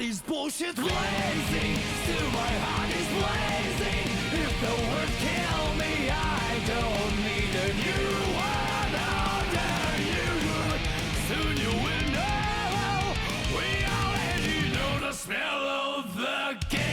body's bullshit blazing, still my heart is blazing. If the words kill me, I don't need a new one. How dare you? Soon you will know. We already know the smell of the game.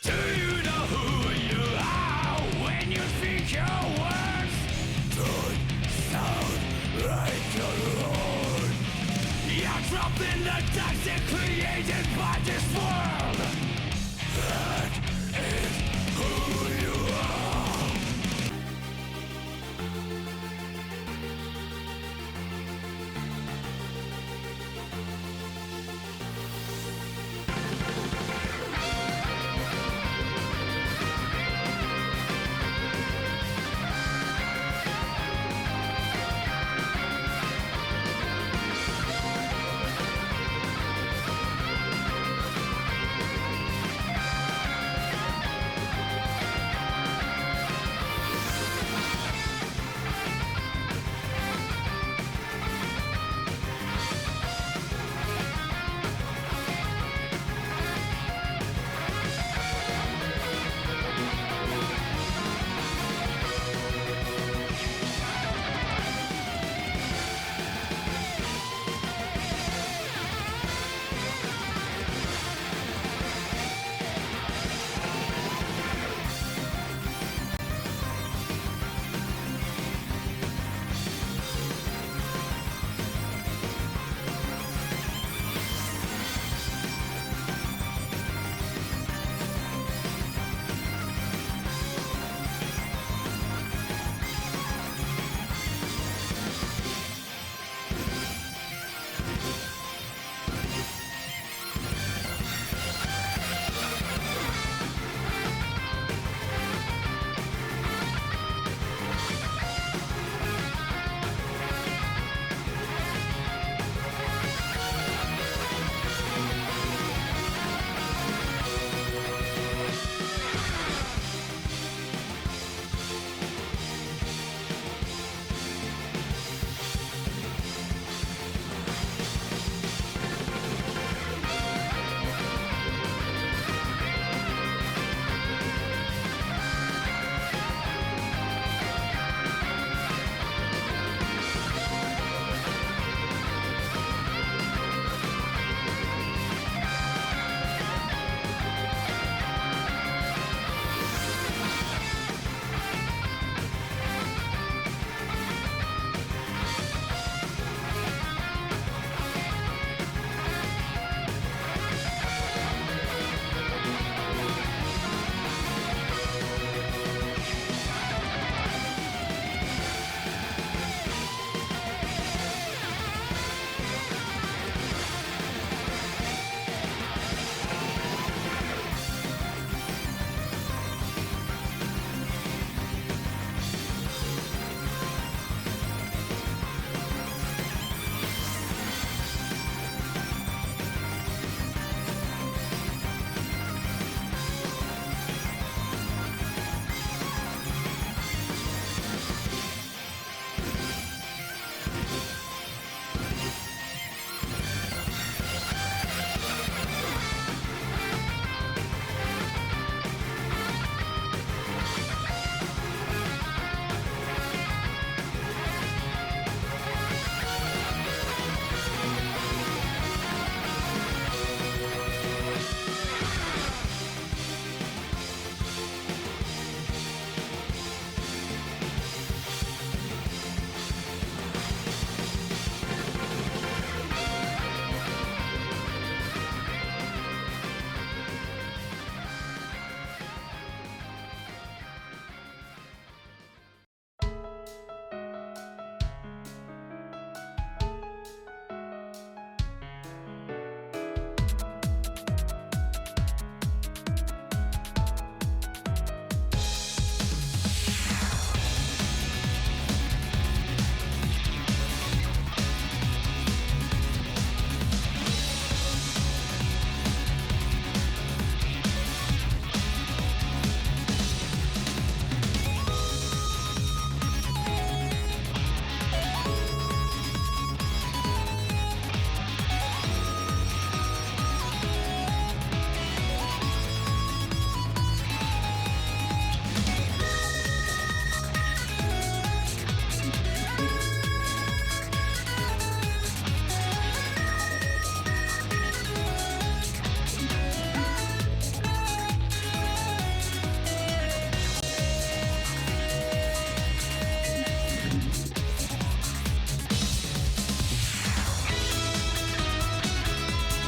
Do you know who you are when you speak your words? Don't sound like your own. You're trapped in the toxic created by this world. That is who you are.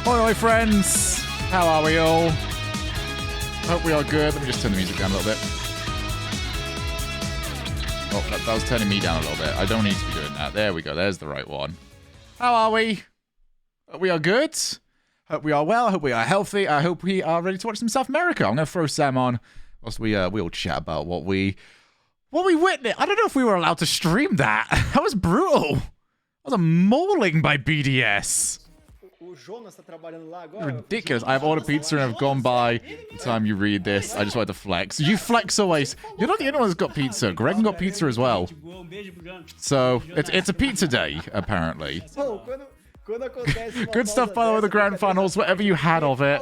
Oi, friends. How are we all? Hope we are good. Let me just turn the music down a little bit. Oh, that was turning me down a little bit. I don't need to be doing that. There we go. There's the right one. How are we? Hope we are good. Hope we are well. Hope we are healthy. I hope we are ready to watch some South America. I'm going to throw Sam on whilst we all chat about what we witnessed. I don't know if we were allowed to stream that. That was brutal. That was a mauling by BDS. Ridiculous. I have ordered pizza and have gone by the time you read this. I just wanted to flex. You flex always. You're not the only one who's got pizza. Greg got pizza as well. So, it's a pizza day, apparently. Good stuff, by the way, the grand finals, whatever you had of it.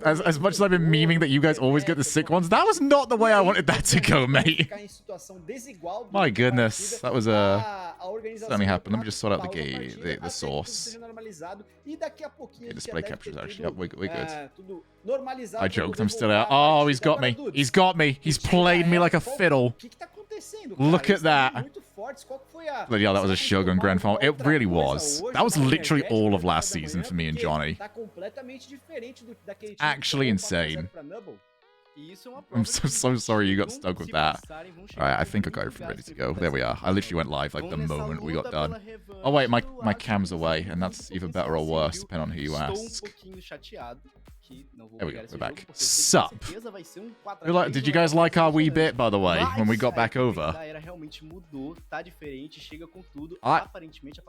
As much as I've been memeing that you guys always get the sick ones, that was not the way I wanted that to go, mate. My goodness, that was certainly happened. Let me just sort out the source. Okay, display captures, actually. Yep, we're good. I joked, I'm still out. Oh, he's got me. He's got me. He's played me like a fiddle. Look at that. Bloody hell, that was a Shogun Grand Final. It really was. That was literally all of last season for me and Johnny. Actually insane. I'm so sorry you got stuck with that. Alright, I think I got everything ready to go. There we are. I literally went live like the moment we got done. Oh wait, my cam's away, and that's either better or worse, depending on who you ask. There we go, we're back. Sup? Did you guys like our wee bit, by the way, when we got back over?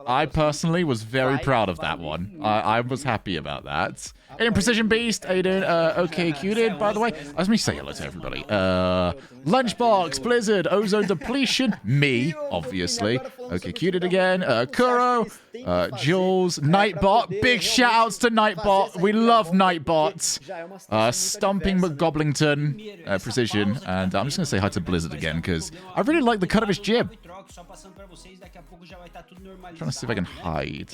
I personally was very proud of that one. I was happy about that. Aiden Precision Beast, Aiden, OK Cuted, by the way. Let me say hello to everybody. Lunchbox, Blizzard, Ozone Depletion, me, obviously. OK Cuted again, Kuro, Jules, Nightbot. Big shout outs to Nightbot. We love Nightbot. Stomping McGoblington, Precision, and I'm just going to say hi to Blizzard again, because I really like the cut of his jib. I'm trying to see if I can hide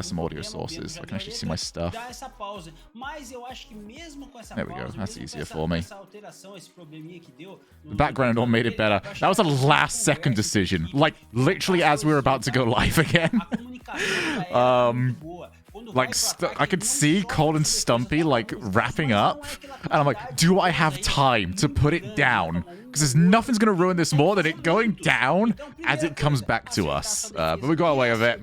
some audio sources so I can actually see my stuff. There we go, that's easier for me. The background all made it better. That was a last second decision, like literally as we were about to go live again. Like, I could see Cole and Stumpy, like, wrapping up. And I'm like, do I have time to put it down? Because there's nothing's going to ruin this more than it going down as it comes back to us. But we got away with it.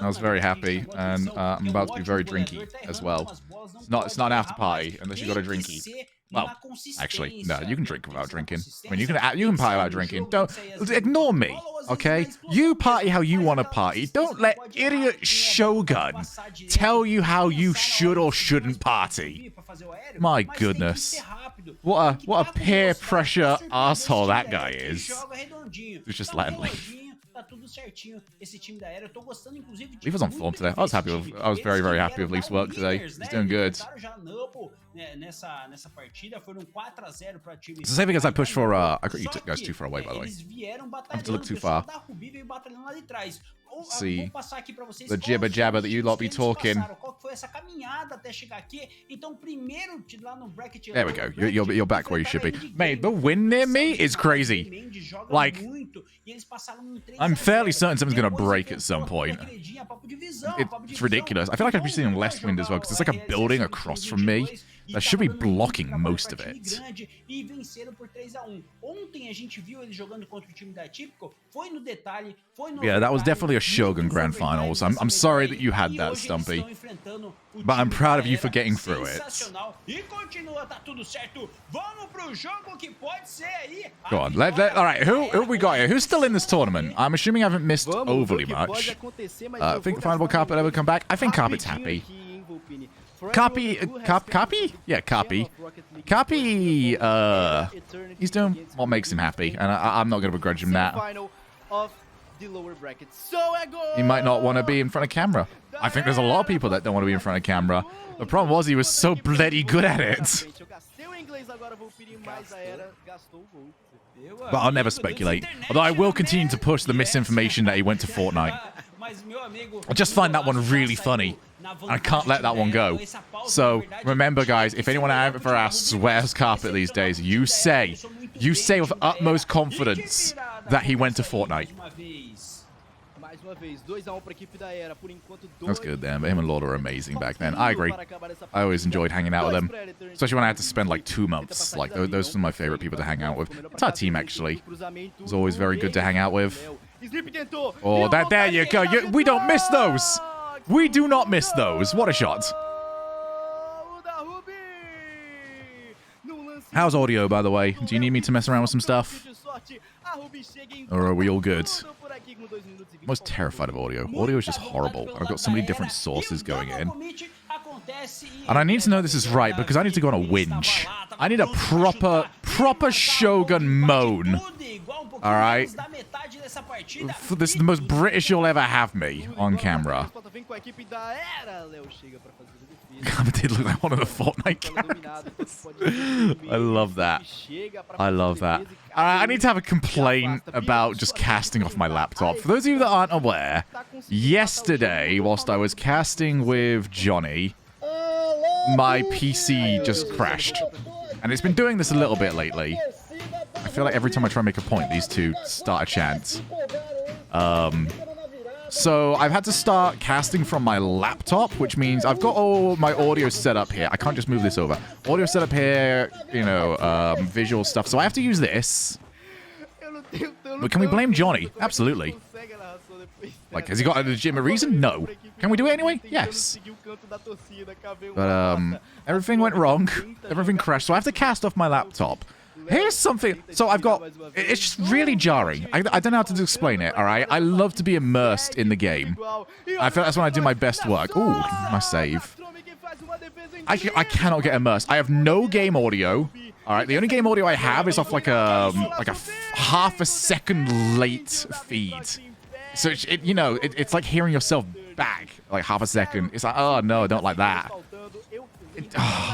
I was very happy. And I'm about to be very drinky as well. It's not an after party unless you got a drinky. Well, actually, no, you can drink without drinking. I mean, you can party without drinking. Don't ignore me, okay? You party how you want to party. Don't let idiot Shogun tell you how you should or shouldn't party. My goodness, what a peer pressure asshole that guy is. It's just landly. Leaf was on form today. I was very, very happy with Leaf's work today. He's doing good. So say because I pushed for I got you guys too far away, by the way. I have to look too far. Let's see the jibber jabber that you lot be talking. There we go. You're back where you should be. Mate, the wind near me is crazy. Like, I'm fairly certain something's gonna break at some point. It's ridiculous. I feel like I'd be seeing less wind as well because there's like a building across from me that should be blocking most of it. Yeah, that was definitely a Shogun Grand Finals. I'm sorry that you had that, Stumpy, but I'm proud of you for getting through it. Go on, all right, who we got here? Who's still in this tournament? I'm assuming I haven't missed overly much. Think Final Carpet ever come back? I think Carpet's happy. Copy? Yeah, Copy. Copy, he's doing what makes him happy, and I'm not going to begrudge him that. He might not want to be in front of camera. I think there's a lot of people that don't want to be in front of camera. The problem was he was so bloody good at it. But I'll never speculate. Although I will continue to push the misinformation that he went to Fortnite. I just find that one really funny. I can't let that one go. So remember, guys, if anyone ever asks where's Carpet these days, you say with utmost confidence that he went to Fortnite. That's good then, but him and Lord are amazing back then. I agree. I always enjoyed hanging out with them, especially when I had to spend like 2 months. Like, those were my favorite people to hang out with. It's our team, actually. It was always very good to hang out with. Oh, there you go. We don't miss those. We do not miss those. What a shot. How's audio, by the way? Do you need me to mess around with some stuff? Or are we all good? I'm most terrified of audio. Audio is just horrible. I've got so many different sources going in. And I need to know this is right because I need to go on a whinge. I need a proper Shogun moan. Alright? This is the most British you'll ever have me on camera. I did look like one of the Fortnite characters. I love that. I love that. I need to have a complaint about just casting off my laptop. For those of you that aren't aware, yesterday, whilst I was casting with Johnny, my PC just crashed. And it's been doing this a little bit lately. I feel like every time I try and make a point, these two start a chant. So I've had to start casting from my laptop, which means I've got all my audio set up here. I can't just move this over. Audio set up here, you know, visual stuff. So I have to use this. But can we blame Johnny? Absolutely. Like, has he got a legitimate reason? No. Can we do it anyway? Yes. But, everything went wrong. Everything crashed. So I have to cast off my laptop. Here's something. So I've got... It's just really jarring. I don't know how to explain it, all right? I love to be immersed in the game. I feel that's when I do my best work. Ooh, my save. I cannot get immersed. I have no game audio. All right, the only game audio I have is off like a half a second late feed. So, it's like hearing yourself back like half a second. It's like, oh, no, I don't like that.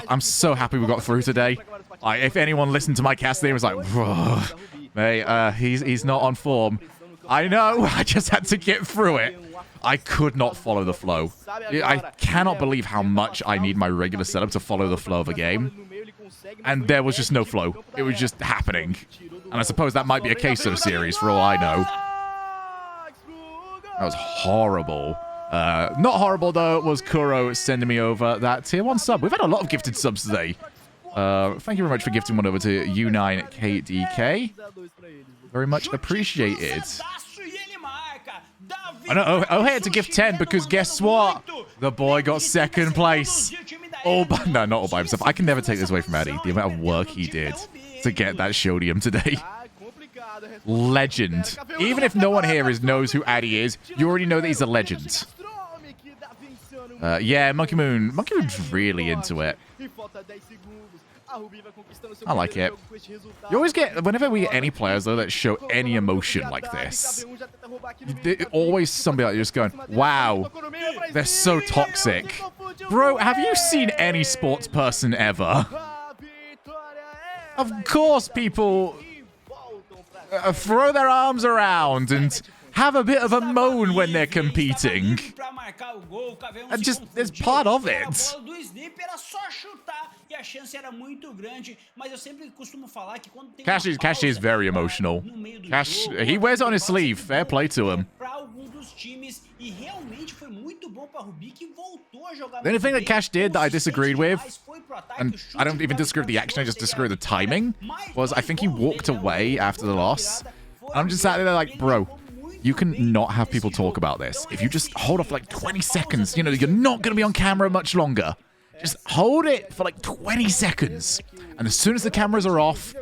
I'm so happy we got through today. If anyone listened to my cast there was like, hey, he's not on form. I know, I just had to get through it. I could not follow the flow. I cannot believe how much I need my regular setup to follow the flow of a game. And there was just no flow. It was just happening. And I suppose that might be a queso series for all I know. That was horrible. Not horrible, though, was Kuro sending me over that tier 1 sub. We've had a lot of gifted subs today. Thank you very much for gifting one over to U9KDK. Very much appreciated. I know O'Hay had to gift 10 because guess what? The boy got second place. No, not all by himself. I can never take this away from Addy. The amount of work he did to get that Shodium today. Legend. Even if no one here knows who Addy is, you already know that he's a legend. Yeah, Monkey Moon's really into it. I like it. You always get, whenever we get any players, though, that show any emotion like this, always somebody like just going, wow, they're so toxic. Bro, have you seen any sports person ever? Of course people throw their arms around and have a bit of a moan when they're competing. And just, it's part of it. Cash is very emotional. Cash, he wears it on his sleeve. Fair play to him. The only thing that Cash did that I disagreed with, and I don't even disagree with the action, I just disagree with the timing, was I think he walked away after the loss. And I'm just sat there like, bro, you can not have people talk about this. If you just hold off like 20 seconds, you're not going to be on camera much longer. Just hold it for like 20 seconds. And as soon as the cameras are off,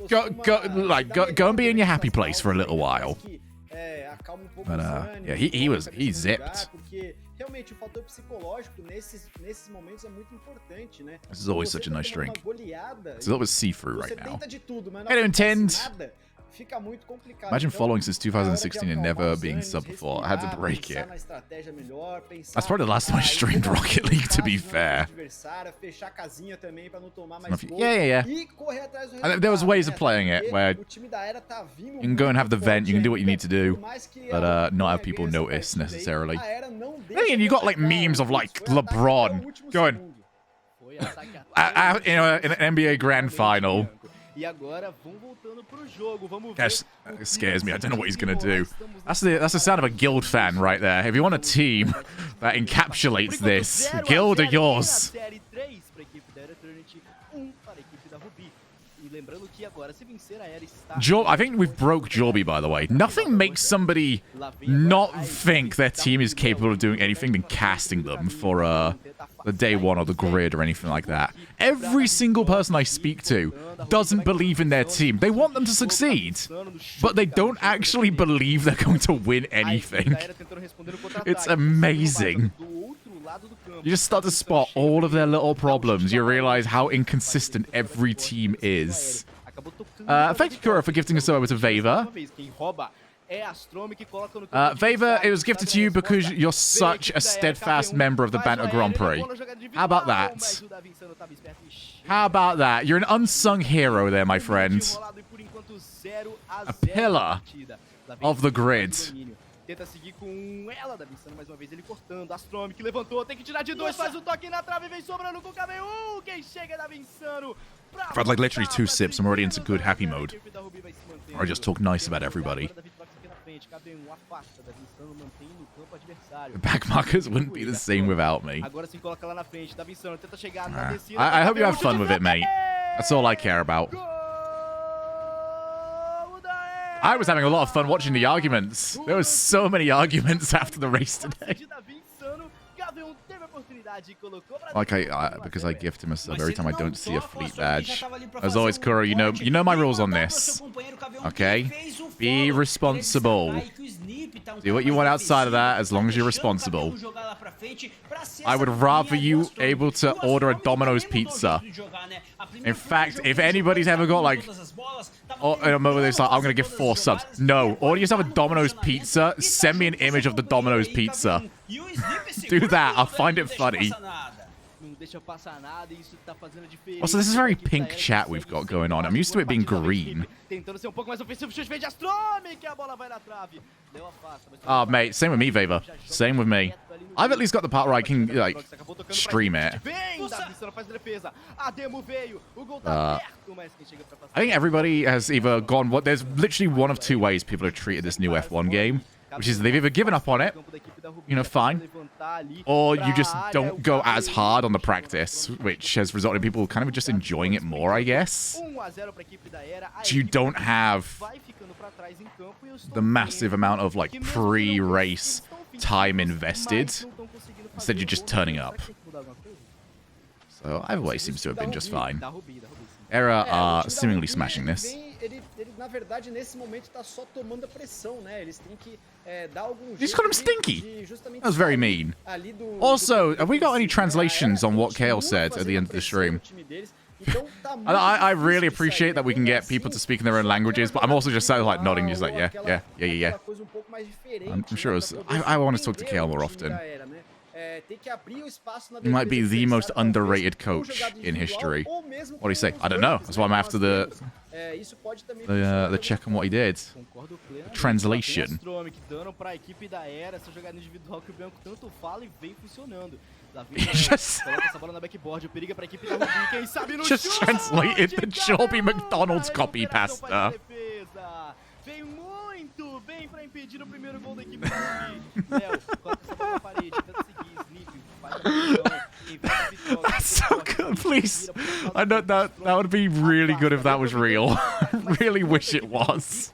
go and be in your happy place for a little while. But, yeah, he zipped. This is always such a nice drink. This is always see-through right now. I don't intend. Imagine following since 2016 and never being sub before. I had to break it. That's probably the last time I streamed Rocket League, to be fair. Yeah. And there was ways of playing it where you can go and have the vent, you can do what you need to do, but not have people notice necessarily. And you got like memes of like LeBron going in an NBA Grand Final. E agora vão voltando pro jogo. Vamos ver. That scares me. I don't know what he's going to do. That's the sound of a Guild fan right there. If you want a team that encapsulates this, Guild are yours. Série 3 para a equipe da Eternity, 1 para a equipe da Ruby. E lembrando que agora, se vencer, a Era está... I think we've broke Jorby, by the way. Nothing makes somebody not think their team is capable of doing anything than casting them for the day one or the grid or anything like that. Every single person I speak to doesn't believe in their team. They want them to succeed, but they don't actually believe they're going to win anything. It's amazing. You just start to spot all of their little problems. You realize how inconsistent every team is. Thank you, Kura, for gifting us over to Veva. Veva, it was gifted to you because you're such a steadfast member of the Banter Grand Prix. How about that? How about that? You're an unsung hero there, my friend. A pillar of the grid. Tenta seguir com ela, Davi Insano mais uma vez, ele cortando, Astrome que levantou, tem que tirar de 2, faz o toque na trave, vem sobrando com o KBU, quem chega é Davi Insano. If I'd like literally 2 sips, I'm already into good happy mode. Or I just talk nice about everybody. The back markers wouldn't be the same without me. I hope you have fun with it, mate. That's all I care about. I was having a lot of fun watching the arguments. There were so many arguments after the race today. Like because I gift him a sub every time I don't see a fleet badge. As always, Kuro, you know my rules on this. Okay? Be responsible. Do what you want outside of that as long as you're responsible. I would rather you able to order a Domino's pizza. In fact, if anybody's ever got like in a moment it's like, I'm gonna give 4 subs. No, order yourself a Domino's pizza, send me an image of the Domino's pizza. Do that, I'll find it funny. Also, this is a very pink chat we've got going on. I'm used to it being green. Oh, mate, same with me, Veva. Same with me. I've at least got the part where I can, like, stream it. I think everybody has either gone... There's literally one of 2 ways people have treated this new F1 game. Which is they've either given up on it, fine, or you just don't go as hard on the practice, which has resulted in people kind of just enjoying it more, I guess. So you don't have the massive amount of, like, pre-race time invested. Instead, you're just turning up. So either way seems to have been just fine. Era are seemingly smashing this. Na verdade, nesse momento, tá só tomando a pressão, né? Eles têm que dar algum jeito. You just called him stinky. That was very mean. Also, have we got any translations on what Kale said at the end of the stream? I really appreciate that we can get people to speak in their own languages, but I'm also just sort of like nodding, just like, yeah. I'm sure it was... I want to talk to Kale more often. He might be the most underrated coach in history. What do you say? I don't know. That's why I'm after the check on what he did. The translation. Just translated the Jorby McDonald's copy pasta. Vem muito bem para impedir o primeiro gol da equipe da Ruby. Léo, coloca essa bola na parede, tenta seguir, Snip, faz a pressão, inverte a vitória. That's so good, please. I know that would be really good if that was real. Really wish it was.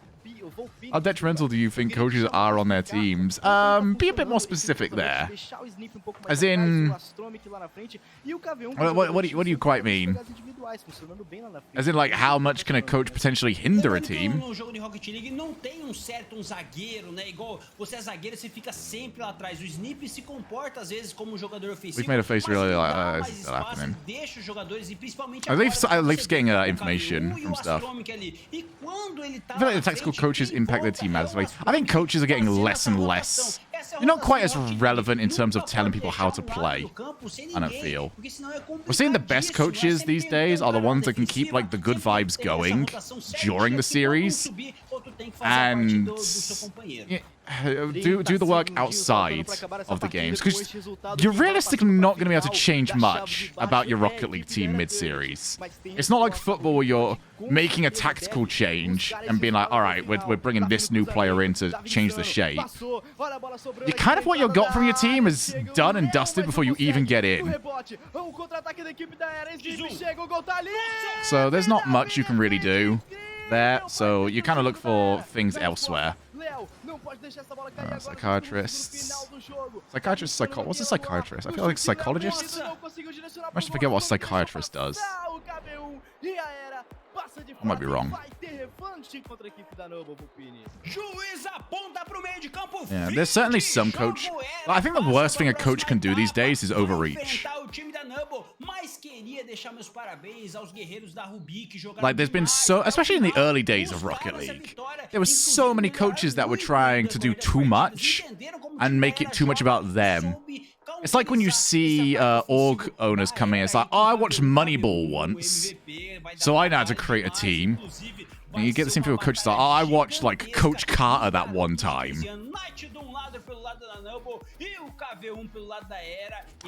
How detrimental do you think coaches are on their teams? Be a bit more specific there. As in... What do you quite mean? As in, like, how much can a coach potentially hinder a team? We've made a face really like, this is not happening. At least getting information from stuff. I feel like the tactical coaches impact their team massively. I think coaches are getting less and less. You're not quite as relevant in terms of telling people how to play, I don't feel. We're seeing the best coaches these days are the ones that can keep, like, the good vibes going during the series. and do the work outside of the games, because you're realistically not going to be able to change much about your Rocket League team mid-series. It's not like football where you're making a tactical change and being like, all right, we're bringing this new player in to change the shape. You kind of what you got from your team is done and dusted before you even get in. So there's not much you can really do there, so you kind of look for things elsewhere. Psychiatrists. What's a psychiatrist? I feel like psychologist. I should forget what a psychiatrist does. I might be wrong. Yeah, there's certainly some coach. I think the worst thing a coach can do these days is overreach. Like, there's been so, especially in the early days of Rocket League, there were so many coaches that were trying to do too much and make it too much about them. It's like when you see org owners come in, it's like, oh, I watched Moneyball once, so I know how to create a team. And you get the same feel with coaches like, oh, I watched, like, Coach Carter that one time.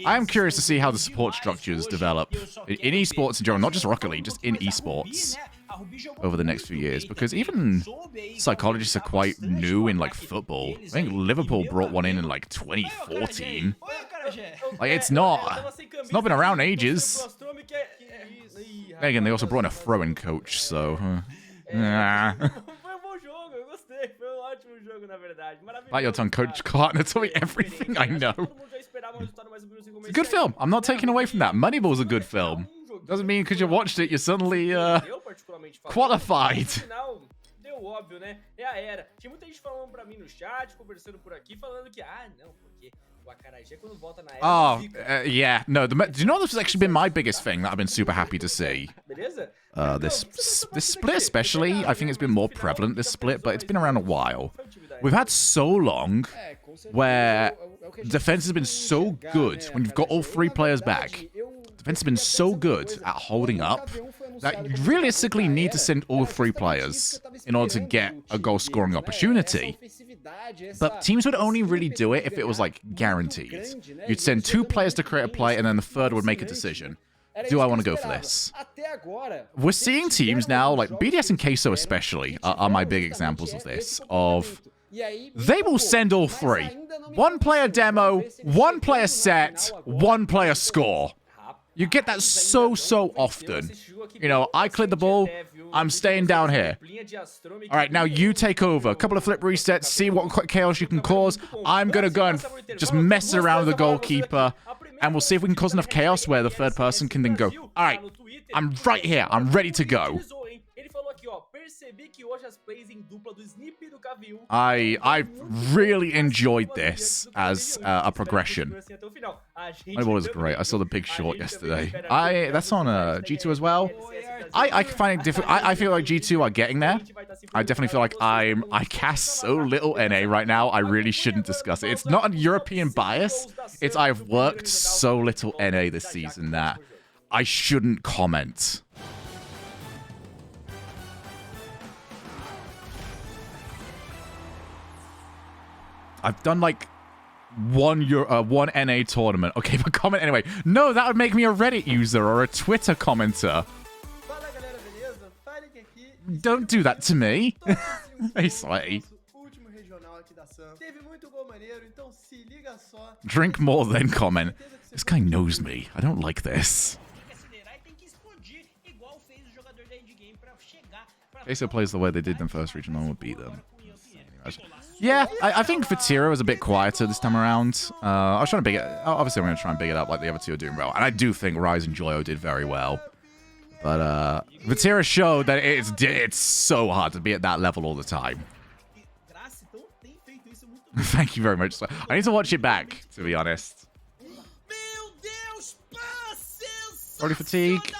I am curious to see how the support structures develop in esports in general, not just Rocket League, just in esports over the next few years, because even psychologists are quite new in, like, football. I think Liverpool brought one in like 2014. Like, it's not been around ages. Again, they also brought in a throwing coach, so Bite your tongue, Coach Carter told me everything I know. It's a good film. I'm not taking away from that. Moneyball's a good film. Doesn't mean because you watched it, you're suddenly qualified. Deu óbvio, né? É a era. Tinha muita gente falando pra mim no chat, conversando por aqui, falando que, não, porque o Acarajé quando volta na era... Oh, yeah. No, do you know this has actually been my biggest thing that I've been super happy to see? Beleza? This split especially, I think it's been more prevalent, this split, but it's been around a while. We've had so long where defense has been so good when you've got all three players back. Defense has been so good at holding up that you realistically need to send all three players in order to get a goal scoring opportunity. But teams would only really do it if it was, like, guaranteed. You'd send two players to create a play and then the third would make a decision. Do I want to go for this? We're seeing teams now, like BDS and Queso especially, are my big examples of this, they will send all three. One player demo, one player set, one player score. You get that so often. You know, I cleared the ball, I'm staying down here. All right, now you take over. A couple of flip resets, see what chaos you can cause. I'm going to go and just mess around with the goalkeeper, and we'll see if we can cause enough chaos where the third person can then go, all right, I'm right here, I'm ready to go. I really enjoyed this as a progression. Moneyball was great. I saw The Big Short yesterday. That's on G2 as well. I find it difficult. I feel like G2 are getting there. I definitely feel like I cast so little NA right now. I really shouldn't discuss it. It's not a European bias. It's I've worked so little NA this season that I shouldn't comment. I've done like one NA tournament. Okay, but comment anyway. No, that would make me a Reddit user or a Twitter commenter. Don't do that to me. Hey, Sweaty. Drink more then comment. This guy knows me. I don't like this. Queso plays the way they did in first region, no one would beat them. Yeah, I think Vatira was a bit quieter this time around. I was trying to big it. Obviously, I'm going to try and big it up like the other two are doing well. And I do think Rise and Joyo did very well. But Vatira showed that it's so hard to be at that level all the time. Thank you very much. I need to watch it back, to be honest. Already fatigue.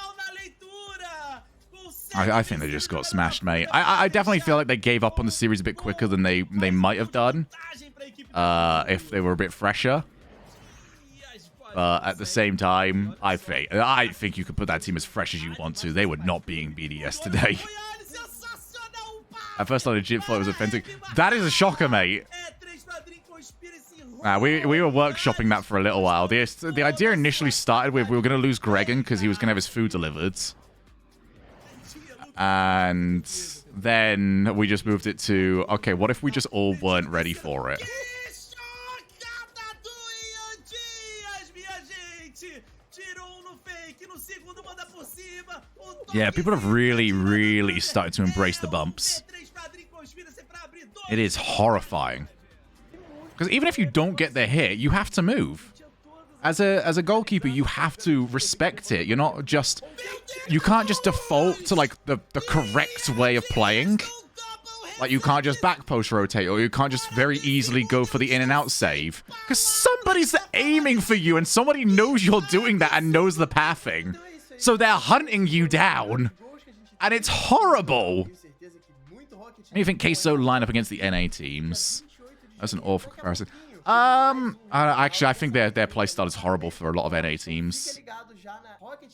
I think they just got smashed, mate. I definitely feel like they gave up on the series a bit quicker than they might have done if they were a bit fresher. But at the same time, I think you could put that team as fresh as you want to. They were not beating BDS today. At first, I legit thought it was offensive. That is a shocker, mate. We were workshopping that for a little while. The idea initially started with we were going to lose Gregan because he was going to have his food delivered. And then we just moved it to, okay, what if we just all weren't ready for it? Yeah, people have really, really started to embrace the bumps. It is horrifying. Because even if you don't get the hit, you have to move. As a goalkeeper, you have to respect it. You're not just... You can't just default to, like, the correct way of playing. Like, you can't just back post rotate, or you can't just very easily go for the in and out save. Because somebody's aiming for you, and somebody knows you're doing that and knows the pathing. So they're hunting you down. And it's horrible. And you think Queso line up against the NA teams? That's an awful comparison. Actually, I think their playstyle is horrible for a lot of NA teams.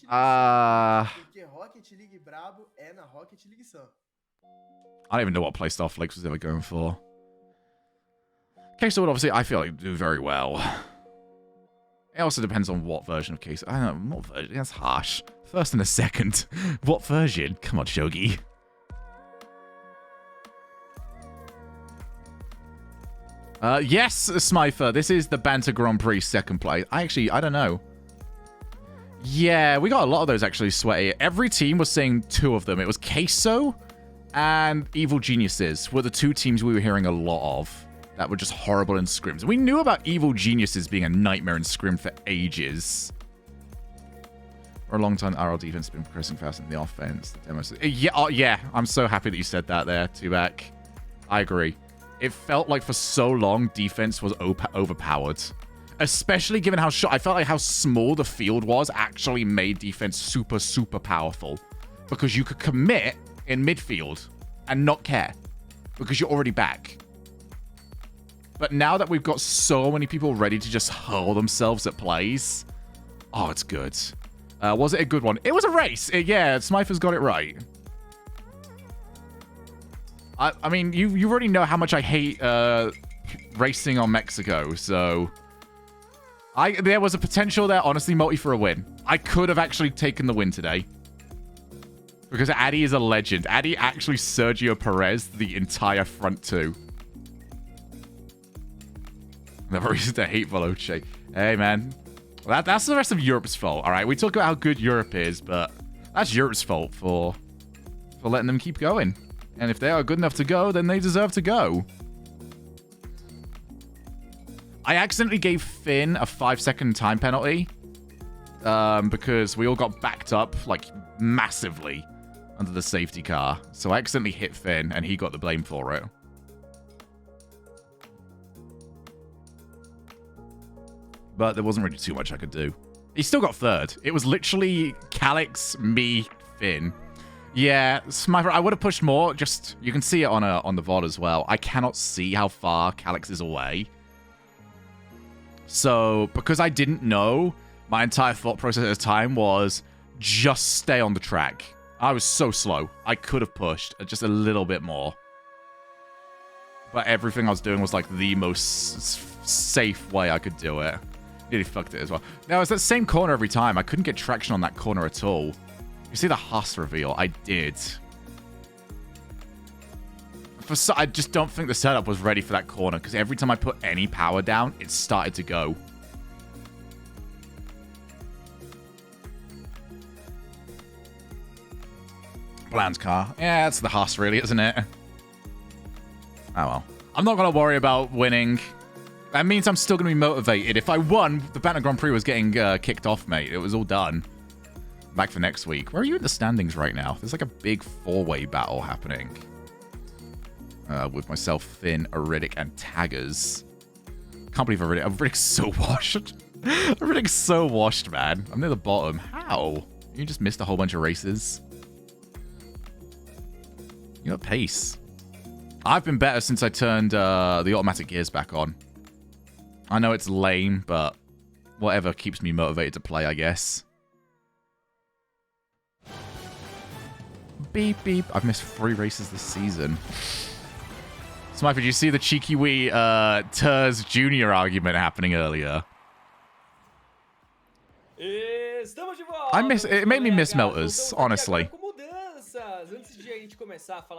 I don't even know what playstyle Flakes was ever going for. Queso would obviously, I feel like, do very well. It also depends on what version of Queso. I don't know, what version? That's harsh. First and a second. What version? Come on, Shogi. Yes, Smither. This is the Banter Grand Prix second play. I don't know. Yeah, we got a lot of those, actually, Sweaty. Every team was saying two of them. It was Queso and Evil Geniuses were the two teams we were hearing a lot of that were just horrible in scrims. We knew about Evil Geniuses being a nightmare in scrim for ages. For a long time, RL defense has been progressing faster than the offense. The demos... yeah, I'm so happy that you said that there, Tubac. I agree. It felt like for so long, defense was overpowered. Especially given how I felt like how small the field was actually made defense super, super powerful. Because you could commit in midfield and not care. Because you're already back. But now that we've got so many people ready to just hurl themselves at plays. Oh, it's good. Was it a good one? It was a race. Yeah, Smither's got it right. I mean, you already know how much I hate racing on Mexico, so... There was a potential there, honestly, Multi, for a win. I could have actually taken the win today. Because Addy is a legend. Addy actually Sergio Perez the entire front two. The barista hate Veloce. Hey, man. That's the rest of Europe's fault, all right? We talk about how good Europe is, but that's Europe's fault for letting them keep going. And if they are good enough to go, then they deserve to go. I accidentally gave Finn a 5-second time penalty because we all got backed up, like, massively under the safety car. So I accidentally hit Finn, and he got the blame for it. But there wasn't really too much I could do. He still got third. It was literally Calix, me, Finn. Yeah, Smither, I would have pushed more. Just, you can see it on the VOD as well. I cannot see how far Calix is away. So, because I didn't know, my entire thought process at the time was just stay on the track. I was so slow. I could have pushed just a little bit more. But everything I was doing was like the most safe way I could do it. Nearly fucked it as well. Now, it's that same corner every time. I couldn't get traction on that corner at all. You see the Haas reveal? I did. I just don't think the setup was ready for that corner, because every time I put any power down, it started to go. Bland's car. Yeah, that's the Haas, really, isn't it? Oh, well. I'm not going to worry about winning. That means I'm still going to be motivated. If I won, the Banter Grand Prix was getting kicked off, mate. It was all done. Back for next week. Where are you in the standings right now? There's like a big four-way battle happening. With myself, Finn, Iridic, and Taggers. Can't believe Iridic's so washed. Iridic's so washed, man. I'm near the bottom. How? You just missed a whole bunch of races. You got pace. I've been better since I turned the automatic gears back on. I know it's lame, but whatever keeps me motivated to play, I guess. Beep, beep. I've missed 3 races this season. Smythe, did you see the cheeky wee Turs Jr. argument happening earlier? Estamos de volta. It made me miss Melters, honestly.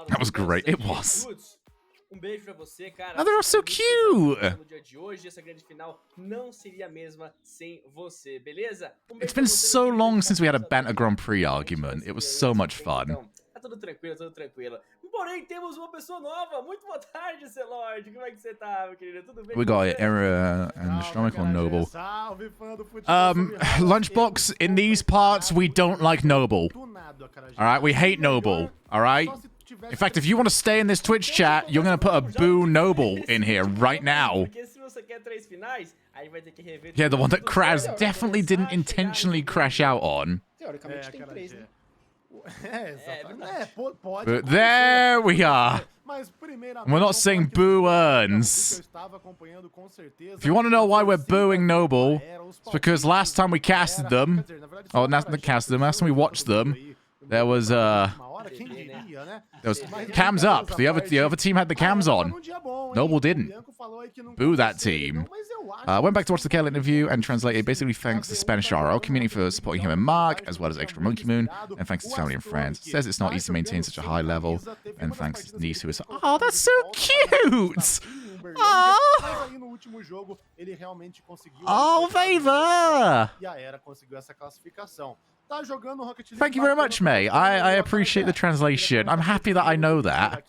That was great. It was. Beijo pra você, cara. Oh, they're all so cute. No dia de hoje, essa grande final não seria a mesma sem você, beleza? It's been so long since we had a Banter Grand Prix argument. It was so much fun. Tá tudo tranquilo, tudo tranquilo. Porém, temos uma pessoa nova. Muito boa tarde, Celord. Como é que você tá, meu querido? Tudo bem? We got Error and Astronomical Noble. Lunchbox, in these parts, we don't like Noble. Alright, we hate Noble. Alright? In fact, if you want to stay in this Twitch chat, you're going to put a boo Noble in here right now. Yeah, the one that Kraz definitely didn't intentionally crash out on. Teoricamente tem 3, né? But there we are. We're not saying boo earns. If you want to know why we're booing Noble, it's because last time we casted them, oh, not casted them, last time we watched them, there was cams up. The other team had the cams on. Noble didn't. Boo that team. Went back to watch the KL interview and translated. Basically thanks the Spanish RL community for supporting him and Mark, as well as Extra Monkey Moon, and thanks to his family and friends. Says it's not easy to maintain such a high level, and thanks to his niece who is... Oh, that's so cute! Oh, Vava! Thank you very much, May. I appreciate the translation. I'm happy that I know that.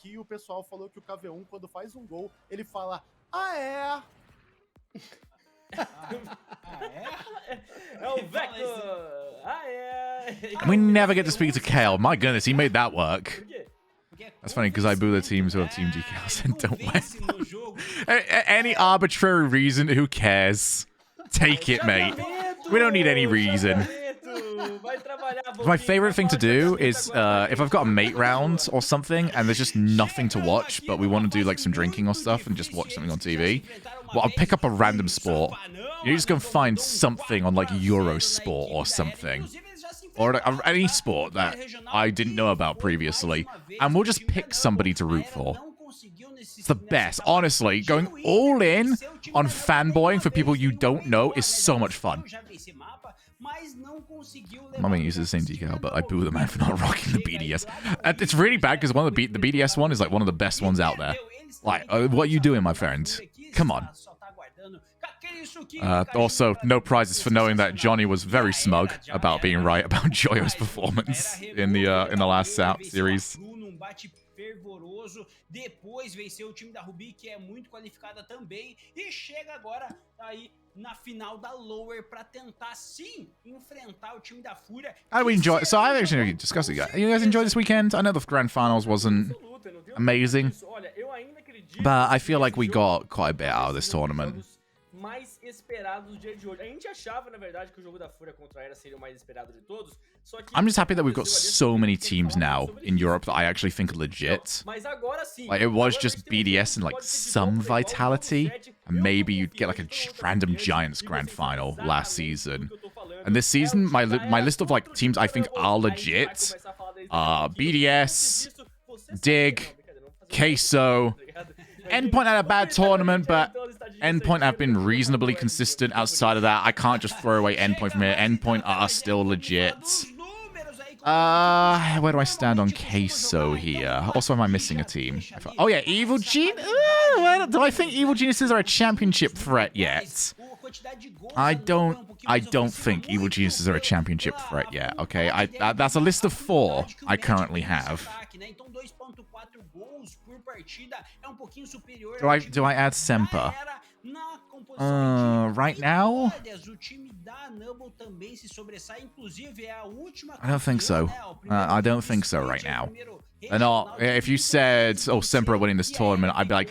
And we never get to speak to Kale. My goodness, he made that work. That's funny because I boo the teams who have team decals and don't wear them. Any arbitrary reason, who cares? Take it, mate. We don't need any reason. My favorite thing to do is if I've got a mate round or something and there's just nothing to watch, but we want to do like some drinking or stuff and just watch something on TV, well, I'll pick up a random sport. You just go and find something on like Eurosport or something, or any sport that I didn't know about previously, and we'll just pick somebody to root for. It's the best. Honestly, going all in on fanboying for people you don't know is so much fun. Mummy uses the same decal, but I boo the man for not rocking the BDS. It's really bad because one of the BDS one is like one of the best ones out there. Like, what are you doing, my friend? Come on. Also, no prizes for knowing that Johnny was very smug about being right about Joyo's performance in the last series. Fervoroso, depois venceu o time da Ruby, que é muito qualificada também, e chega agora aí na final da Lower para tentar sim enfrentar o time da Fúria. How do we enjoy? So I actually discussed it. You guys enjoy this weekend? I know the grand finals wasn't amazing, but I feel like we got quite a bit out of this tournament. Mais esperados do dia de hoje. A gente achava, na verdade, que o jogo da Fúria contra a Era seria o mais esperado de todos. Só que I'm just happy that we've got so many teams now in Europe that I actually think are legit. Mas agora sim. Like, it was just BDS and like some Vitality, and maybe you'd get like a random Giants grand final last season. And this season, my list of like teams I think are legit are BDS, Dig, Queso. Endpoint had a bad tournament, but Endpoint have been reasonably consistent outside of that. I can't just throw away Endpoint from here. Endpoint are still legit. Where do I stand on Queso here? Also, am I missing a team? Oh yeah, Evil Genius. Do I think Evil Geniuses are a championship threat yet? I don't think Evil Geniuses are a championship threat yet. Okay, that's a list of 4 I currently have. Do I add Semper? Right now? I don't think so. I don't think so right now. They're not. If you said, oh, Semper are winning this tournament, I'd be like,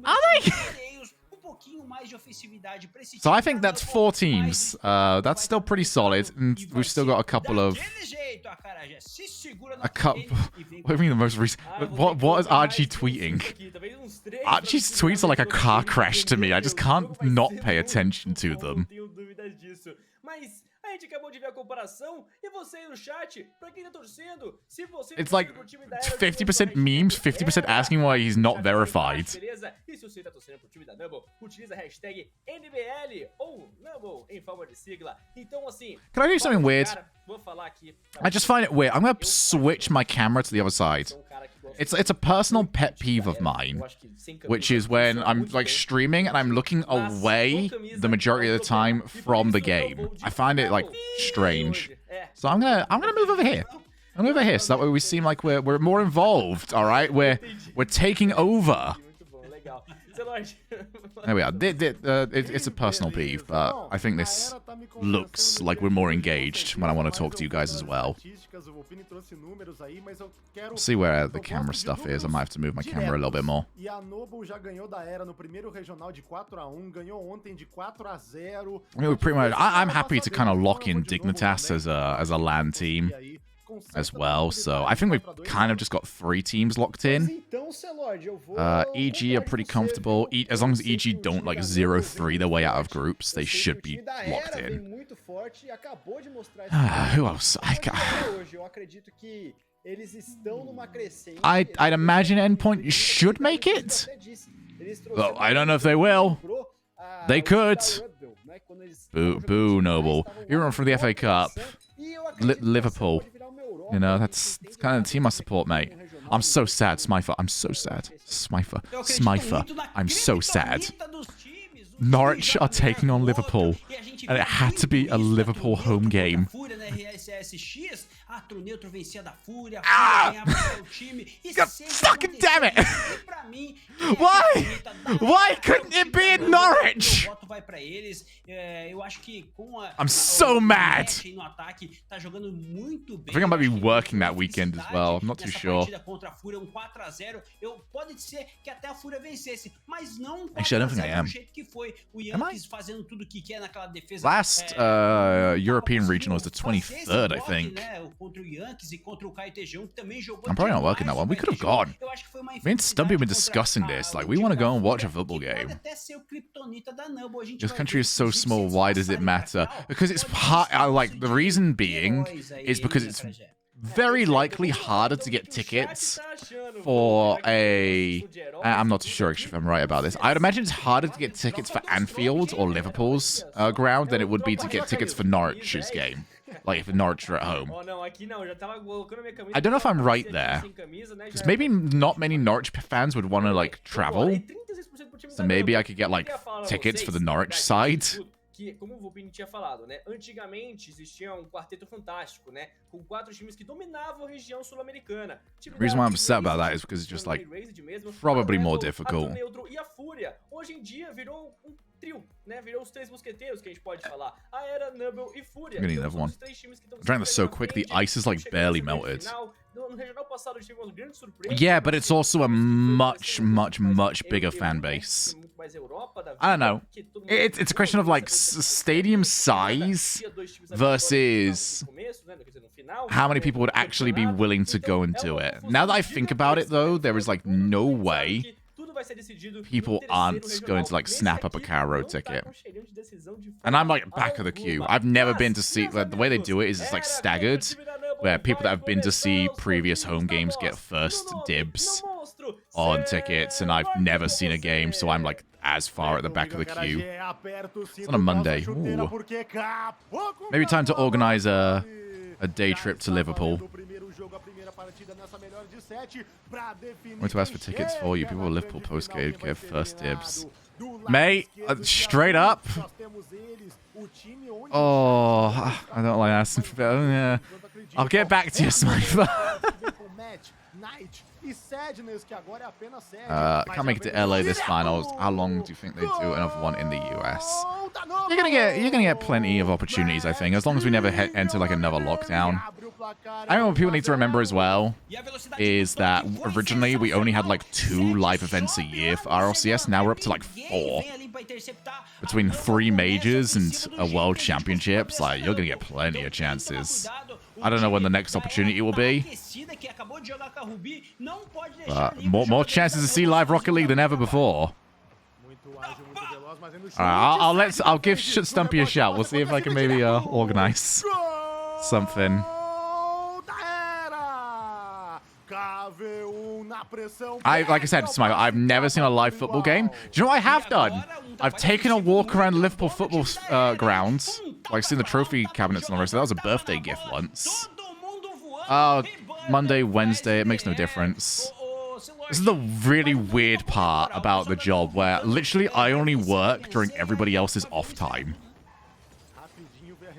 are they? So I think that's 4 teams. That's still pretty solid, and we've still got a couple of... What do you mean the most recent? What is Archie tweeting? Archie's tweets are like a car crash to me. I just can't not pay attention to them. de ver a comparação e você aí no chat, pra quem tá torcendo, se você It's like 50% memes, 50% asking why he's not verified. Beleza? E se você tá torcendo pro time da Numble, utiliza a hashtag NBL ou Numble em forma de sigla. Então assim, Can I do something weird? vou falar aqui. I just find it weird. I'm gonna switch my camera to the other side. It's a personal pet peeve of mine, which is when I'm like streaming and I'm looking away the majority of the time from the game. I find it like strange. So I'm gonna move over here. I'm over here so that way we seem like we're more involved. All right, we're taking over. There we are. It's a personal peeve, but I think this looks like we're more engaged when I want to talk to you guys as well. See where the camera stuff is. I might have to move my camera a little bit more. E a Noble já ganhou da Era no primeiro regional de 4-1, ganhou ontem de 4-0. I mean, we're pretty much. I'm happy to kind of lock in Dignitas as a LAN team as well. So I think we've kind of just got 3 teams locked in. EG are pretty comfortable. As long as EG don't like 0-3 their way out of groups, they should be locked in. Who else? I'd imagine Endpoint should make it. Well, I don't know if they will. They could. Boo, Noble. You're on from the FA Cup. Liverpool. You know, that's kind of the team I support, mate. I'm so sad, Smither. I'm so sad. Smither. I'm so sad. Norwich are taking on Liverpool, and it had to be a Liverpool home game. Ah! God fucking damn it! Why couldn't it be in Norwich? I'm so mad. I think I might be working that weekend as well. I'm not too sure. Actually, I don't think I am. Am I? Last European regional was the 23rd, I think. I'm probably not working that one. We could have gone. Me and Stumpy have been discussing this. Like, we want to go and watch a football game. This country is so small. Why does it matter? Because it's hard. Like, the reason being is because it's very likely harder to get tickets for a... I'm not too sure if I'm right about this. I'd imagine it's harder to get tickets for Anfield or Liverpool's ground than it would be to get tickets for Norwich's game. Like, if Norwich are at home. I don't know if I'm right there. Because maybe not many Norwich fans would want to, like, travel. So maybe I could get, like, tickets for the Norwich side. Que, como o Volpini tinha falado, né? Antigamente existia quarteto fantástico, né? Com 4 times que dominavam a região sul-americana. The reason why I'm upset about that is because it's just like probably more difficult. A Neutro e a Fúria. Hoje em dia virou trio, né? Virou os 3 mosqueteiros que a gente pode falar. A Era, Numble e Fúria. I'm gonna need another one. I'm drank this so quick, the ice is like barely melted. Yeah, but it's also a much bigger fan base. I don't know. It's a question of like stadium size versus how many people would actually be willing to go and do it. Now that I think about it, though, there is like no way people aren't going to like snap up a Carrow Road ticket. And I'm like back of the queue. I've never been to see, like, the way they do it is it's like staggered, where people that have been to see previous home games get first dibs on tickets, and I've never seen a game, so I'm like as far at the back of the queue. It's on a Monday. Ooh. Maybe time to organize a day trip to Liverpool. I'm going to ask for tickets for you. People with Liverpool postcode get first dibs. Mate, straight up. Oh, I don't like asking for... Yeah. I'll get back to you, Smither. I can't make it to LA this finals. How long do you think they do another one in the US? You're gonna get plenty of opportunities, I think, as long as we never enter like another lockdown. I know what people need to remember as well is that originally we only had like 2 live events a year for RLCS. Now we're up to like 4. Between 3 majors and a world championships, like, you're gonna get plenty of chances. I don't know when the next opportunity will be, but more chances to see live Rocket League than ever before. Alright, I'll give Stumpy a shout. We'll see if I can maybe organize something. Like I said, Smile, I've never seen a live football game. Do you know what I have done? I've taken a walk around Liverpool football grounds. Like, seen the trophy cabinets and all the rest. That was a birthday gift once. Monday, Wednesday, it makes no difference. This is the really weird part about the job, where literally I only work during everybody else's off time.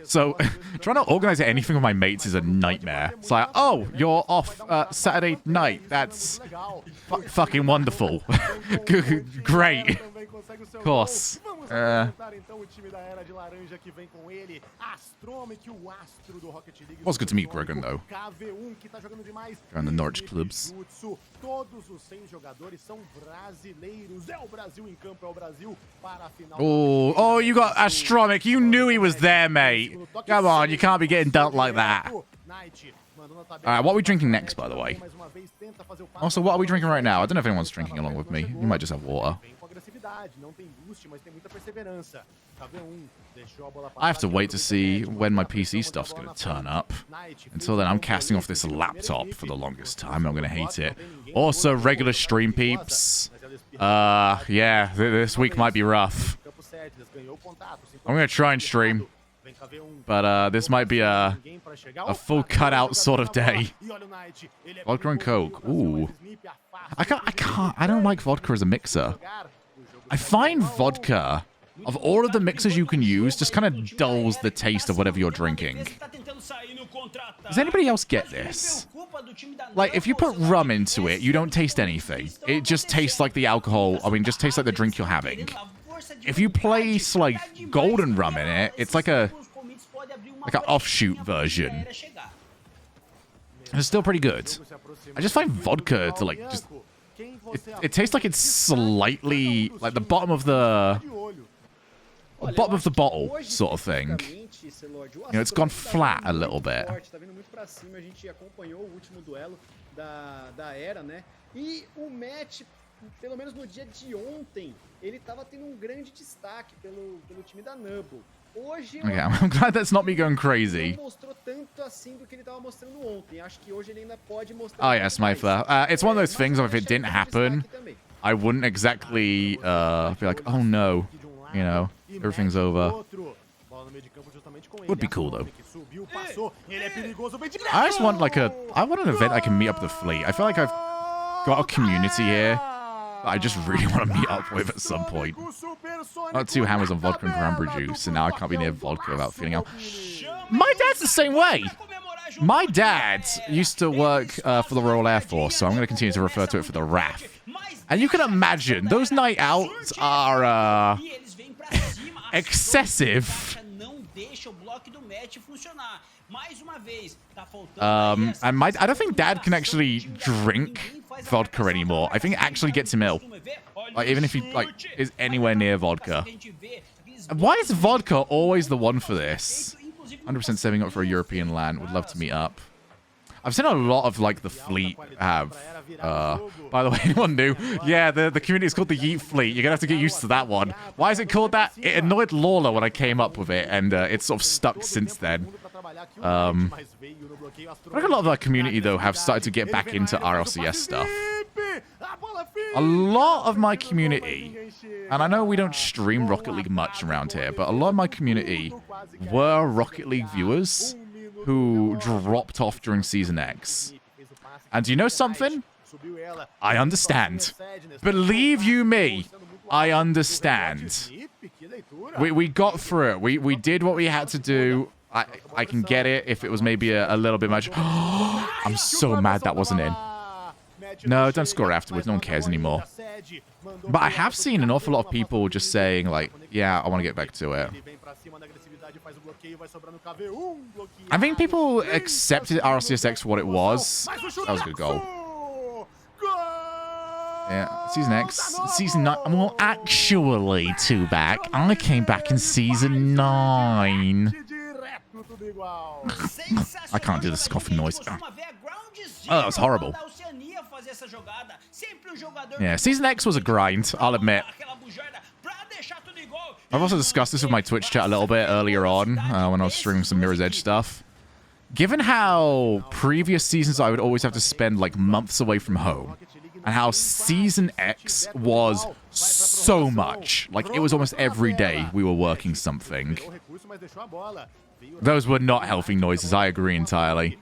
So, trying to organize anything with my mates is a nightmare. It's like, oh, you're off Saturday night. That's fucking wonderful. Great. Of course. Was good to meet Gregan, though. Around the Norwich clubs. Oh, you got Astronomic. You knew he was there, mate. Come on, you can't be getting dumped like that. Alright, what are we drinking next, by the way? Also, what are we drinking right now? I don't know if anyone's drinking along with me. You might just have water. I have to wait to see when my PC stuff's going to turn up. Until then, I'm casting off this laptop for the longest time. I'm going to hate it. Also, regular stream peeps. Yeah, this week might be rough. I'm going to try and stream. But this might be a full cutout sort of day. Vodka and Coke. Ooh. I don't like vodka as a mixer. I find vodka, of all of the mixers you can use, just kind of dulls the taste of whatever you're drinking. Does anybody else get this? Like, if you put rum into it, you don't taste anything. It just tastes like the alcohol. I mean, just tastes like the drink you're having. If you place, like, golden rum in it, it's like an offshoot version. It's still pretty good. I just find vodka to, like, just... It tastes like it's slightly... like the bottom of the bottle sort of thing. You know, it's gone flat a little bit. Pelo menos no dia de ontem, ele estava tendo grande destaque pelo time da Nubble. Hoje, okay, I'm glad that's not me going crazy. Mostrou tanto assim do que ele estava mostrando ontem. Acho que hoje ele ainda pode mostrar. Oh yes, Myfla. It's one of those things of if it didn't happen, I wouldn't exactly be like, oh no, you know, everything's over. Would be cool though. I just want like I want an event I can meet up with the fleet. I feel like I've got a community here that I just really want to meet up with at some point. Not 2 hammers on vodka and cranberry juice, and now I can't be near vodka without feeling out. My dad's the same way. My dad used to work for the Royal Air Force, so I'm going to continue to refer to it for the RAF. And you can imagine, those night outs are excessive. And I don't think Dad can actually drink vodka anymore. I think it actually gets him ill. Like, even if he is anywhere near vodka. Why is vodka always the one for this? 100% saving up for a European land. Would love to meet up. I've seen a lot of like the fleet have. By the way, anyone new? Yeah, the community is called the Yeet Fleet. You're gonna have to get used to that one. Why is it called that? It annoyed Lawler when I came up with it, and it's sort of stuck since then. I think a lot of our community though have started to get back into RLCS stuff. A lot of my community, and I know we don't stream Rocket League much around here, but a lot of my community were Rocket League viewers who dropped off during Season X. And do you know something? I understand. Believe you me, I understand. We got through it. We did what we had to do. I can get it if it was maybe a little bit much. I'm so mad that wasn't in. No, don't score afterwards. No one cares anymore. But I have seen an awful lot of people just saying, like, yeah, I want to get back to it. I think people accepted RLCSX for what it was. That was a good goal. Yeah, Season X. Season 9. Well, actually, two back. I came back in Season 9. I can't do this coughing noise. Oh, that was horrible. Yeah, Season X was a grind, I'll admit. I've also discussed this with my Twitch chat a little bit earlier on when I was streaming some Mirror's Edge stuff. Given how previous seasons I would always have to spend like months away from home, and how Season X was so much, like it was almost every day we were working something. Those were not healthy noises, I agree entirely.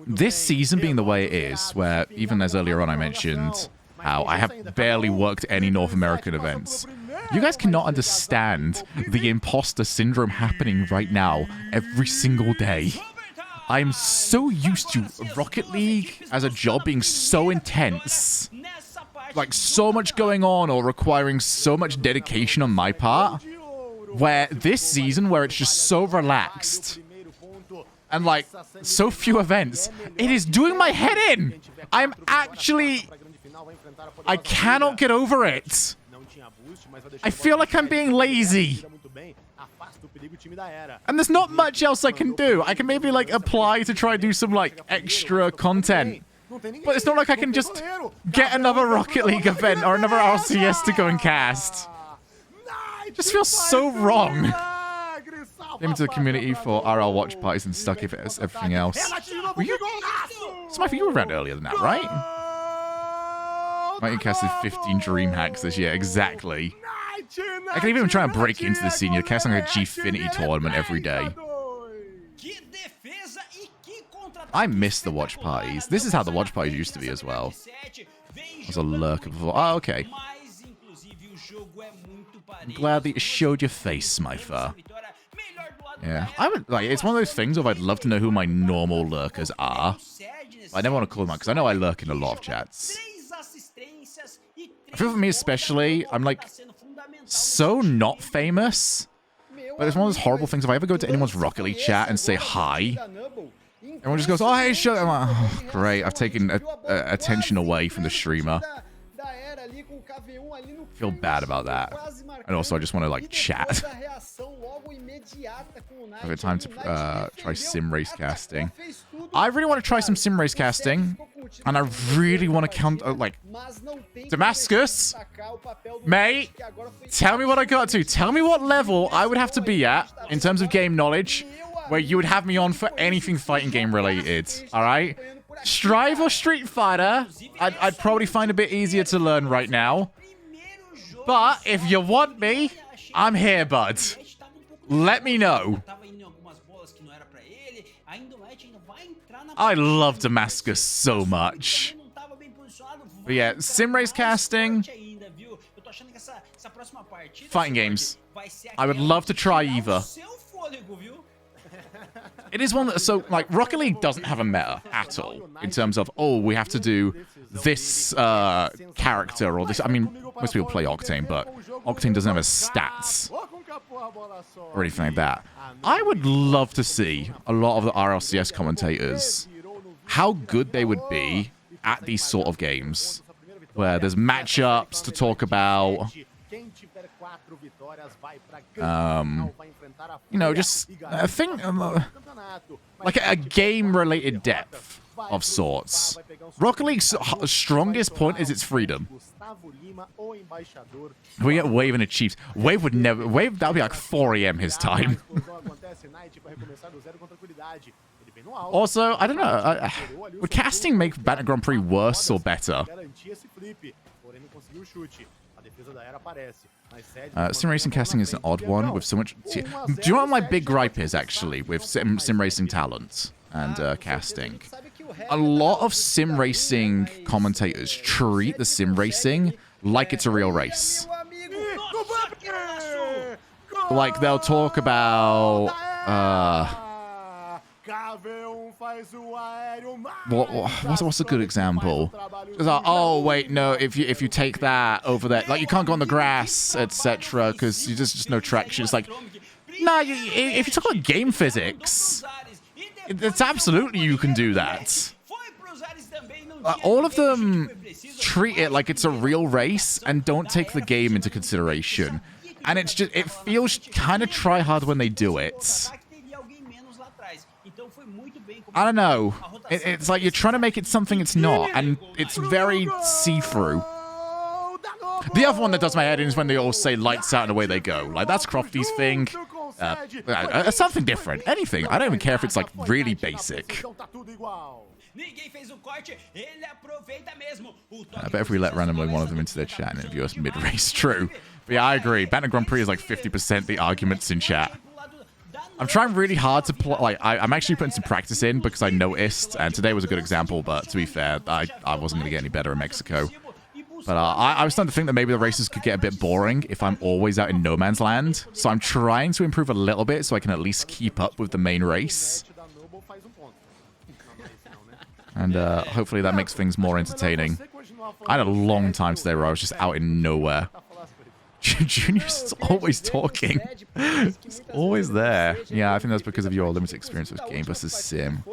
This season being the way it is, where even as earlier on I mentioned how I have barely worked any North American events. You guys cannot understand the imposter syndrome happening right now every single day. I'm so used to Rocket League as a job being so intense, like so much going on or requiring so much dedication on my part, where this season, where it's just so relaxed and like so few events, it is doing my head in. I'm actually, I cannot get over it. I feel like I'm being lazy. And there's not much else I can do. I can maybe like apply to try and do some like extra content. But it's not like I can just get another Rocket League event or another RCS to go and cast. It just feels so wrong. Came into the community for RL watch parties and stuck if it's everything else. Were you? Smythe, you were around earlier than that, right? Mighty casted 15 dream hacks this year, exactly. I can even try and break into the scene. You're casting like a Gfinity tournament every day. I miss the watch parties. This is how the watch parties used to be as well. There's a lurker before. Oh, okay. I'm glad that you showed your face, Smyther. Yeah, I would like. It's one of those things of I'd love to know who my normal lurkers are. But I never want to call them out because I know I lurk in a lot of chats. I feel for me especially, I'm like so not famous. But it's one of those horrible things. If I ever go to anyone's Rocket League chat and say hi, everyone just goes, "Oh, hey, shut up." I'm like, oh, great. I've taken attention away from the streamer. I feel bad about that. And also, I just want to like chat. I've had time to try sim race casting. I really want to try some sim race casting. And I really want to count, like, Damascus, mate, tell me what I got to. Tell me what level I would have to be at in terms of game knowledge where you would have me on for anything fighting game related. All right? Strive or Street Fighter, I'd probably find a bit easier to learn right now. But if you want me, I'm here, bud. Let me know. I love Damascus so much. But yeah, sim race casting, fighting games. I would love to try either. It is one that, so like Rocket League doesn't have a meta at all in terms of, oh, we have to do this character or this. I mean, most people play Octane, but Octane doesn't have a stats or anything like that. I would love to see a lot of the RLCS commentators, how good they would be at these sort of games, where there's matchups to talk about, you know, just a thing, like a game-related depth of sorts. Rocket League's strongest point is its freedom. We get Wave and a Chiefs. Wave would never. Wave, that would be like 4 AM his time. Also, I don't know. Would casting make Banner Grand Prix worse or better? Sim racing casting is an odd one with so much. Do you know what my big gripe is actually with sim racing talent and casting? A lot of sim racing commentators treat the sim racing like it's a real race. Like they'll talk about what's a good example? It's like, oh wait, no, if you take that over there, like you can't go on the grass, etc., because there's just no traction. It's like, nah, if you talk about game physics, it's absolutely you can do that. All of them treat it like it's a real race and don't take the game into consideration. And it's just, it feels kind of try hard when they do it. I don't know. It's like you're trying to make it something it's not, and it's very see-through. The other one that does my head in is when they all say lights out and away they go. Like, that's Crofty's thing. Something different. Anything. I don't even care if it's, like, really basic. Ninguém fez o corte, ele aproveita mesmo. I bet if we let randomly one of them into their chat and interview us mid-race, true. But yeah, I agree. Bantam Grand Prix is like 50% the arguments in chat. I'm trying really hard to play. Like, I'm actually putting some practice in because I noticed, and today was a good example, but to be fair, I wasn't going to get any better in Mexico. But I was starting to think that maybe the races could get a bit boring if I'm always out in no man's land. So I'm trying to improve a little bit so I can at least keep up with the main race. And hopefully that makes things more entertaining. I had a long time today where I was just out in nowhere. Junior's always talking. He's always there. Yeah, I think that's because of your limited experience with Game vs. Sim.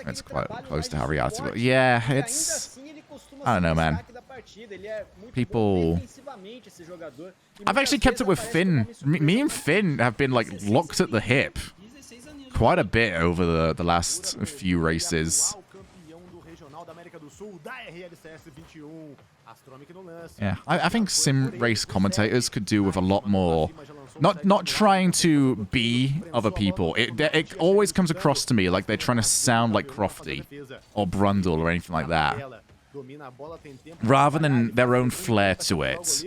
That's quite close to how reality was. Yeah, it's... I don't know, man. People... I've actually kept it with Finn. Me and Finn have been, like, locked at the hip quite a bit over the last few races. Yeah, I think sim race commentators could do with a lot more. Not trying to be other people. It always comes across to me like they're trying to sound like Crofty or Brundle or anything like that, rather than their own flair to it.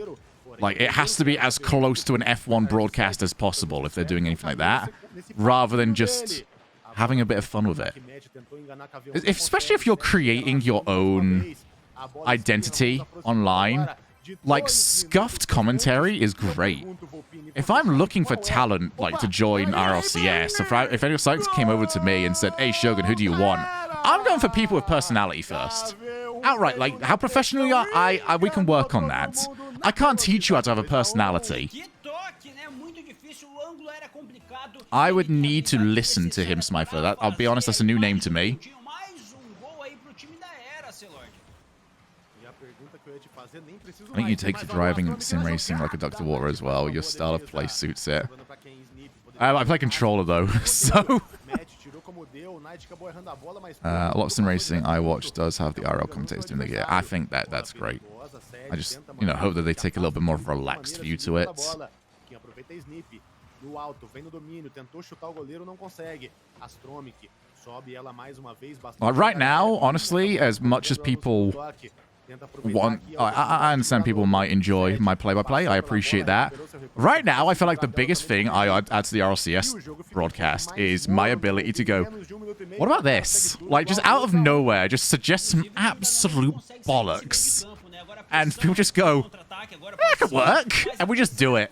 Like, it has to be as close to an F1 broadcast as possible if they're doing anything like that, rather than just having a bit of fun with it. Especially if you're creating your own identity online. Like, scuffed commentary is great. If I'm looking for talent, like, to join RLCS, if any science came over to me and said, "Hey, Shogun, who do you want?" I'm going for people with personality first. Outright, like, how professional you are, we can work on that. I can't teach you how to have a personality. I would need to listen to him, Smyther. I'll be honest, that's a new name to me. I think you take to driving sim racing like a duck to water as well. Your style of play suits it. I play controller though, so... a lot of sim racing I watch does have the RL commentators doing the gear. I think that's great. I just, hope that they take a little bit more of a relaxed view to it. Right now, honestly, as much as people want... I understand people might enjoy my play-by-play. I appreciate that. Right now, I feel like the biggest thing I add to the RLCS broadcast is my ability to go, what about this? Like, just out of nowhere, just suggest some absolute bollocks. And people just go, that could work. And we just do it.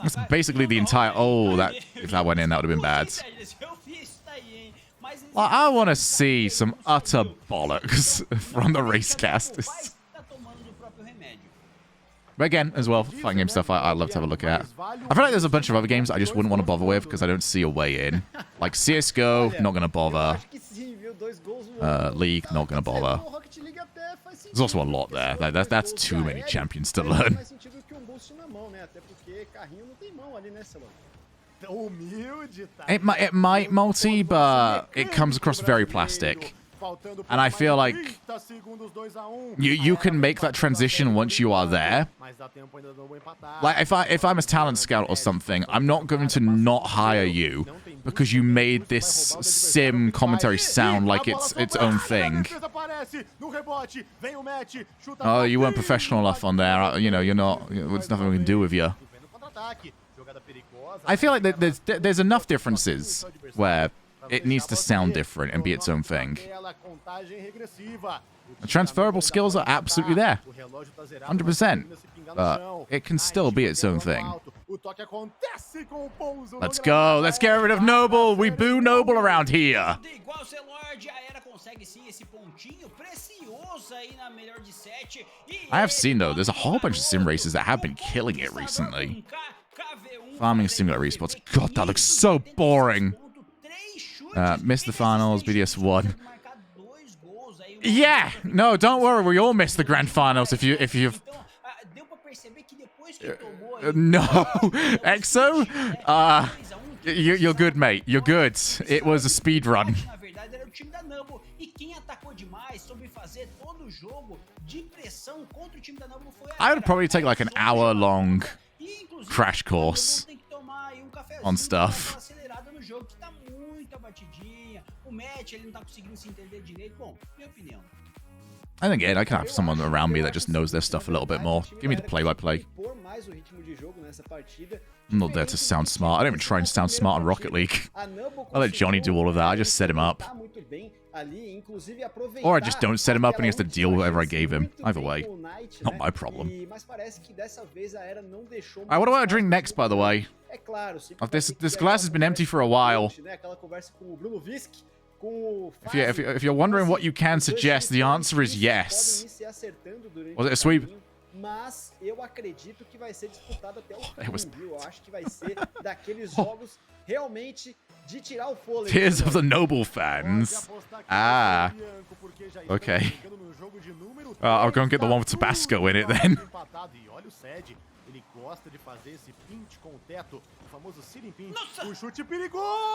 That's basically the entire... Oh, if that went in, that would have been bad. Well, I want to see some utter bollocks from the racecasters. But again, as well, fighting game stuff I love to have a look at. I feel like there's a bunch of other games I just wouldn't want to bother with because I don't see a way in. Like CSGO, not going to bother. League, not going to bother. There's also a lot there. That's too many champions to learn. It might multi, but it comes across very plastic. And I feel like you can make that transition once you are there. Like, if I'm a talent scout or something, I'm not going to not hire you because you made this sim commentary sound like it's its own thing. Oh, you weren't professional enough on there. You're not... There's nothing we can do with you. I feel like there's enough differences where it needs to sound different and be its own thing. The transferable skills are absolutely there. 100%. But it can still be its own thing. Let's go. Let's get rid of Noble. We boo Noble around here. I have seen, though, there's a whole bunch of sim races that have been killing it recently. Farming Simulator esports. God, that looks so boring. Missed the finals, BDS won. Yeah, no, don't worry. We all missed the grand finals. If you've no, EXO, you're good, mate. You're good. It was a speed run. time da Numble. E quem atacou demais, soube fazer todo o jogo de pressão contra o time da Numble foi a I would Era. probably take like an hour-long E, inclusive, crash o course Numble tem que tomar aí um cafezinho, on stuff. dar uma acelerada no jogo, que tá muito abatidinha. O match, ele não tá conseguindo se entender direito. Bom, minha opinião. And again, I can have someone around me that just knows their stuff a little bit more. Give me the play-by-play. I'm not there to sound smart. I don't even try and sound smart on Rocket League. I let Johnny do all of that. I just set him up. Or I just don't set him up and he has to deal with whatever I gave him. Either way, not my problem. Alright, what do I drink next, by the way? This glass has been empty for a while. If you're wondering what you can suggest, the answer is yes. Was it a sweep? Mas eu acredito que vai ser disputado até o was- fim, viu? Eu acho que vai ser daqueles jogos realmente de tirar o fôlego. Tears of the Noble fans. Ah. Okay. I'll go and get the one with Tabasco in it then.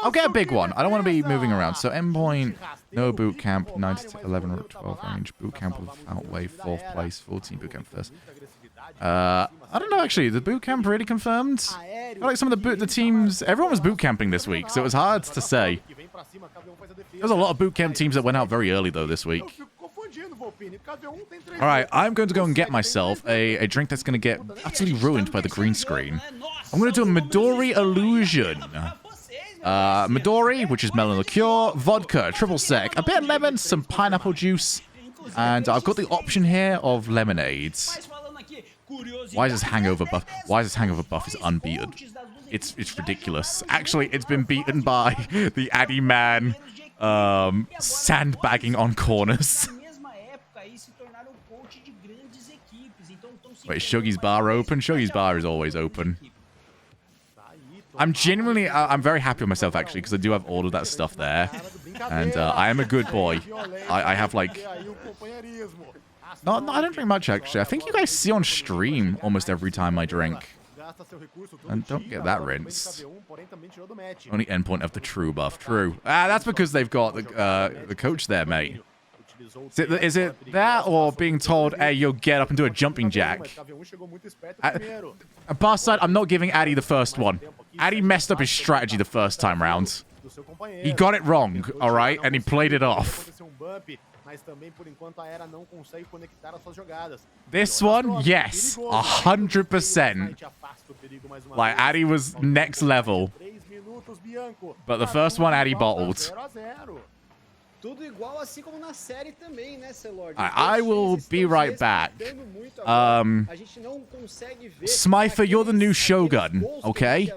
I'll get a big one. I don't want to be moving around. So endpoint, no boot camp, 9 to 11 or 12 range. Boot camp without wave, 4th place, 14 boot camp first. I don't know actually. The boot camp really confirmed? I feel like some of the teams, everyone was boot camping this week, so it was hard to say. There's a lot of boot camp teams that went out very early though this week. Alright, I'm going to go and get myself a drink that's going to get utterly ruined by the green screen. I'm going to do a Midori Illusion. Midori, which is melon liqueur, vodka, triple sec, a bit of lemon, some pineapple juice, and I've got the option here of lemonades. Why is this hangover buff? Why is this hangover buff is unbeaten? It's ridiculous. Actually, it's been beaten by the Addy man sandbagging on corners. Wait, Shuggy's bar open? Shuggy's bar is always open. I'm genuinely, I'm very happy with myself actually, because I do have all of that stuff there. And I am a good boy. I have like... No, I don't drink much actually. I think you guys see on stream almost every time I drink. And don't get that rinsed. Only endpoint of the true buff. True. Ah, that's because they've got the coach there, mate. Is it that or being told, hey, you'll get up and do a jumping jack? Bar side, I'm not giving Addy the first one. Addy messed up his strategy the first time round. He got it wrong, alright? And he played it off. This one, yes, 100%. Like, Addy was next level. But the first one, Addy bottled. Tudo igual, assim como na série também, né, Celord? I will be right back. Smyther, you're the new Shogun, okay?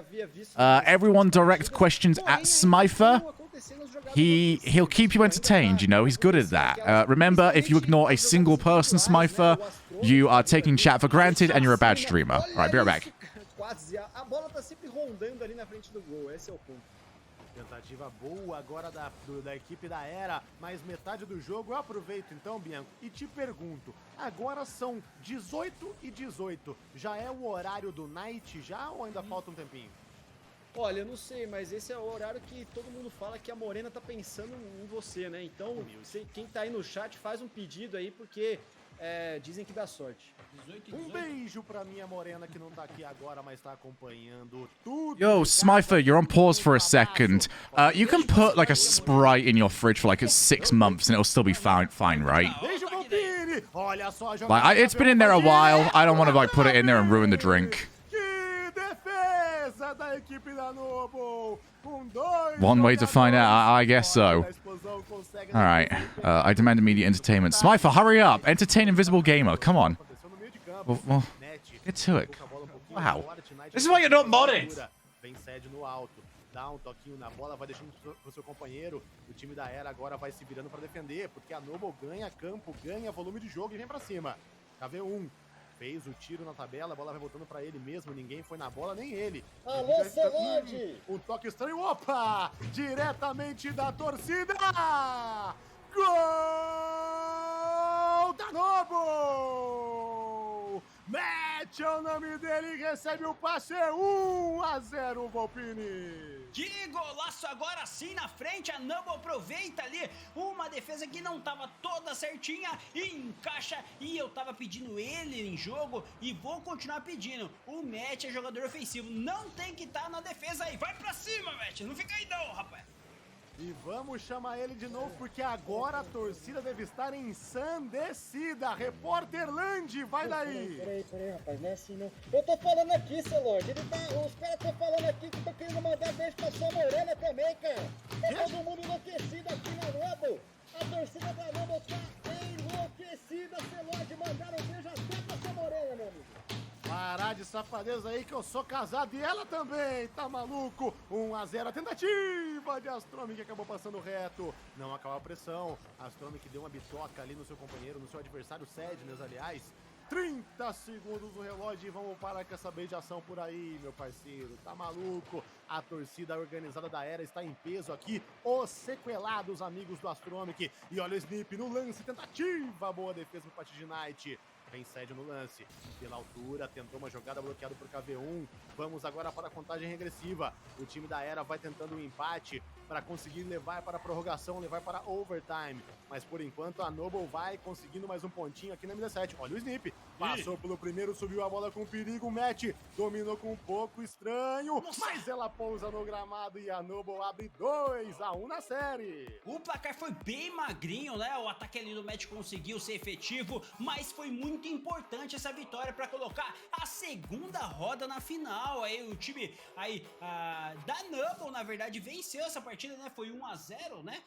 Everyone direct questions at Smyther. He'll keep you entertained, you know, he's good at that. Remember, if you ignore a single person, Smyther, you are taking chat for granted and you're a bad streamer. Alright, be right back. A bola tá sempre rondando ali na frente do gol, esse é o ponto. Tentativa boa agora da equipe da Era, mas metade do jogo eu aproveito então, Bianco, e te pergunto, agora são 18h18, já é o horário do Night já ou ainda falta um tempinho? Olha, eu não sei, mas esse é o horário que todo mundo fala que a Morena tá pensando em você, né? Então, quem tá aí no chat faz um pedido aí, porque dizem que dá sorte. Um beijo pra minha Morena que não tá aqui agora, mas tá acompanhando tudo. Yo, Smyther, you're on pause for a second. You can put like a Sprite in your fridge for like 6 months and it'll still be fine, right? Like, it's been in there a while. I don't want to like put it in there and ruin the drink. One way to find out, I guess so. Alright, I demand immediate entertainment. Smyther, hurry up! Entertain Invisible Gamer, come on. Well, get to it. Wow. This is why you're not modded! Dá um toquinho na bola, vai deixando pro seu companheiro. O time da Era agora vai se virando pra defender, porque a Noble ganha campo, ganha volume de jogo e vem pra cima. KV1 fez o tiro na tabela, a bola vai voltando pra ele mesmo, ninguém foi na bola, nem ele. Alô, Celord! Um toque estranho, opa! Diretamente da torcida! Gol da Noble! Match é o nome dele, recebe o passe, 1-0, Volpini. Que golaço agora sim na frente, a Numble aproveita ali uma defesa que não tava toda certinha e encaixa, e eu tava pedindo ele em jogo e vou continuar pedindo. O Matt é jogador ofensivo, não tem que estar na defesa aí, vai pra cima, Matt, não fica aí não, rapaz. E vamos chamar ele de novo, porque agora a torcida deve estar ensandecida. Repórter Land, vai daí. Peraí, rapaz, não é assim não. Eu tô falando aqui, seu Lorde, os caras estão falando aqui que estão querendo mandar beijo pra sua morena também, cara. Tá todo mundo enlouquecido aqui na Rumble. A torcida da Rumble tá enlouquecida, seu Lorde. Mandaram beijo até pra sua morena, meu amigo. Parar de safadeza aí que eu sou casado e ela também, tá maluco? 1-0, a tentativa de Astromik que acabou passando reto. Não acabou a pressão. Astromik deu uma bitoca ali no seu companheiro, no seu adversário, Sadness, aliás. 30 segundos no relógio e vamos parar com essa beijação por aí, meu parceiro. Tá maluco? A torcida organizada da Era está em peso aqui. Os sequelados amigos do Astromik. E olha o Snip no lance, tentativa. Boa defesa pro Patid Knight. Vem Sede no lance, pela altura, tentou uma jogada bloqueada por KV1. Vamos agora para a contagem regressiva. O time da Era vai tentando um empate para conseguir levar para a prorrogação, levar para overtime. Mas por enquanto a Noble vai conseguindo mais um pontinho aqui na MD7. Olha o Snip, passou pelo primeiro, subiu a bola com perigo, Matt dominou com um pouco estranho, mas ela pousa no gramado e a Noble abre 2-1 na série. O placar foi bem magrinho, né? O ataque ali do Matt conseguiu ser efetivo, mas foi muito importante essa vitória para colocar a segunda roda na final. Aí o time da Numble, na verdade, venceu essa partida, né? Foi 1-0, né?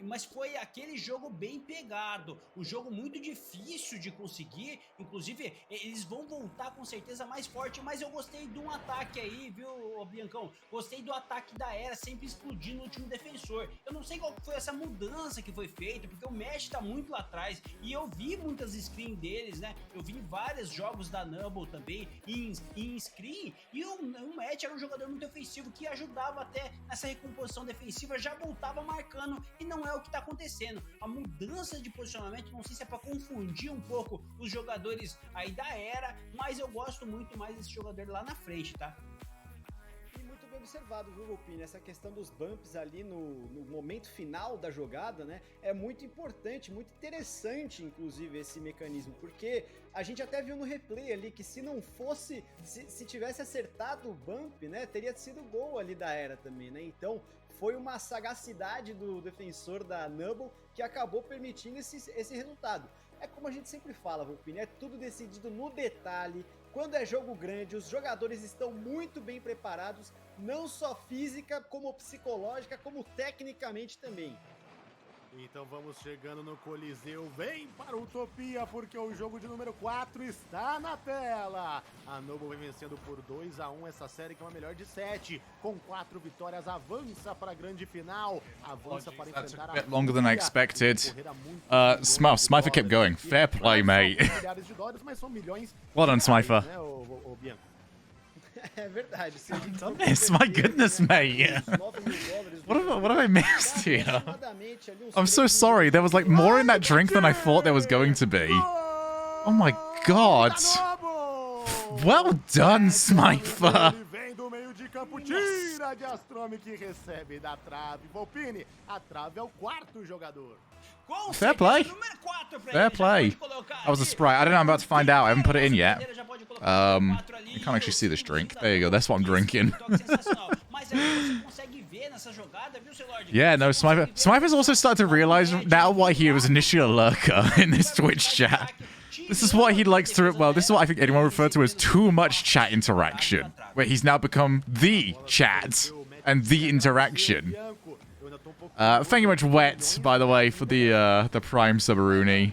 Mas foi aquele jogo bem pegado, um jogo muito difícil de conseguir. Inclusive, eles vão voltar com certeza mais forte, mas eu gostei de um ataque aí, viu, Biancão? Gostei do ataque da Era, sempre explodindo no último defensor. Eu não sei qual foi essa mudança que foi feita, porque o Mesh tá muito lá atrás, e eu vi muitas screens deles, né? Eu vi vários jogos da Numble também em screen, e o Matt era um jogador muito ofensivo que ajudava até nessa recomposição defensiva, já voltava marcando, e não é o que tá acontecendo. A mudança de posicionamento, não sei se é pra confundir um pouco os jogadores aí da Era, mas eu gosto muito mais desse jogador lá na frente, tá? Muito bem observado, viu, Volpini? Essa questão dos bumps ali no momento final da jogada, né? É muito importante, muito interessante, inclusive, esse mecanismo, porque a gente até viu no replay ali que se não fosse, se tivesse acertado o bump, né? Teria sido gol ali da Era também, né? Então, foi uma sagacidade do defensor da Numble que acabou permitindo esse resultado. É como a gente sempre fala, Volpini, é tudo decidido no detalhe. Quando é jogo grande, os jogadores estão muito bem preparados, não só física, como psicológica, como tecnicamente também. Então vamos chegando no Coliseu, vem para a Utopia, porque o jogo de número 4 está na tela. A Noble vem vencendo por 2-1 essa série, que é uma melhor de 7. Com 4 vitórias, avança para a grande final. Avança para enfrentar a bit longer than I expected. Smifer kept going. Fair play, mate. Well done, Smifer. É verdade. This, my goodness, mate. What have I missed here? I'm so sorry. There was like more in that drink than I thought there was going to be. Oh my god. Well done, Smifer. Tira de Astromik e recebe da trave. Volpini, a trave é o quarto jogador. Fair play. Fair play. That was a sprite. I don't know. I'm about to find out. I haven't put it in yet. You can't actually see this drink. There you go. That's what I'm drinking. Yeah, no, Smifer's also started to realize now why he was initially a lurker in this Twitch chat. This is what he likes to, well, this is what I think anyone referred to as too much chat interaction, where he's now become the chat and the interaction. Thank you much, Wet, by the way, for the Prime Subaruni.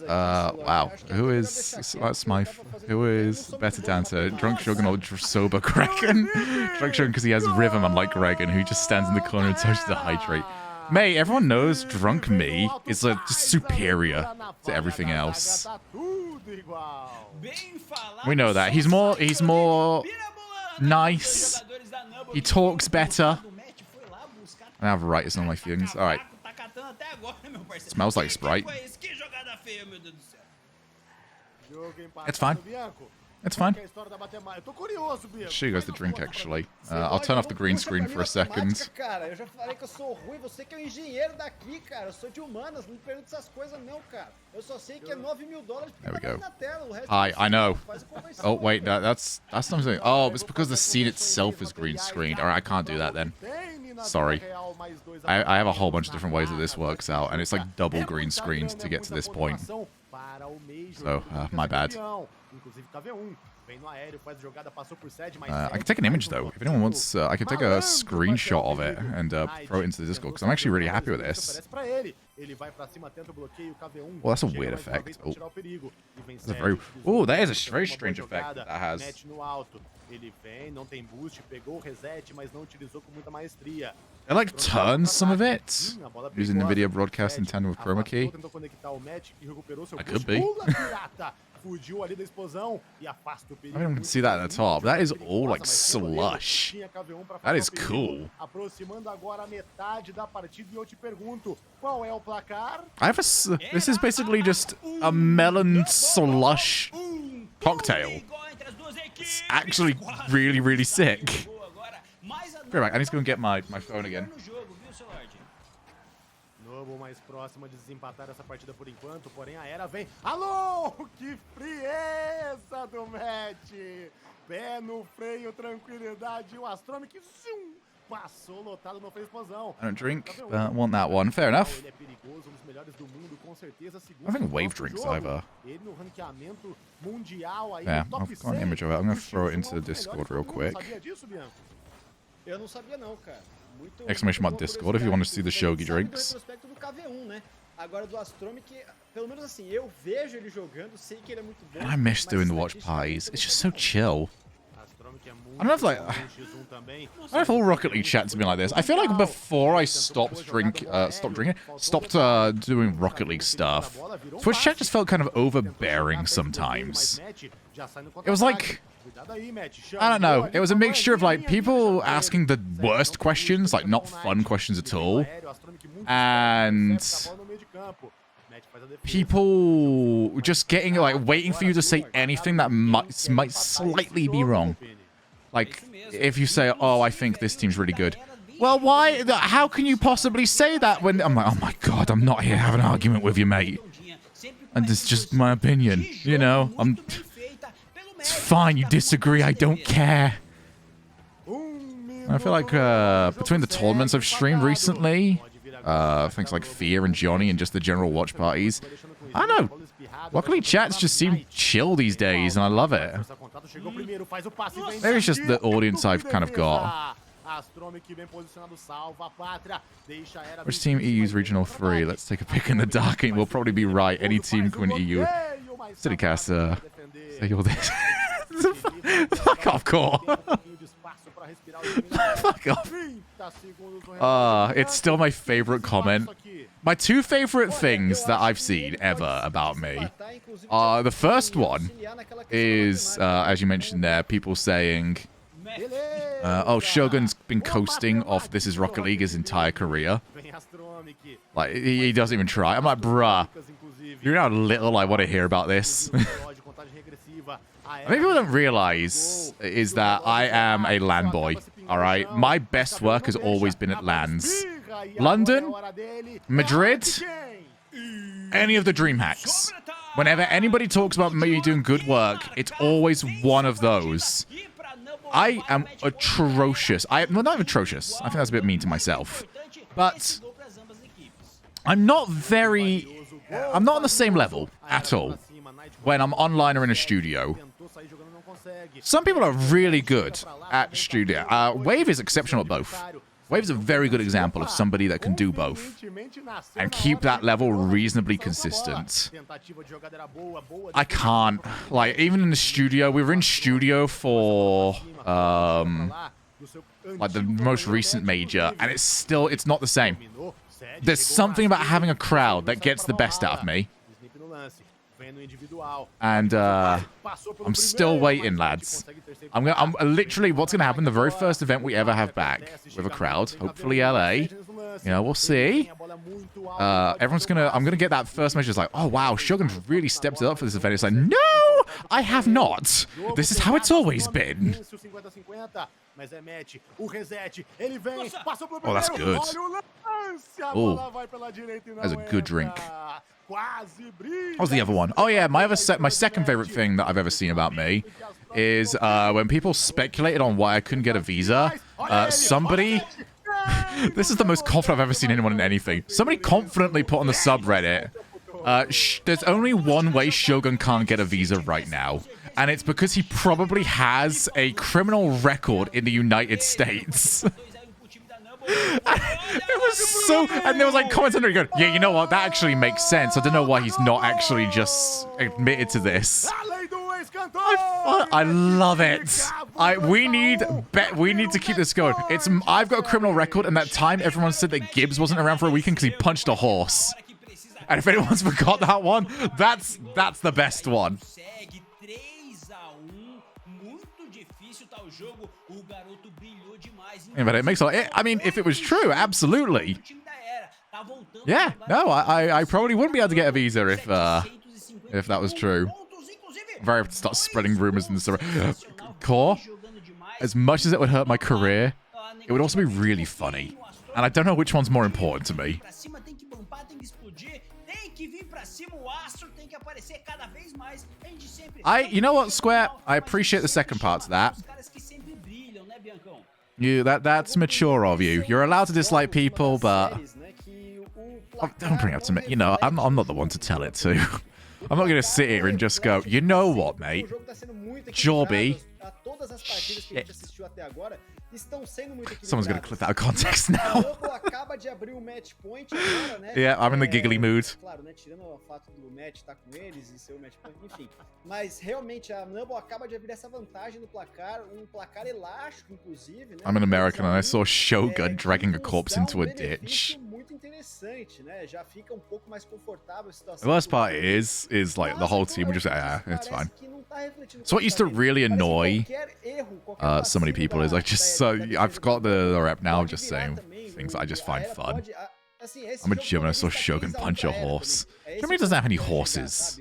Wow. Who is Smythe? Who is Better Dancer? Drunk Shogun or Sober Gregan? Drunk Shogun because he has rhythm, unlike Gregan, who just stands in the corner and touches the hydrate. Mate, everyone knows Drunk Me is just superior to everything else. We know that. He's more nice. He talks better. I have writers on my feelings. Alright. Smells like Sprite. It's fine. It's fine. Eu tô curioso, Bianco. She goes the drink, actually. I'll turn off the green screen for a second. Cara, eu já falei que eu sou ruim, você que é o engenheiro daqui, cara. Eu sou de humanas, não me pergunta essas coisas não, cara. Eu só sei que é $9 mil There we go. na tela. O resto I know. faz a conversão. Oh, wait, that's something. Oh, it's because the scene itself is green screened. Alright, I can't do that then. Sorry. I have a whole bunch of different ways that this works out, and it's like double green screened to get to this point. So, my bad. I can take an image though. If anyone wants, I can take a screenshot of it and throw it into the Discord because I'm actually really happy with this. Well, that's a weird effect. Oh, that's a very. Oh, that is a very strange effect that has. It like turns some of it using NVIDIA broadcast in tandem with chroma key. I could be. I don't even see that at the top. That is all like slush. That is cool. I have a. This is basically just a melon slush cocktail. It's actually really, really sick. Be right back. I need to go and get my phone again. Noble mais próxima de desempatar essa partida por enquanto, porém a Era vem. Alô, que frieza do match! Pé no freio, tranquilidade, o Astromic zoom, passou lotado, não fez explosão. I don't drink, but I want that one. Fair enough. Ele é perigoso, um dos melhores do mundo, com certeza. I don't think Wave drinks either. Ele no ranqueamento mundial aí, Yeah, no top I've got an image of it. I'm going to throw it into the um dos Discord melhores real do mundo. quick. Sabia disso, Bianco? Eu não sabia não, cara. Muito, Exclamation mark Discord if you want to see the Shogi drinks. Do KV1, né? Agora do Astromic, pelo menos assim, eu vejo ele jogando, sei que ele é muito bom. I miss doing the watch parties. It's just so chill. I don't know if like, I don't know if all Rocket League chats have been like this. I feel like before I stopped doing Rocket League stuff, Twitch chat just felt kind of overbearing sometimes. It was like, I don't know. It was a mixture of like people asking the worst questions, like not fun questions at all, and people just getting like waiting for you to say anything that might slightly be wrong. Like if you say, "Oh, I think this team's really good." Well, why? How can you possibly say that when I'm like, "Oh my god, I'm not here to have an argument with you, mate." And it's just my opinion, you know. It's fine. You disagree. I don't care. I feel like between the tournaments I've streamed recently, things like Fear and Johnny and just the general watch parties, I don't know. Luckily, chats just seem chill these days, and I love it. Maybe it's just the audience I've kind of got. Which team EU's Regional 3? Let's take a pick in the dark, and we'll probably be right. Any team can win EU. CityCast, say all this. Fuck off, Core. Fuck off. It's still my favorite comment. My two favorite things that I've seen ever about me are the first one is, as you mentioned there, people saying, oh, Shogun's been coasting off This Is Rocket League his entire career. Like, he doesn't even try. I'm like, bruh, you know how little I want to hear about this? Maybe people don't realize is that I am a LAN boy, alright? My best work has always been at LANs. London, Madrid, any of the DreamHacks. Whenever anybody talks about me doing good work, it's always one of those. I am atrocious. Well, not atrocious. I think that's a bit mean to myself. But I'm not on the same level at all when I'm online or in a studio. Some people are really good at studio. Wave is exceptional at both. Wave's a very good example of somebody that can do both and keep that level reasonably consistent. I can't. Like, even in the studio, we were in studio for like the most recent major, and it's not the same. There's something about having a crowd that gets the best out of me. And I'm still waiting, lads. I'm literally, what's gonna happen? The very first event we ever have back with a crowd, hopefully LA. You know, we'll see. I'm gonna get that first measure. It's like, oh wow, Shogun's really stepped it up for this event. It's like, no, I have not. This is how it's always been. Mas é match, o reset, ele vem, passou pro Oh, that's primeiro, good. olha o lance, a Oh, bola vai pela direita e não that's a good drink. entra. Quase brilha. What was the other one? Oh yeah, my second favorite thing that I've ever seen about me is when people speculated on why I couldn't get a visa. Somebody, this is the most confident I've ever seen anyone in anything. Somebody confidently put on the subreddit, there's only one way Shogun can't get a visa right now. And it's because he probably has a criminal record in the United States. It was so... And there was like comments under it going, yeah, you know what? That actually makes sense. I don't know why he's not actually just admitted to this. I love it. We need to keep this going. I've got a criminal record, and that time everyone said that Gibbs wasn't around for a weekend because he punched a horse. And if anyone's forgot that one, that's the best one. Yeah, but it makes a lot. I mean, if it was true, absolutely. Yeah, no, I probably wouldn't be able to get a visa if that was true. Very have to start spreading rumors in the server. Core, as much as it would hurt my career, it would also be really funny. And I don't know which one's more important to me. You know what, Square? I appreciate the second part to that. That's mature of you. You're allowed to dislike people, but don't bring it up to me. You know, I'm not the one to tell it to. I'm not going to sit here and just go, you know what, mate? Jorby. Shit. Someone's going to clip that out of context now. Yeah, I'm in the giggly mood. I'm an American and I saw Shogun dragging a corpse into a ditch. The worst part is like the whole team would just say, it's fine. So what used to really annoy so many people is I've got the rep now of just saying things I just find fun. I'm a German, I saw Shogun punch a horse. Germany doesn't have any horses.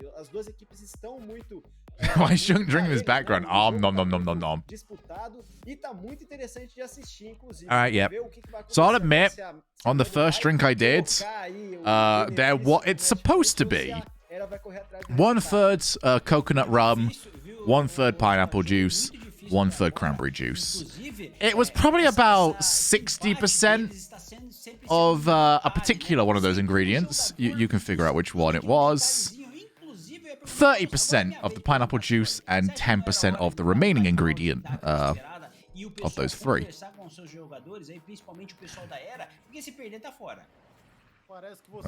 Why is Shogun drinking in his background? Nom nom nom nom nom nom. Alright, yeah. So I'll admit, on the first drink I did, it's supposed to be 1/3 coconut rum, 1/3 pineapple juice, 1/3 cranberry juice. It was probably about 60% of a particular one of those ingredients. You can figure out which one it was. 30% of the pineapple juice and 10% of the remaining ingredient of those three.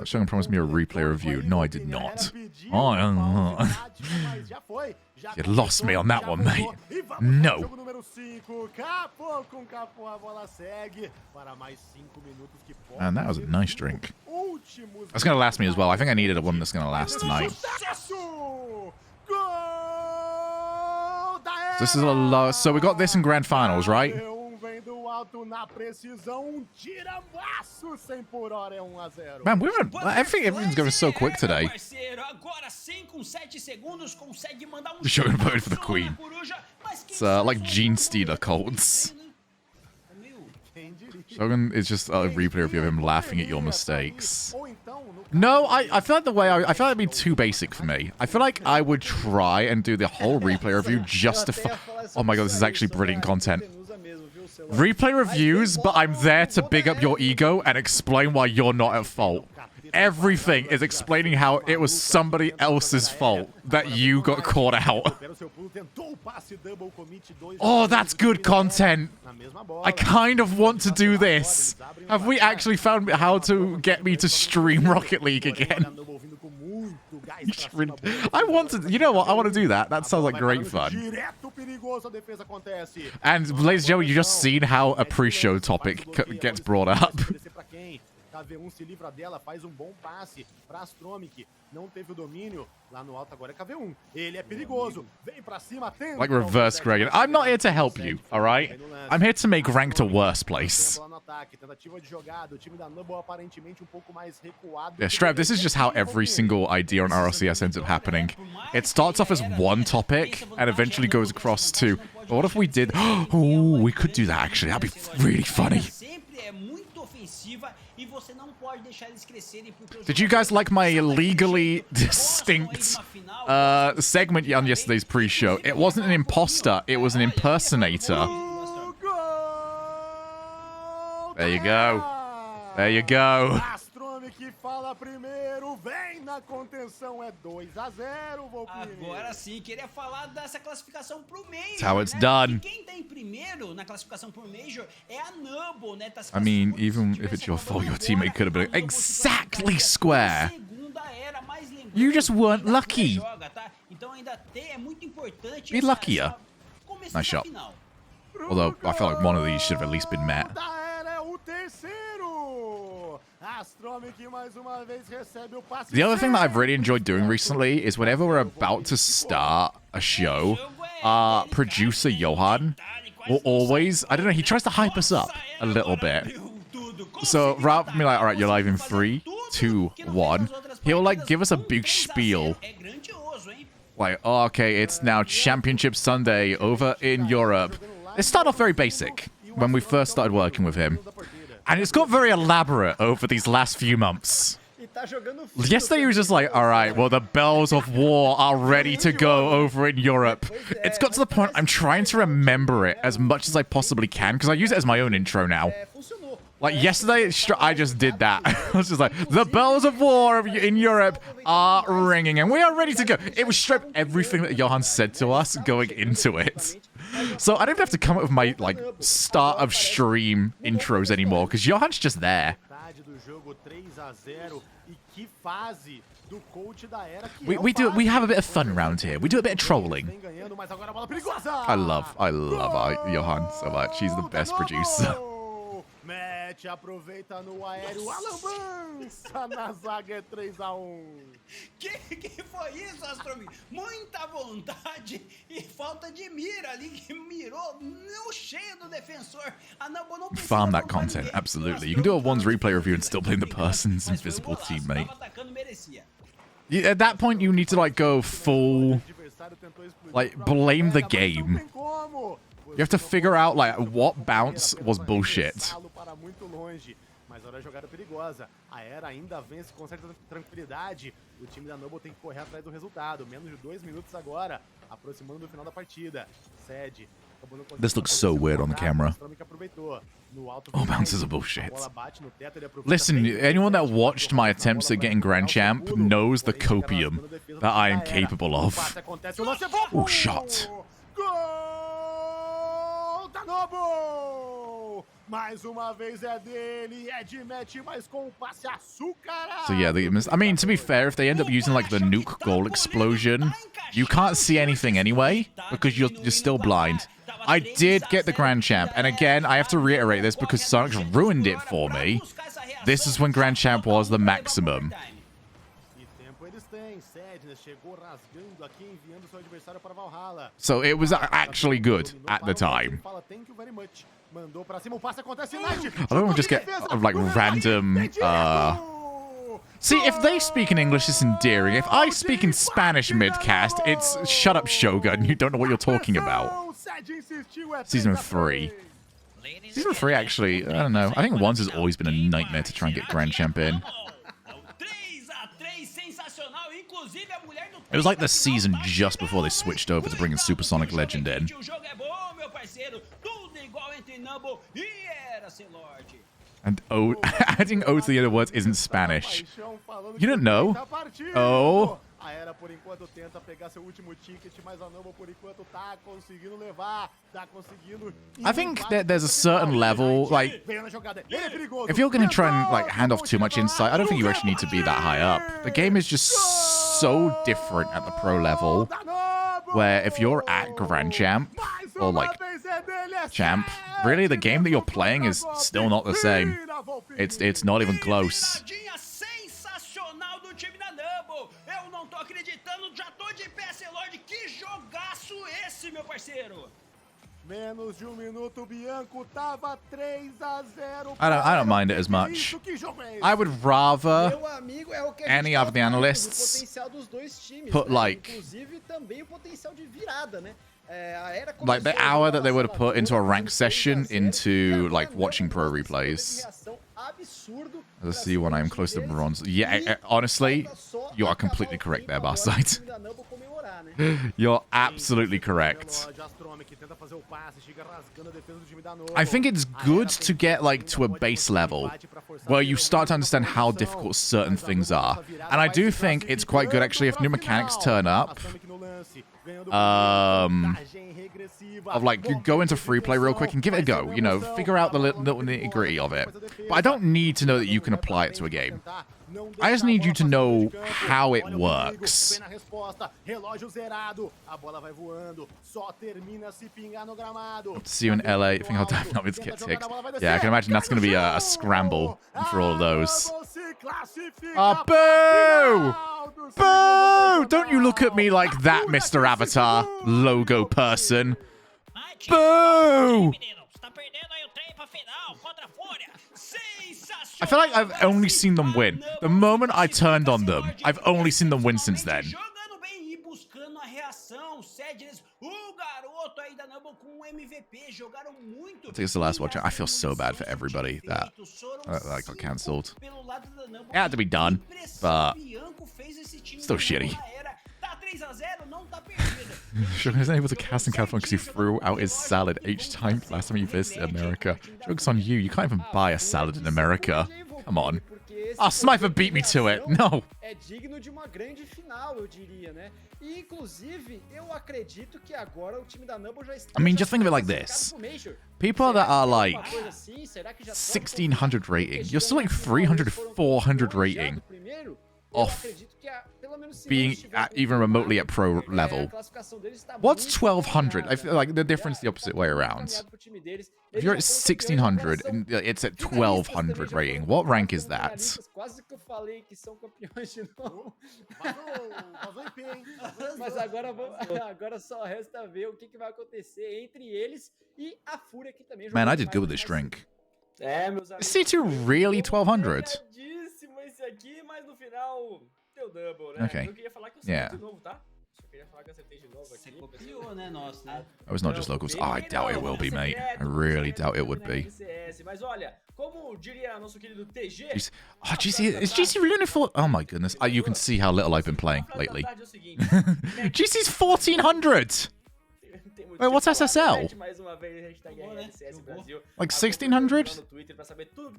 Shogun promised me a replay review. No, I did not. You lost me on that one, mate. No. And that was a nice drink. That's going to last me as well. I think I needed one that's going to last tonight. This is a low. So we got this in grand finals, right? Man, everything's going so quick today. Shogun voted for the Queen. It's like Gene Steeler Colts. Shogun is just a replay review of him laughing at your mistakes. No, I feel like I feel like it'd be too basic for me. I feel like I would try and do the whole replay review just to... Oh my god, this is actually brilliant content. Replay reviews, but I'm there to big up your ego and explain why you're not at fault. Everything is explaining how it was somebody else's fault that you got caught out. Oh, that's good content. I kind of want to do this. Have we actually found how to get me to stream Rocket League again? I want to, you know what? I want to do that. That sounds like great fun. And ladies and gentlemen, you just seen how a pre-show topic gets brought up. KV1 se livra dela, faz um bom passe pra Astromic. Não teve o domínio. Lá no alto agora é KV1. Ele é perigoso. Vem pra cima, tenta. Like reverse Greg. I'm not here to help you, all right? I'm here to make ranked a worse place. Tentativa de jogada. O time da Nubble aparentemente um pouco mais recuado. Yeah, Strav, this is just how every single idea on RLCS ends up happening. It starts off as one topic and eventually goes across to, what if we did? Oh, we could do that actually. That'd be really funny. Did you guys like my legally distinct segment on yesterday's pre-show? It wasn't an imposter, it was an impersonator. There you go. There you go. Astromic fala primeiro, vem na contenção, é 2-0, Volpini. Agora sim, queria falar dessa classificação pro Major. That's how it's done. E quem tá em primeiro na classificação pro Major é a Nubble, né? Tá se I mean, even if it's your fault, your teammate could have been exactly square. You just weren't lucky. Então ainda é muito importante. Be luckier. Nice shot. Although, I feel like one of these should have at least been met. The other thing that I've really enjoyed doing recently is whenever we're about to start a show, producer Johan will always, I don't know, he tries to hype us up a little bit. So rather than be like, all right, you're live in 3, 2, 1, he'll like give us a big spiel. Like, oh, okay, it's now Championship Sunday over in Europe. It started off very basic when we first started working with him. And it's got very elaborate over these last few months. Yesterday he was just like, all right, well, the bells of war are ready to go over in Europe. It's got to the point I'm trying to remember it as much as I possibly can, because I use it as my own intro now. Like, yesterday, I just did that. I was just like, the bells of war in Europe are ringing, and we are ready to go. It was straight everything that Johan said to us going into it. So I don't even have to come up with my, like, start of stream intros anymore, because Johan's just there. We have a bit of fun around here. We do a bit of trolling. I love Johan so much. He's the best producer. Match aproveita no aéreo, alambança na zaga, é 3-1. Que foi isso, Astromi? Muita vontade e falta de mira ali, que mirou no cheio do defensor. A Nubble não precisa farm that content, absolutely. You can do a one's replay review and still blame the person's invisible teammate. Yeah, at that point, you need to like go full, like blame the game. You have to figure out like what bounce was bullshit. Mas olha a jogada perigosa. A Era ainda vence com certa tranquilidade. O time da Nubble tem que correr atrás do resultado. Menos de 2 minutos agora, aproximando do final da partida. Cede. This looks so weird on the camera. All bounces are bullshit. Listen, anyone that watched my attempts at getting Grand Champ knows the copium that I am capable of. Oh, shot. Mais uma vez é dele, é de match, mas com passe açucarado. So yeah, I mean, to be fair, if they end up using like the nuke goal explosion, you can't see anything anyway because you're still blind. I did get the Grand Champ, and again, I have to reiterate this because Sonic's ruined it for me. This is when Grand Champ was the maximum. So it was actually good at the time. I don't just get like random. See, if they speak in English, it's endearing. If I speak in Spanish mid-cast, it's shut up, Shogun. You don't know what you're talking about. Season 3. Season 3, actually, I don't know. I think once has always been a nightmare to try and get Grand Champ in. It was like the season just before they switched over to bringing Supersonic Legend in. And O, adding O to the other words isn't Spanish. You don't know? Oh. I think that there's a certain level, like, if you're going to try and like hand off too much insight, I don't think you actually need to be that high up. The game is just so different at the pro level, where if you're at Grand Champ, or like Champ, really the game that you're playing is still not the same. It's not even close. Jogadinha sensacional do time da Numble. Eu não tô acreditando, já tô de pé, Celord. Que jogaço esse, meu parceiro. Menos de 1 minuto, Bianco tava 3-0. I don't mind it as much. Que jogo é esse? I would rather Meu amigo, é o que a any gente of the tava falando, analysts do potencial dos dois times, put, né? like- Inclusive também o potencial de virada, né? A era like the começou hour a that they would have put into a jogar ranked session 3 a 0, into e agora like não watching pro mostra esse poder de replays. reação absurdo As a pra C1, I am cima do close to time deles. bronze. Yeah, E honestly, falta só you are acabar completely o correct tempo there, agora pro Barside. time da Numble comemorar, né? You're absolutely correct. I think it's good to get like to a base level where you start to understand how difficult certain things are. And I do think it's quite good actually if new mechanics turn up. Of like, you go into free play real quick and give it a go, you know, figure out the little nitty-gritty of it. But I don't need to know that you can apply it to a game. I just need you to know how it works. See you in LA. I think I'll definitely get ticked. Yeah, I can imagine that's going to be a scramble for all of those. Boo! Boo! Don't you look at me like that, Mr. Avatar logo person. Boo! I feel like I've only seen them win. The moment I turned on them, I've only seen them win since then. Jogando bem e buscando a reação, Cedric, o garoto aí da Numble com um MVP, jogaram muito. I think it's the last watch. I feel so bad for everybody that got cancelled. It had to be done, but still shitty. Sugar isn't able to cast in California because he threw out his salad each time last time he visited America. Joke's on you. You can't even buy a salad in America. Come on. Oh, Sniper beat me to it. No. É digno de uma grande final, eu diria, né? E inclusive, eu acredito que agora o time da Numble já está. I mean, just think of it like this. People that are like 1600 rating, you're still like 300, 400 rating off being even remotely at pro level. What's 1200? I feel like the difference the opposite way around. If you're at 1600 and it's at 1200 rating, what rank is that? Quase que eu falei que são campeões de novo. Mas agora só resta ver o que vai acontecer entre eles e a Fúria que também Man, I did good with this drink. É, meus Is amigos. C2 really 1200? Pegadíssimo esse aqui, mas no final deu double, né? Okay. Eu queria falar que eu acertei Yeah. de novo, tá? Só queria falar que eu acertei de novo Você aqui. copiou, né, nosso, né? Oh, it's not just locals. Oh, I doubt it will be, mate. I really doubt it would be. Mas olha, como diria nosso querido TG... Oh, GC, is GC really full? Oh my goodness. You can see how little I've been playing lately. GC's 1400! Wait, what's SSL? Like 1600?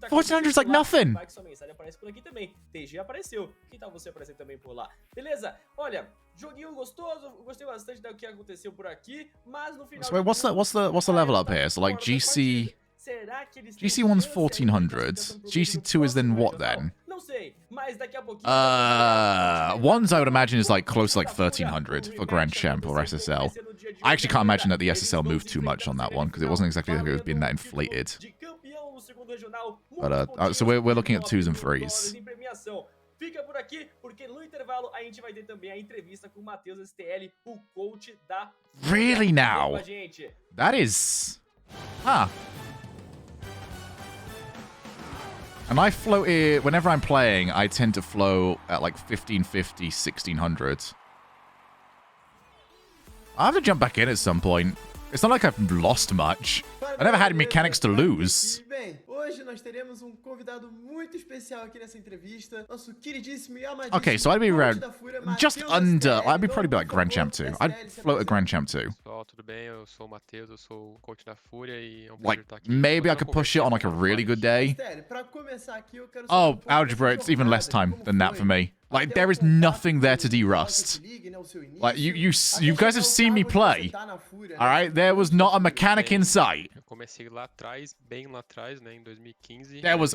1400 is like nothing. Sua mensagem aparece por aqui também. TG apareceu. Que tal você aparecer também por lá? Beleza? Olha, joguinho gostoso. Gostei bastante do que aconteceu por aqui, mas no final... So wait, what's the level up here? So like GC... GC1's 1400. GC2 is then what then? Não sei, mas daqui a pouquinho... Ones I would imagine is like close to like 1300 for Grand Champ or SSL. I actually can't imagine that the SSL moved too much on that one because it wasn't exactly like it was being that inflated. But so we're looking at 2s and 3s. Fica por aqui, porque no intervalo a gente vai ter também a entrevista com o Matheus STL, o coach da... Really now? Com a gente. That is... Huh. And I float it, whenever I'm playing, I tend to flow at like 1550, 1600. I'll have to jump back in at some point. It's not like I've lost much. I never had mechanics to lose. Bem, hoje nós teremos convidado muito especial aqui nessa entrevista, nosso queridíssimo e amadíssimo Okay, so I'd be around coach da Fúria, just Matheus under. STL. I'd be probably like Grand Champ 2. I'd float a Grand Champ 2. Pessoal, tudo bem? Eu sou o Matheus, eu sou o coach da Fúria e é um prazer Like estar aqui. maybe I Fazer could uma push it on like a conversa really good day. STL, pra começar aqui, eu quero Oh, saber algebra, it's even less time than that for me. Like there is nothing there to de-rust. Like you guys have seen me play. All right, there was not a mechanic in sight. Eu comecei lá atrás, bem lá atrás, né, em 2015. There was.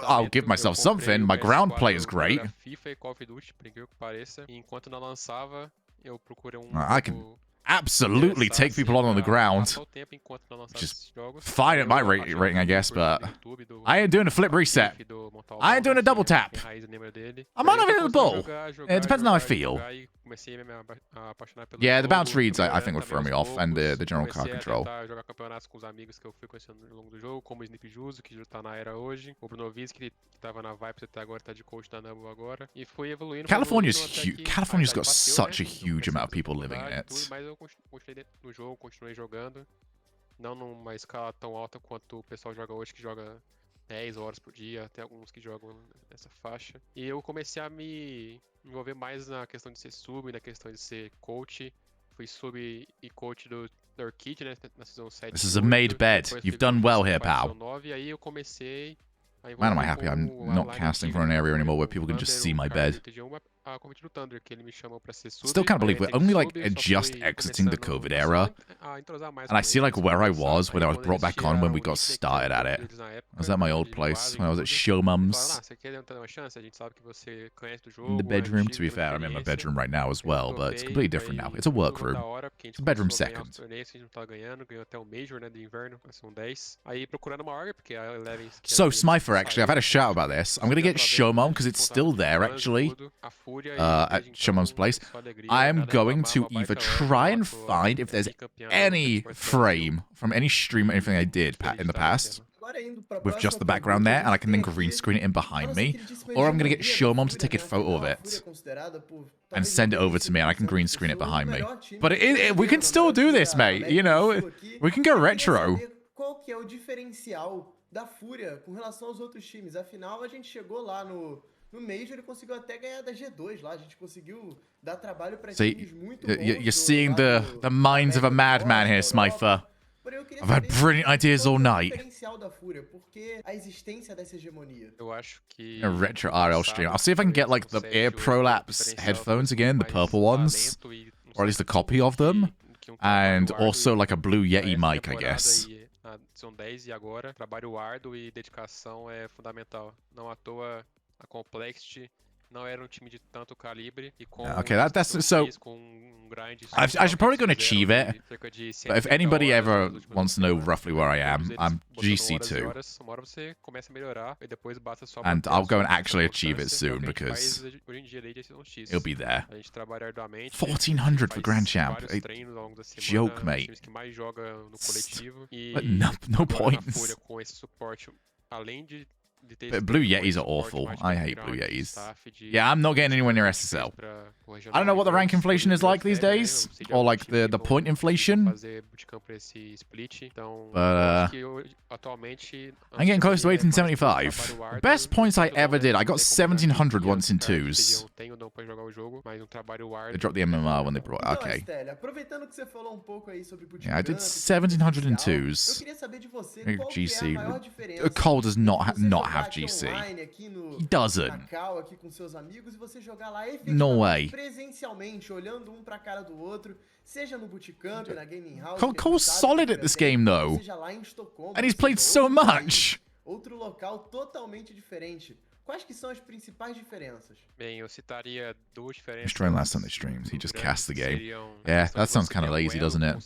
I'll give myself something. My ground play is great. FIFA e Call of Duty, por incrível que pareça. E enquanto não lançava, eu procurei I can- jogo absolutely take people on the ground. Just fine at my rating, I guess, but I ain't doing a flip reset. I ain't doing a double tap. I might not hit the ball. It depends on how I feel. Yeah, the bounce reads, I think, would throw me off, and the general card control. Jogar campeonatos com os amigos que eu fui conhecendo ao longo do jogo, como o Snip Juso, que já tá na era hoje, o Brunovic, que tava na Vipers até agora, tá de coach da Numble agora, e foi evoluindo. California's huge. California's got such a huge amount of people living in it. Mas eu continuei no jogo, continuei jogando, não numa escala tão alta quanto o pessoal joga hoje, que joga 10 horas por dia, até alguns que jogam nessa faixa. E eu comecei a me envolver mais na questão de ser sub, na questão de ser coach. Fui sub e coach do Orchid, né, na Season 7. This is a made bed. You've done well here, pal. 9, aí eu comecei Man, am I happy I'm not casting for an area anymore where people can just see my bed. Still can't believe we're only like just exiting the COVID era. And I see like where I was when I was brought back on when we got started at it. I was at my old place when I was at Show Mums. In the bedroom, to be fair, I'm in my bedroom right now as well, but it's completely different now. It's a workroom. It's a bedroom second. So, Smifer, actually, I've had a shout about this. I'm going to get Show Mom because it's still there, actually. At Showmom's place. I am going to either try and find if there's any frame from any stream or anything I did in the past with just the background there, and I can then green screen it in behind me, or I'm going to get Showmom to take a photo of it and send it over to me, and I can green screen it behind me. But we can still do this, mate. You know, we can go retro. Qual que é o diferencial da Fúria com relação aos outros times? Afinal, a gente chegou lá no Major e conseguiu até ganhar da G2 lá. A gente conseguiu dar trabalho para times muito bons. You're seeing the minds of a madman here, Smifer. I've had brilliant ideas all night. A retro RL stream. I'll see if I can get like the Ear Prolapse headphones again, the purple ones, or at least a copy of them, and also like a Blue Yeti mic, I guess. São 10 e agora trabalho árduo e dedicação é fundamental. Não à toa a Complexity não era time de tanto calibre e com okay, that's so. I should probably go and achieve it, but if anybody ever wants to know roughly where I am, I'm GC2, and I'll go and actually achieve it soon because it'll be there. 1400 for Grand Champ, joke, mate. But no points. But Blue Yetis are awful. I hate Blue Yetis. Yeah, I'm not getting anywhere near SSL. I don't know what the rank inflation is like these days, or like the point inflation. But I'm getting close to 1875. The best points I ever did, I got 1700 once in twos. They dropped the MMR when they brought. Okay. Yeah, I did 1700 in twos. GC. Cole does not have GC. He doesn't. No way. Cole's solid at this game though, and he's played so much. Quais que são as principais diferenças? Bem, eu citaria duas diferenças. He's trying last time they streams. He just casts the game. Yeah, that sounds kind of lazy, doesn't it?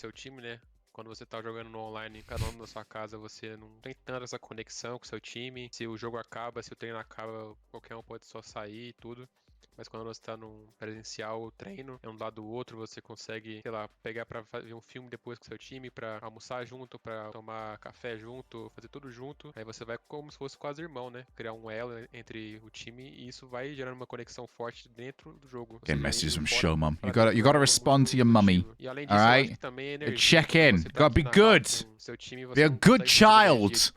Quando você tá jogando no online, cada um na sua casa, você não tem tanta essa conexão com o seu time. Se o jogo acaba, se o treino acaba, qualquer um pode só sair e tudo. Mas quando você tá num presencial, o treino é um lado do outro, você consegue, sei lá, pegar pra ver um filme depois com seu time, pra almoçar junto, pra tomar café junto, fazer tudo junto. Aí você vai como se fosse quase irmão, né? Criar um elo entre o time e isso vai gerando uma conexão forte dentro do jogo. Getting messages from Show Mum. You gotta respond to your mummy. Alright? Check in. You gotta be good. Be a good child.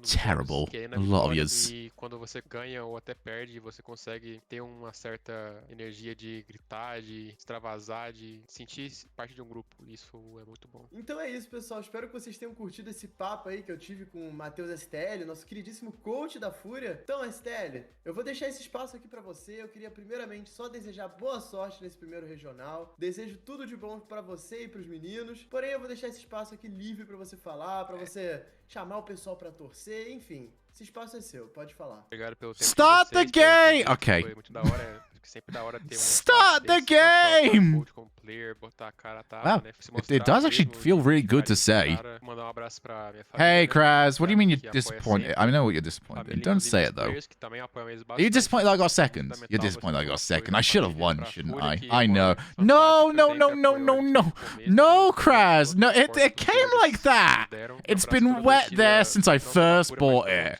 Terrible. A lot of yous. E quando você ganha ou até perde, você consegue ter uma certa energia de gritar, de extravasar, de sentir parte de um grupo. Isso é muito bom. Então é isso, pessoal. Espero que vocês tenham curtido esse papo aí que eu tive com o Matheus STL, nosso queridíssimo coach da Fúria. Então, STL, eu vou deixar esse espaço aqui pra você. Eu queria primeiramente só desejar boa sorte nesse primeiro regional. Desejo tudo de bom pra você e pros meninos. Porém, eu vou deixar esse espaço aqui livre pra você falar, pra você chamar o pessoal pra torcer, enfim. Esse espaço é seu, pode falar. Obrigado pelo tempo. Start the game! Ok. Foi muito da hora. que sempre da hora ter Start the game! Wow, it does actually feel really good to say. Hey, Kraz, what do you mean you're disappointed? I know what you're disappointed in. Don't say it, though. Are you disappointed that I got second? You're disappointed that I got second. I should have won, shouldn't I? I know. No, no, no, no, no, no. No, Kraz. No, it came like that. It's been wet there since I first bought it.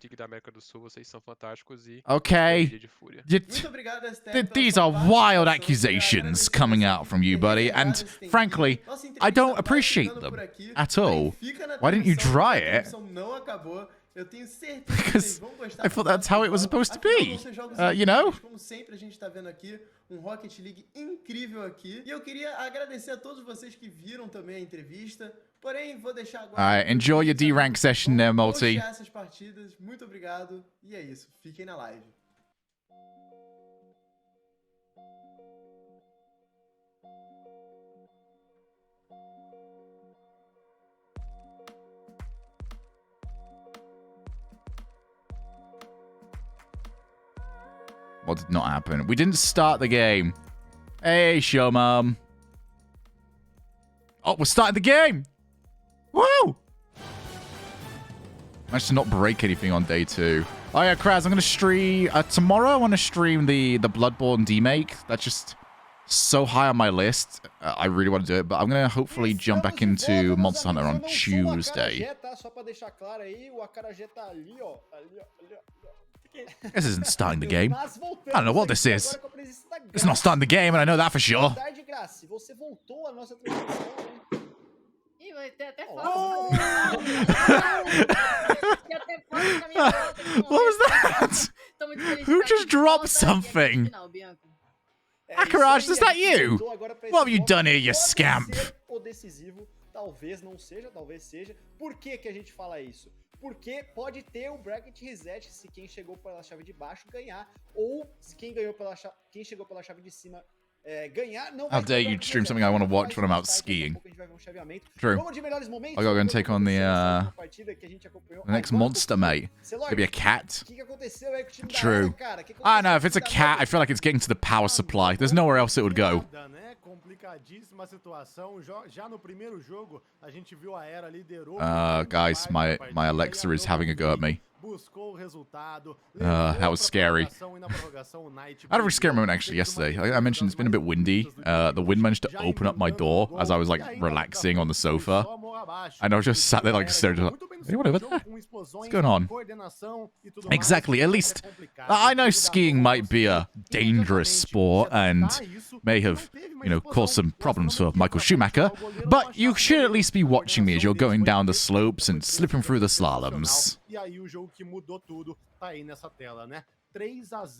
Okay. These are wild accusations coming out from you, buddy, and frankly, I don't appreciate them at all. Why didn't you try it? Because I thought that's how it was supposed to be. You know? Rocket League incrível aqui. E eu queria agradecer a todos vocês que viram também a entrevista. Porém, vou deixar agora. Alright, enjoy your D-rank session there, Multi. Essas partidas. Muito obrigado. E é isso. Fiquem na live. What did not happen? We didn't start the game. Hey, show mom. Oh, we're starting the game. Woo! Managed to not break anything on day 2. Oh yeah, Kraz, I'm gonna stream tomorrow. I want to stream the Bloodborne demake. That's just so high on my list. I really want to do it, but I'm gonna hopefully jump back into Monster Hunter on Tuesday. This isn't starting the game. I don't know what this is. It's not starting the game, and I know that for sure. What was that? Who just dropped something? Akaraj, is that you? What have you done here, you scamp? Talvez não seja, talvez seja. Por que que a gente fala isso? Porque pode ter o bracket reset se quem chegou pela chave de baixo ganhar, ou se quem chegou pela chave de cima ganhar. Não. How dare you stream something I want to watch when I'm out skiing? True. I gotta go and take on the next monster, mate. Maybe a cat. True. I don't know, if it's a cat, I feel like it's getting to the power supply. There's nowhere else it would go. Guys, my Alexa is having a go at me. That was scary. I had a really scary moment actually yesterday. Like I mentioned, it's been a bit windy. The wind managed to open up my door as I was like relaxing on the sofa. And I was just sat there like staring at anyone over there? What's going on? Exactly, at least I know skiing might be a dangerous sport and may have, you know, caused some problems for Michael Schumacher, but you should at least be watching me as you're going down the slopes and slipping through the slaloms. You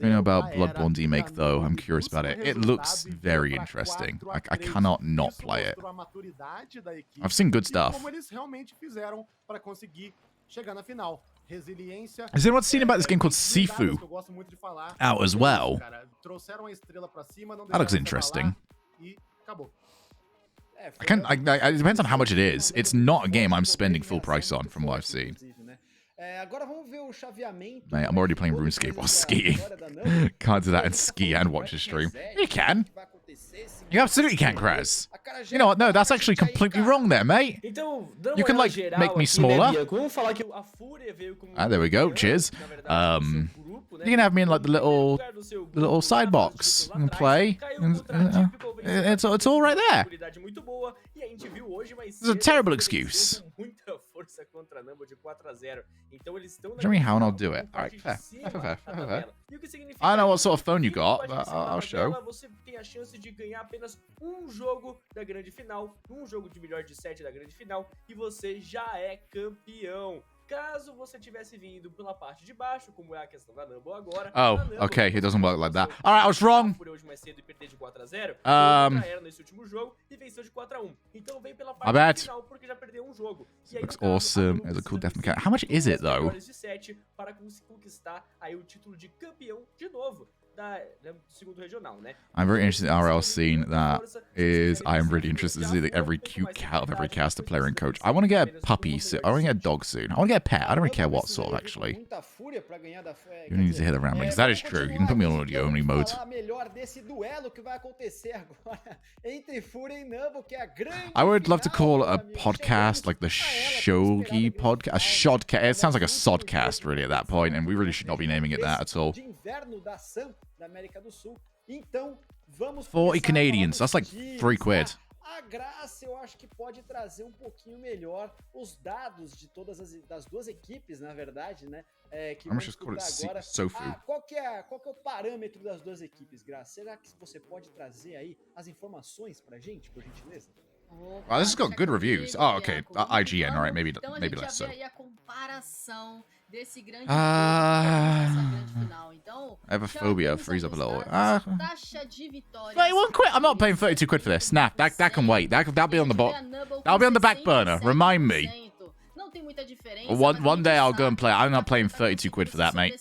know about Bloodborne demake though, I'm curious about it. It looks very interesting. I cannot not play it. I've seen good stuff. Has anyone seen about this game called Sifu out as well? That looks interesting. It depends on how much it is. It's not a game I'm spending full price on from what I've seen. Mate, I'm already playing RuneScape while skiing. Can't do that and ski and watch a stream. You can. You absolutely can, Kraz. You know what? No, that's actually completely wrong there, mate. You can, like, make me smaller. Ah, there we go. Cheers. You can have me in, like, the little side box and play. It's all right there. It's a terrible excuse. Show me how and I'll do it. Alright, fair. I don't know what sort of phone you got, but I'll show. Você tem a chance de ganhar apenas um jogo da grande final, um jogo de melhor de 7 da grande final, e você já é campeão. Caso você tivesse vindo pela parte de baixo, como é a questão da Numble agora. Oh, okay, it doesn't work like that. Alright, I was wrong. Por hoje mais cedo e perder de 4-0. Era nesse último jogo e venceu de 4-1. Então vem pela parte final porque já perdeu um jogo. Looks awesome. It's a cool death mechanic. How much is it though? Para conquistar aí o título de campeão de novo. Do segundo regional, né? I'm very interested in the RL scene. That is, I am really interested to see every cute cat of every caster, player, and coach. I want to get a puppy soon. I want to get a dog soon. I want to get a pet. I don't really care what sort of, actually. Muita fúria pra ganhar da You need to hear the ramblings. That is true. You can put me on audio only mode. Falar melhor desse duelo que vai acontecer agora entre Fúria e Numble, que é a grande I would love to call a final, meu amigo. podcast like the Shogi podcast. A Shodcast. It sounds like a Sodcast, really, at that point, and we really should not be naming it that at all. De inverno da Sam, da América do Sul. Então, vamos 40 começar Canadians. a That's like falar £3. notícias. A Graça, eu acho que pode trazer um pouquinho melhor os dados de todas das duas equipes, na verdade, né? Que I'm vamos just call it disputar agora. Sofu. Qual que é o parâmetro das duas equipes, Graça? Será que você pode trazer aí as informações pra gente, por gentileza? Wow, this has got good reviews. Oh, okay. IGN, all right. Maybe Então, maybe a gente less já so. vê aí a comparação desse grande Ah. jogo, dessa grande final. Então, I have a já phobia. vamos Freeze up a little. apostar essa taxa de vitórias. 31 quid. I'm not paying 32 quid for this. Nah, that can wait. That'll be on the that'll be on the back burner. Remind me. Não tem muita diferença. One day I'll go and play. I'm not playing 32 quid for that, mate.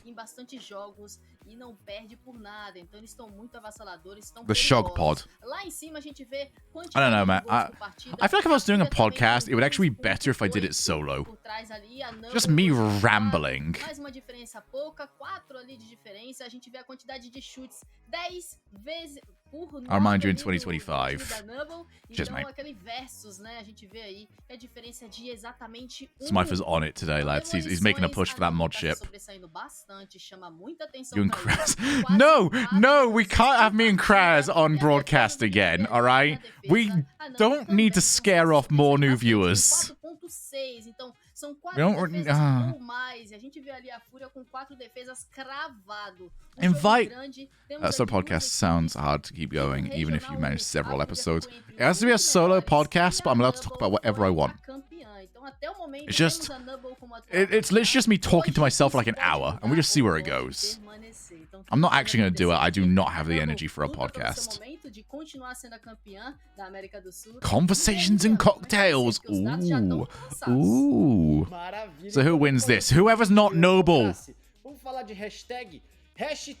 Em bastante jogos e não perde por nada. Então eles estão muito avassaladores, estão The Shog Pod. Lá em cima a gente vê I don't know, man. quantidade de gols por partida. I feel like if I was doing a Fúria também podcast, it would actually be com better if I did it 8 solo. por trás ali, a Numble Just me com 4, rambling. mais uma diferença pouca, 4 ali de diferença. A gente vê a quantidade de chutes 10 vezes por I'll remind you in ali do 2025. time da Numble. Cheers, Então mate. aquele versus, né? A gente vê aí a diferença de exatamente Smifer's on it today, lads. He's making a push for that mod ship. Sobressaindo bastante, chama muita atenção You and pra ele. Kraz. Quase No, 4 no, we can't have me and Kraz on broadcast again, alright? We don't need to scare off more new viewers. 4.6, então são 4 We don't- defesas ou mais. E a gente vê ali a Fúria com 4 defesas cravado. Invite- Grande, So podcast sounds hard to keep going, even if you manage several episodes. It has to be a solo podcast, but I'm allowed to talk about whatever I want. It's just, it's literally just me talking to myself for like an hour, and we just see where it goes. I'm not actually going to do it. I do not have the energy for a podcast. Conversations and cocktails. Ooh. Ooh. Maravilha. So who wins this? Whoever's not noble. Vamos falar de hashtag.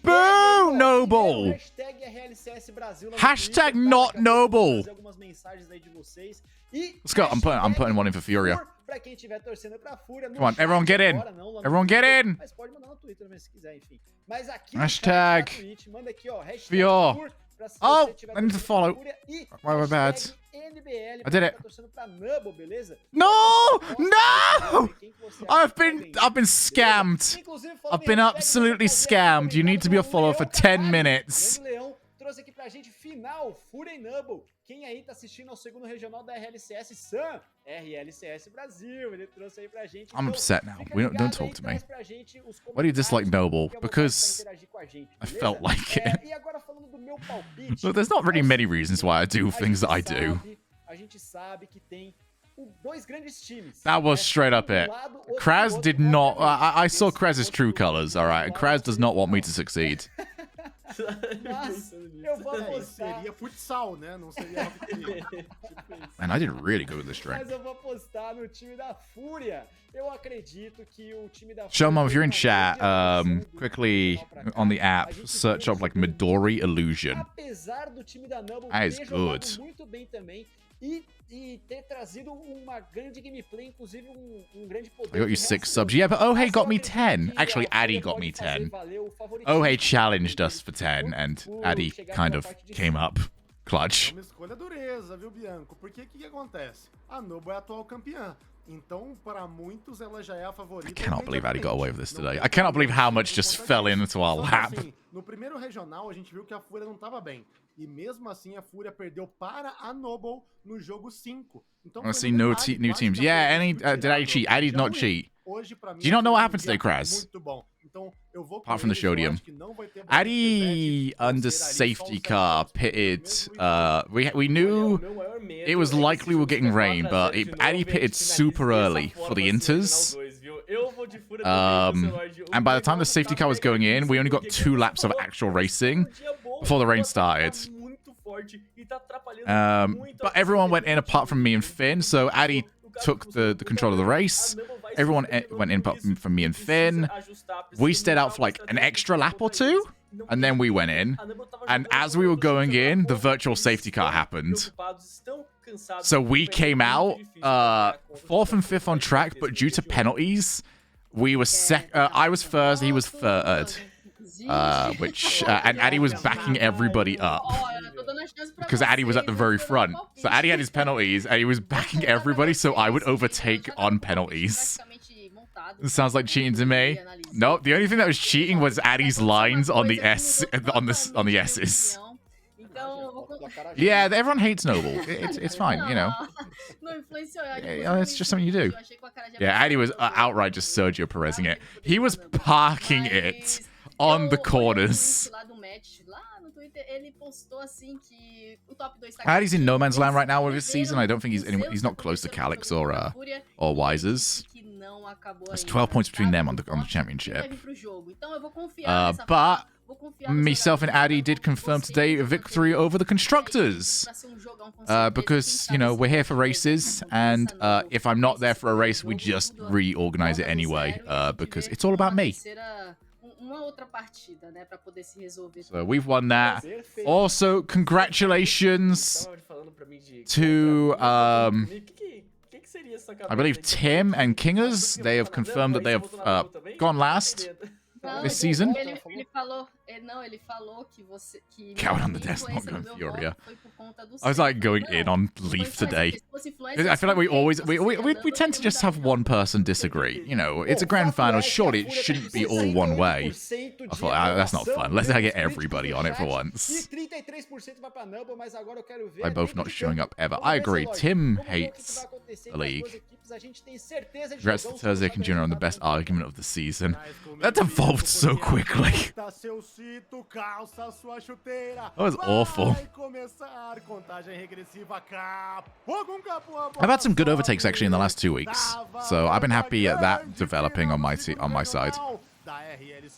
Boo, noble. Hashtag RLCS Brasil. Hashtag not noble. Algumas mensagens aí de vocês. E Let's go. I'm putting one in for Furia. Pra quem estiver torcendo pra Fúria. Come on, everyone get in. Everyone get in. Mas pode mandar no Twitter também se quiser, enfim. Mas aqui Hashtag no Twitch, manda aqui, ó, hashtag Fior. Fur, pra se Oh, você tiver I need to torcendo follow. pra Fúria, e Why am I bad? hashtag NBL, I did it. pra quem tá torcendo pra Nubble, beleza? No, no. Quem que você acha I've que vai been vencer, scammed. beleza? Inclusive, falando I've em been hashtag, absolutely vamos fazer scammed. You need to be a o follower for Leão 10 Carvalho, minutes. grande Leão, trouxe aqui pra gente final, Fúria e Nubble. Quem aí tá assistindo ao segundo regional da RLCS Sam, RLCS Brasil, ele trouxe aí pra gente. I'm Então, upset now. fica Don't ligado talk aí, to me. traz pra gente os Why do you dislike Noble? comentários, Because fica à vontade pra interagir com a gente, I beleza? felt like it. E agora falando do meu palpite. Look, there's not really many reasons why I do a things that I gente do. sabe- A gente sabe que tem dois grandes times. That was né? straight up Um it. lado, outro do Kraz outro, did not. obviamente. I saw Esse Kraz's outro true lado, colors, alright? lado, Kraz does not want me to lado. succeed. Mas eu vou apostar. Seria futsal, né? Não seria hockey. Man, I did really good with this Mas drink. eu vou apostar no time da Fúria. Eu acredito que o time da Fúria. Showmom, if you're in tem uma chat, grande evolução do quickly final pra cá. on the app, A gente search viu up like esse Midori Illusion. Apesar do time da Nubble That is ter jogado good. muito bem também e ter trazido uma grande gameplay, inclusive um grande poder. I got you de 6 reação. subs. Yeah, but Ohei Mas eu got me acredito 10. que Actually, a Addy Fúria got me pode fazer 10. valer o favoritismo Ohei da challenged equipe us for 10, and por Addy chegar kind nessa of parte de came cima. up clutch. É uma escolha dureza, viu, Bianco? Porque o que acontece? A Noble é a atual campeã. Então, para muitos, ela já é a favorita. I cannot believe Addy got away with this Não today. tem I cannot believe how dúvida much just por conta fell disso. into our Só que, lap. assim, no primeiro regional, a gente viu que a Fúria não estava bem. E mesmo assim, a Fúria perdeu para a Noble no jogo 5. Então, I want foi to see um no, detalhe, new eu acho teams. que a Yeah, Fúria any. foi Did Addy cheat? tirada Addy did do not Jaume. cheat. Hoje, pra mim, Do you not know what foi um happened today, dia Kraz? Muito bom. Então, eu vou com Apart from the eles, eu Showdown. acho que não vai ter Addy under safety car pitted. We knew it was likely we were getting rain, but Addy pitted super early for the inters. And by the time the safety car was going in, we only got 2 laps of actual racing before the rain started. But everyone went in apart from me and Finn, so Addy took the control of the race. Everyone went in apart from me and Finn. We stayed out for like an extra lap or 2, and then we went in. And as we were going in, the virtual safety car happened. cansado. So we Foi came muito out difícil jogar contra 4th and os 5th on track, but due to penalties, we were I was first, he was third. And Addy was backing everybody up because Addy was at the very front. So Addy had his penalties and he was backing everybody, so I would overtake on penalties. It sounds like cheating to me. No, the only thing that was cheating was Addy's lines on the on the S's. Yeah, everyone hates Noble. It's fine, you know. It's just something you do. Yeah, Addy was outright just Sergio Perezing it. He was parking it on the corners. Addy's in no man's land right now with his season. I don't think he's not close to Calix or Wisers. There's 12 points between them on the championship. But myself and Addy did confirm today a victory over the Constructors. Because, you know, we're here for races, and if I'm not there for a race, we just reorganize it anyway, because it's all about me. So we've won that. Also, congratulations to, I believe, Tim and Kingers. They have confirmed that they have gone last this season. Coward on the desk, not going Furia. I was like going in on Leaf today. I feel like we tend to just have one person disagree. You know, it's a grand final. Surely it shouldn't be all one way. I thought, that's not fun. Let's get everybody on it for once. By both not showing up ever. I agree. Tim hates the league. Congrats to Terzic and Junior on the best argument of the season. That evolved so quickly. That was awful. I've had some good overtakes actually in the last 2 weeks, so I've been happy at that developing on my side.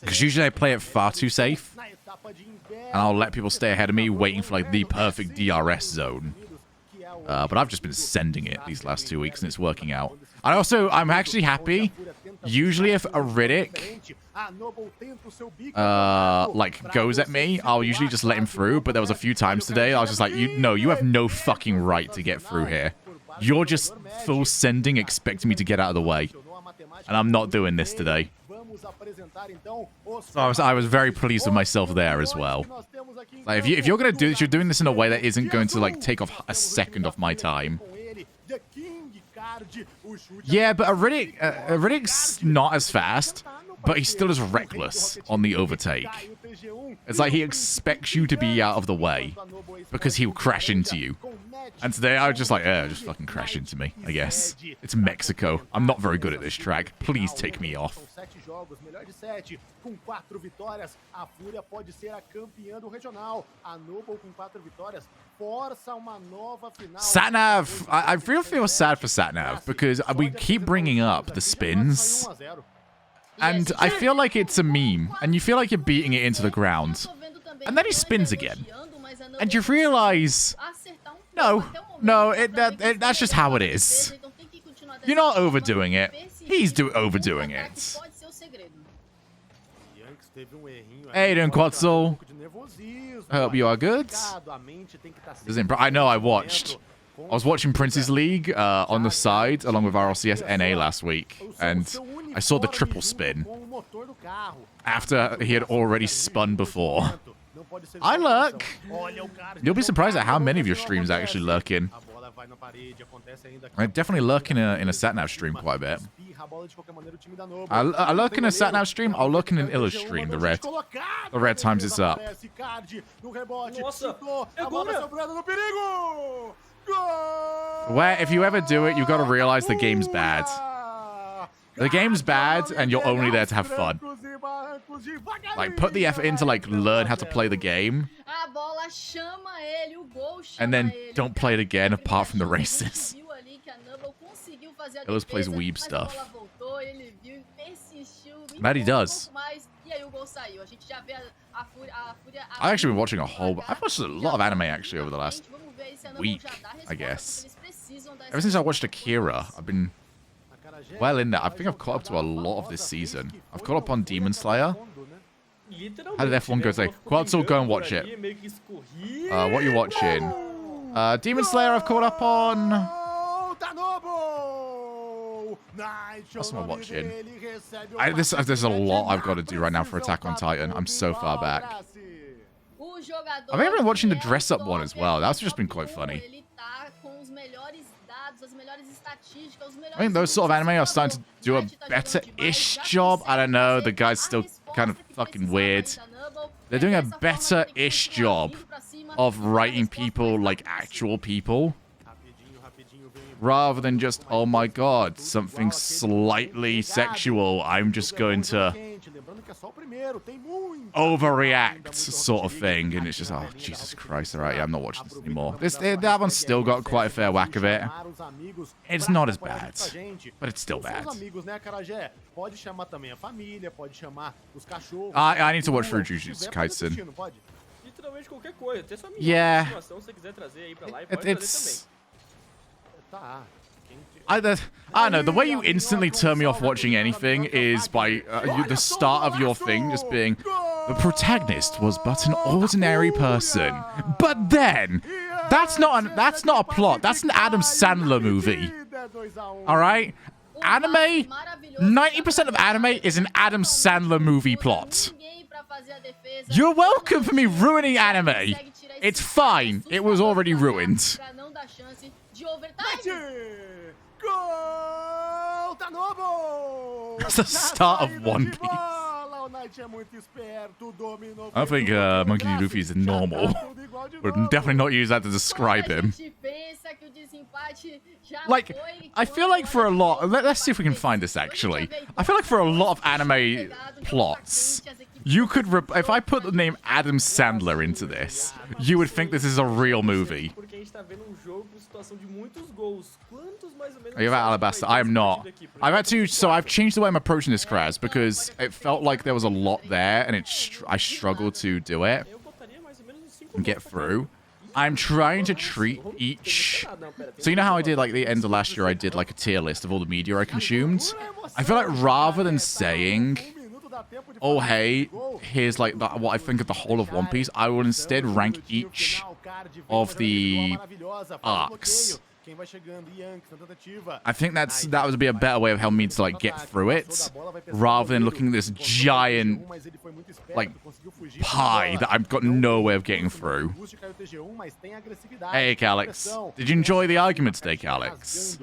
Because usually I play it far too safe, and I'll let people stay ahead of me, waiting for like the perfect DRS zone. But I've just been sending it these last 2 weeks, and it's working out. And I'm actually happy. Usually if a Riddick like goes at me, I'll usually just let him through, but there was a few times today I was just like, you have no fucking right to get through here. You're just full sending, expecting me to get out of the way. And I'm not doing this today. So I was very pleased with myself there as well. Like, if you're gonna do this, you're doing this in a way that isn't going to like take off a second off my time. Yeah, but a Riddick's not as fast, but he still is reckless on the overtake. It's like he expects you to be out of the way because he'll crash into you. And today I was just like, just fucking crash into me, I guess. It's Mexico. I'm not very good at this track. Please take me off. Satnav, I really feel sad for Satnav because we keep bringing up the spins. And I feel like it's a meme. And you feel like you're beating it into the ground. And then he spins again. And you realize, no, that's just how it is. You're not overdoing it. He's overdoing it. Hey, doing Quetzal. I hope you are good. I know I was watching Prince's League on the side along with RLCS NA last week, and I saw the triple spin after he had already spun before. I lurk. You'll be surprised at how many of your streams actually lurk in. I definitely lurk in a Satnav stream quite a bit. I lurk in a Satnav stream, I'll lurk in an Illa stream, the red times it's up. Where, if you ever do it, you've got to realize the game's bad. The game's bad, and you're only there to have fun. Like, put the effort in to, like, learn how to play the game. And then don't play it again apart from the races. Illis plays weeb stuff. That he does. I've actually been watching I've watched a lot of anime, actually, over the last week, I guess. Ever since I watched Akira, I've been well in there. I think I've caught up to a lot of this season. I've caught up on Demon Slayer. How did F1 go today? Quetzal, go and watch it. What are you watching? Demon Slayer I've caught up on. That's what I'm watching. There's a lot I've got to do right now for Attack on Titan. I'm so far back. I've even been watching the dress up one as well. That's just been quite funny. I think those sort of anime are starting to do a better-ish job. I don't know. The guy's still kind of fucking weird. They're doing a better-ish job of writing people like actual people. Rather than just, oh my god, something slightly sexual. I'm just going to overreact sort of thing. And it's just, oh, Jesus Christ. All right, yeah, I'm not watching this anymore. That one's still got quite a fair whack of it. It's not as bad, but it's still bad. I need to watch through Jujutsu Kaisen. Yeah. It's... I don't know. The way you instantly turn me off watching anything is by the start of your thing just being, the protagonist was but an ordinary person. But then, that's not a plot. That's an Adam Sandler movie. All right? Anime, 90% of anime is an Adam Sandler movie plot. You're welcome for me ruining anime. It's fine. It was already ruined. That's the start of One Piece. I think Monkey D. Luffy is normal. Would definitely not use that to describe him. Like, I feel like for a lot... Let's see if we can find this, actually. I feel like for a lot of anime plots, you could... If I put the name Adam Sandler into this, you would think this is a real movie. Are you at Alabasta? I am not. I've had to... So I've changed the way I'm approaching this, Kraz, because it felt like there was a lot there, and I struggled to do it and get through. I'm trying to treat each... So you know how I did, like, the end of last year, I did, like, a tier list of all the media I consumed? I feel like rather than saying, oh, hey, here's, like, what I think of the whole of One Piece, I will instead rank each of the arcs. I think that would be a better way of helping me to, like, get through it, rather than looking at this giant, like, pie that I've got no way of getting through. Hey, Calix. Did you enjoy the argument today, Calix?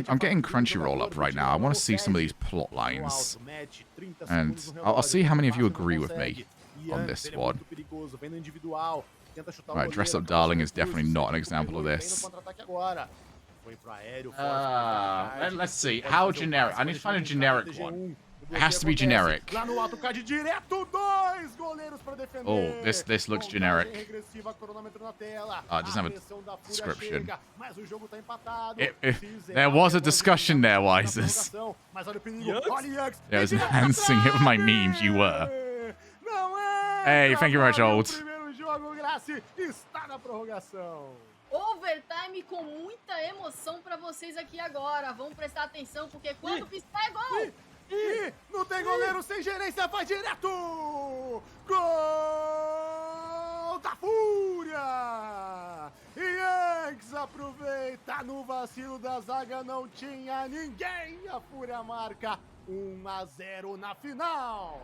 I'm getting Crunchyroll up right now. I want to see some of these plot lines. And I'll see how many of you agree with me on this one. Alright, Dress Up Darling is definitely not an example of this. Let's see. How generic? I need to find a generic one. It has to be generic. Oh, this looks generic. Oh, it doesn't have a description. There was a discussion there, Wisers. Yeah, I was enhancing it with my memes, you were. Hey, thank you very much, Old. Overtime com muita emoção pra vocês aqui agora. Vamos prestar atenção, porque quando piscar é gol! E não tem goleiro sem gerência, vai direto! Gol da Fúria! Yankees aproveita no vacilo da zaga, não tinha ninguém. A Fúria marca 1-0 na final.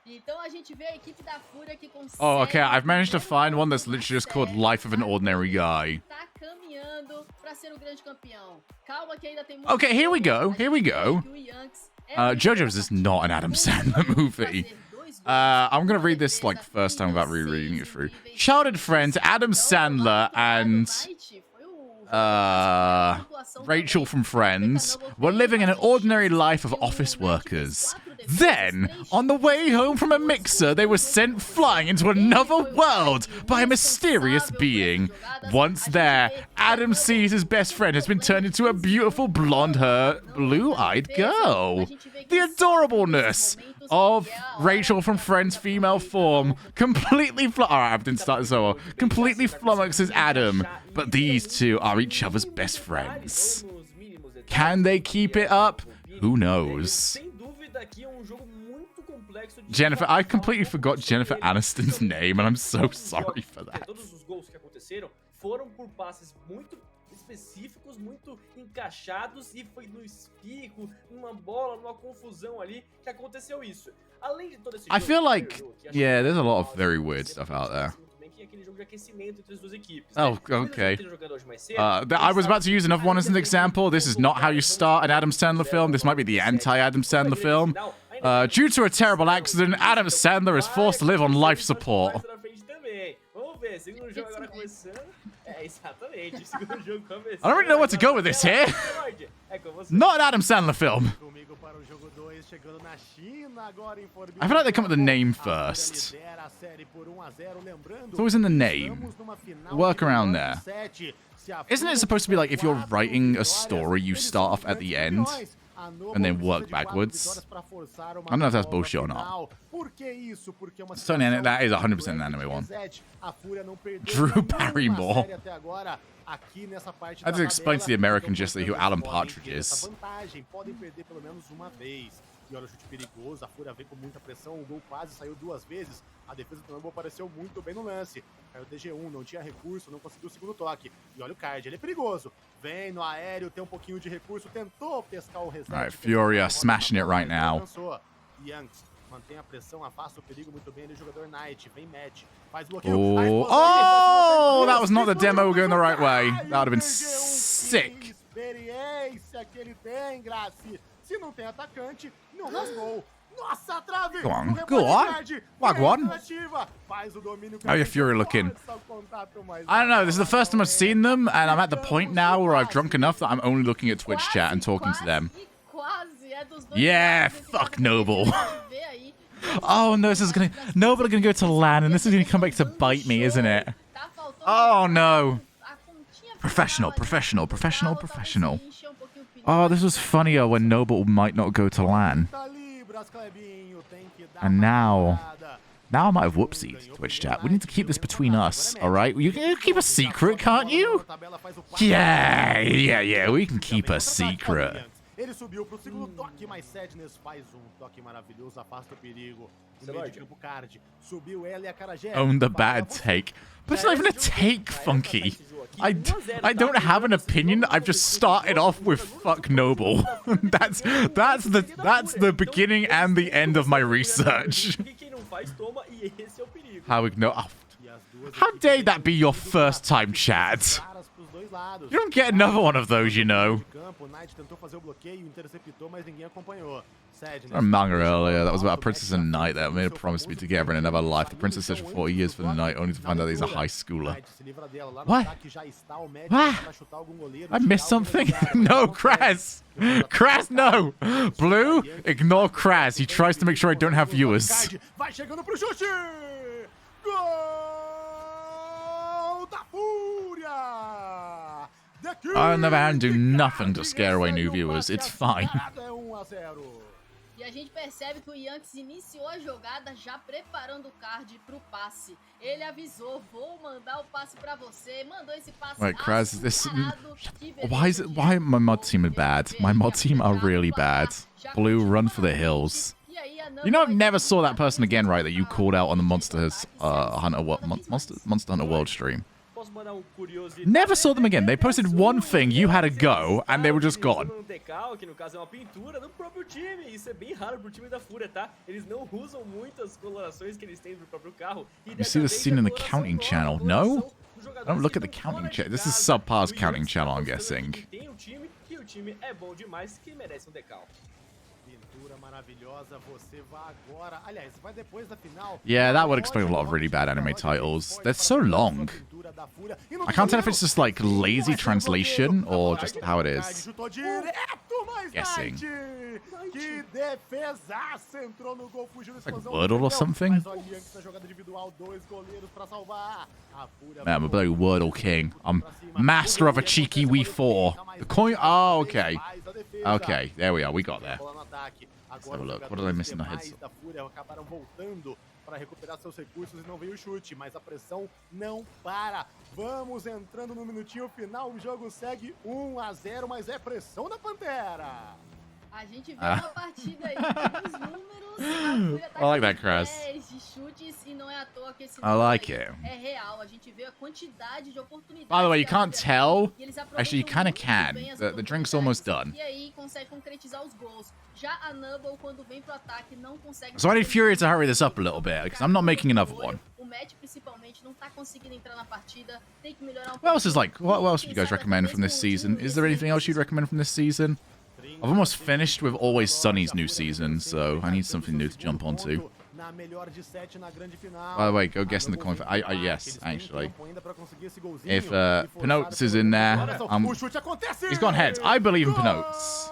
Então a gente vê a equipe da Fúria que consegue... Oh, okay, I've managed to find one that's literally just called Life of an Ordinary Guy. Tá caminhando pra ser o grande campeão. Calma que ainda tem muito... Okay, here we go, here we go. JoJo's is not an Adam Sandler movie. I'm gonna read this like first time without rereading it through. Childhood friends Adam Sandler and Rachel from Friends were living an ordinary life of office workers. Then, on the way home from a mixer, they were sent flying into another world by a mysterious being. Once there, Adam sees his best friend has been turned into a beautiful blonde-haired, blue-eyed girl. The adorableness of Rachel from Friends' female form completely I didn't start this over. Completely flummoxes Adam, but these two are each other's best friends. Can they keep it up? Who knows? complexo de Jennifer, I completely forgot Jennifer dele. Aniston's name, and I'm so Todos os sorry jogos, for that. Todos os gols que aconteceram foram por passes muito específicos, muito encaixados, e foi no espirro, numa bola, numa confusão ali que aconteceu isso. Além de todo esse I jogo, feel que like, jogo que acho yeah, que there's a lot of você very conhece weird stuff out there. muito bem, que é aquele jogo de aquecimento entre as duas equipes, Oh, né? Talvez okay. eu esteja jogando hoje mais cedo, I was about to use another one as an example. This is not how you start an Adam Sandler film. This might be the anti-Adam Sandler film. Due to a terrible accident, Adam Sandler is forced to live on life support. Vamos ver, segundo jogo agora começando. É, exatamente, segundo jogo começando. I don't really know where to go with this here. É com você. Not an Adam Sandler film. Comigo para o jogo 2, chegando na China agora em Formiga. I feel like they come with the name first. Lidera a série por 1 a 0, lembrando. It's always in the name. estamos numa final Work de around there. 7. Se a Isn't it Fúria supposed to be like if you're for 4 writing a vitórias, story, you eles start são off at the grandes end campeões. A Noble and then precisa work de 4 backwards? vitórias pra forçar uma I don't know if that's nova bullshit or not. final. Por que isso? Porque é uma It's only- that is situação 100% an grande anime de one. reset. A Fúria não perdeu Drew nenhuma Barrymore. série até agora. Aqui nessa parte That da explains to the tabela, American just who Alan podem Partridge ter essa is. vantagem, podem perder pelo menos uma vez. E olha o chute perigoso, a Fúria vem com muita pressão, o gol quase saiu 2 vezes. A defesa do Noble apareceu muito bem no lance. Caiu o DG1, não tinha recurso, não conseguiu o segundo toque. E olha o card, ele é perigoso. Vem no aéreo, tem um pouquinho de recurso, tentou pescar o reset. Alright, Fury are smashing it right now. Yanks mantém a pressão, afasta o perigo muito bem. Ele jogador Knight, vem match, faz bloqueio. Oh, that was not the demo going the right way. That would have been sick. Experiência que ele tem, Graci. Se não tem atacante, não faz gol. Nossa, trave! Go on, O go on. rebote Wagwan. faz o domínio. How are your Fury looking? Força o contato, mas I don't know. This is the first time I've seen them, and I'm at the point now where I've drunk enough that I'm only looking at Twitch chat and talking to them. Quase, é dos dois Yeah, lados, esse fuck jogo Noble. que a gente vê aí. Oh no, this is gonna Noble gonna go to LAN, and this is gonna come back to bite me, isn't it? Tá faltando Oh no. a continha Professional, final ali, professional, professional, pra talvez professional. encher um pouquinho o pneu. Oh, this was funnier when Noble might not go to LAN. And now I might have whoopsied Twitch chat. We need to keep this between us, alright? You can keep a secret, can't you? Yeah, we can keep a secret. Ele subiu pro segundo toque, mas Sadness faz um toque maravilhoso, afasta o perigo. No meio de campo, Card. Subiu ela e a Carajé. Own the bad take. But it's not even a take, Funky. I don't have an opinion. I've just started off with fuck Noble. that's the beginning and the end of my research. Quem não faz, toma, e esse é o perigo. How dare that be your first time, chat? You don't get another one of those, you know. I saw a manga earlier that was about a princess and a knight that made a promise to be together in another life. The princess searched for 40 years for the knight, only to find out he's a high schooler. What? I missed something? No, Kraz! Kraz, no! Blue, ignore Kraz. He tries to make sure I don't have viewers. Vai chegando pro chute! Gol da Fúria! I'll never hand do nothing to scare away new viewers. It's fine. E a gente percebe que o Yankees iniciou a jogada já preparando o card pro passe. Ele avisou, vou mandar o passe pra você, mandou esse passe. Wait, Kraz, this... Que Why my mod team is bad? My mod team are really bad. Blue, run for the hills. You know, I've never saw that person again, right, that you called out on the Monster Hunter World stream. Never saw them again. They posted one thing, you had a go, and they were just gone. Que no caso é uma pintura do próprio time. Isso é bem raro pro time da Fúria, tá? Eles não usam muitas colorações que eles têm pro próprio carro. You see this scene in the counting channel? No? Don't look at the counting channel. This is Subpar's counting channel, I'm guessing. Tem time e o time é bom demais que merece decal. Maravilhosa, você vai agora. Aliás, vai depois da final. Yeah, that would explain a lot of really bad anime titles. They're so long. I can't tell if it's just like lazy translation or just how it is. Guessing. Que defesaça, entrou no gol, fugiu da explosão. Wordle or something? Mas olha, Yankees na jogada individual, 2 goleiros pra salvar. Man, I'm a bloody Wordle king. I'm master of a cheeky Wii 4. The coin. Oh, okay. Okay, there we are. We got there. Let's have a look. What did I miss in the heads? Da Fúria acabaram voltando para recuperar seus recursos e não veio o chute, mas a pressão não para. Vamos entrando no minutinho final, o jogo segue 1 a 0, mas é pressão da Pantera. A gente vê uma partida aí que os números I like that, Kraz. De chutes e não é à toa que esse I like número it. é real. A gente vê a quantidade de oportunidades. By the way, you que a can't Fúria tell. tem, e eles aproveitam Actually, you kind of muito can. bem as The drink's almost done. E aí consegue concretizar os gols. Já a Nubble, quando vem pro ataque, não consegue. So I need Fury to hurry this up a little bit, because I'm not making another one. O Matt, principalmente, não tá conseguindo entrar na partida. Tem que melhorar What else is like? What else would you guys recommend from this season? Is there anything else you'd recommend from this season? I've almost finished with Always Sunny's new season, so I need something new to jump onto. By the way, go guess in the comment. Yes, actually. If Penotes is in there, he's gone heads. I believe in Penotes.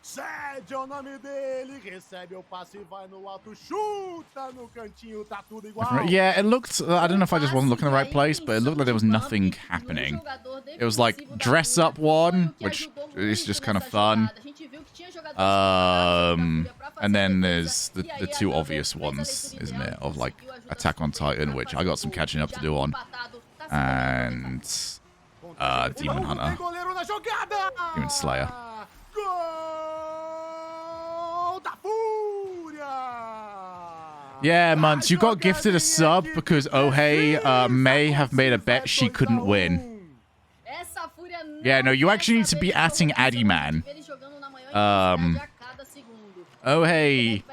Cede é o nome dele, recebe o passe e vai no alto, chuta no cantinho, tá tudo igual. Yeah, it looked, I don't know if I just wasn't looking in the right place, but it looked like there was nothing happening. It was like dress up one, which is just kind of fun. And then there's the two obvious ones, isn't it? Of like Attack on Titan, which I got some catching up to do on, and Demon Hunter, Demon Slayer. Yeah, Muntz, you got gifted a sub because Ohei may have made a bet she couldn't win. Yeah, no, you actually need to be atting Addy Man. Ohei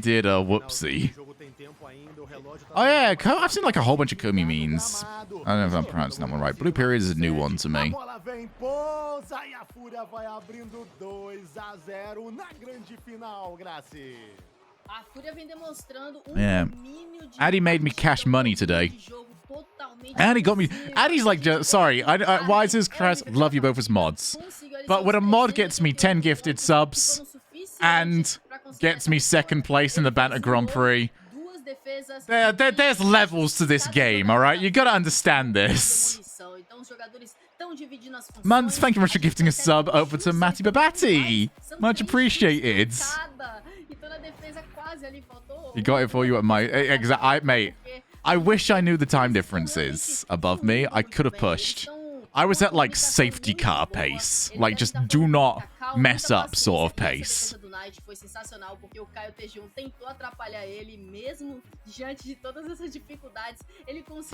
did a whoopsie. Oh yeah, I've seen like a whole bunch of Komi memes. I don't know if I'm pronouncing that one right. Blue Period is a new one to me. Yeah. Addy made me cash money today. Addy got me. Addy's like, sorry. Why is this Kraz? Love you both as mods. But when a mod gets me 10 gifted subs and gets me second place in the Banter Grand Prix, there's levels to this game, alright? You gotta understand this. Muntz, thank you much for gifting a sub over to Matty Babati. Much appreciated. He got it for you at my... Mate, I wish I knew the time differences above me. I could have pushed. I was at like safety car pace. Like just do not mess up sort of pace.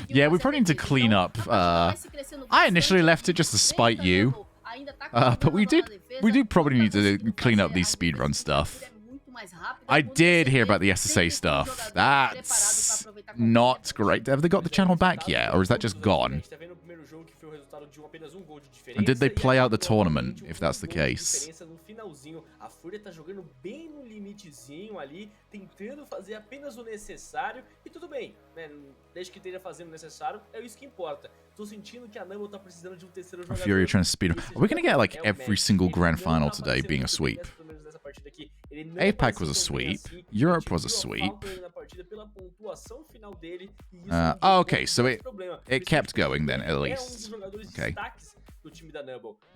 Yeah, we probably need to clean up. I initially left it just to spite you. But we do probably need to clean up these speedrun stuff. I did hear about the SSA stuff. That's not great. Have they got the channel back yet? Or is that just gone? And did they play out the tournament, if that's the case? A Fúria tá jogando bem no limitezinho ali, tentando fazer apenas o necessário, e tudo bem, né? Desde que esteja fazendo o necessário, é isso que importa. Tô sentindo que a Nubble tá precisando de terceiro jogador. Fury trying to speed up. Are we gonna get like every single grand final today being a sweep? APAC was a sweep. Europe was a sweep. Okay, so it kept going then, at least. Okay.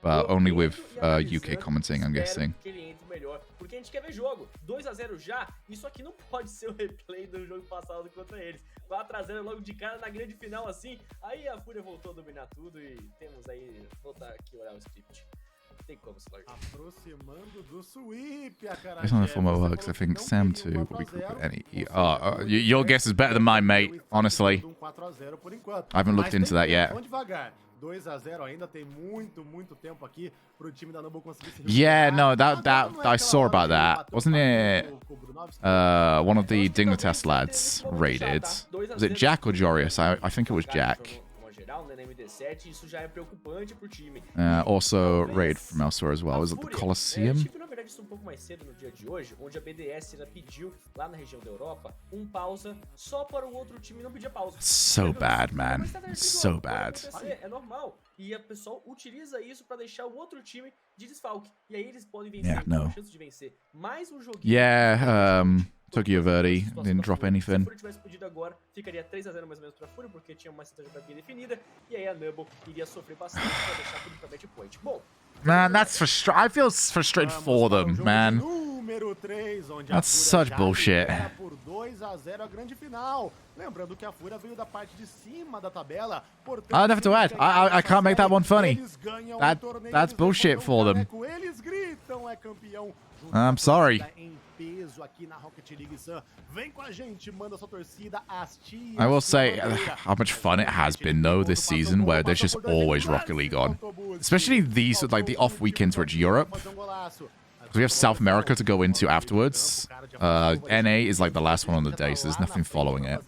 But only with UK commenting, I'm guessing. Porque a gente quer ver jogo. 2-0 já, isso aqui não pode ser o replay do jogo passado contra eles. 4-0 logo de cara na grande final assim. Aí a Fúria voltou a dominar tudo e temos aí... Voltar aqui olhar o script. Tem como, Slurk. Aproximando do sweep, a cara. Based on the format works, I think Sam too. Your guess is better than mine, mate. Honestly. I haven't looked into that yet. 2-0 ainda tem muito tempo aqui pro time da Nubble conseguir se Yeah, no, that I saw about that. Wasn't it one of the Dignitas lads raided? Was it Jack or Jorius? I think it was Jack. Also raided from elsewhere as well. Was it the Colosseum? Um pouco mais cedo no dia de hoje, onde a BDS pediu lá na região da Europa pausa só para o outro time não pedir pausa. So bad, man. So bad. É normal. E a pessoa utiliza isso para deixar o outro time de desfalque. E aí eles podem vencer, Yeah, no. chance de vencer. Mais um joguinho. Yeah, Tokyo Verde didn't drop anything. Se a Fúria tivesse podido agora, ficaria 3-0 mais ou menos para a Fúria, porque tinha uma estratégia bem definida. E aí a Nubble iria sofrer bastante para deixar tudo para match point. Bom, Man, that's frustrating. I feel frustrated for them, man. número 3, onde That's a Fúria such já bullshit. lidera por 2-0 a grande final. Lembrando que a Fúria veio da parte de cima da tabela. Portanto, I'd have to add, I can't make that one funny. That's bullshit for them. Eles gritam, é campeão. I'm sorry. Em peso aqui na Rocket League Sun. Vem com a gente, manda sua torcida, as tias. I will say how much fun it has been though this season, where there's just always Rocket League on, especially these like the off weekends where it's Europe. Because we have South America to go into afterwards. NA is like the last one on the day, so there's nothing following it.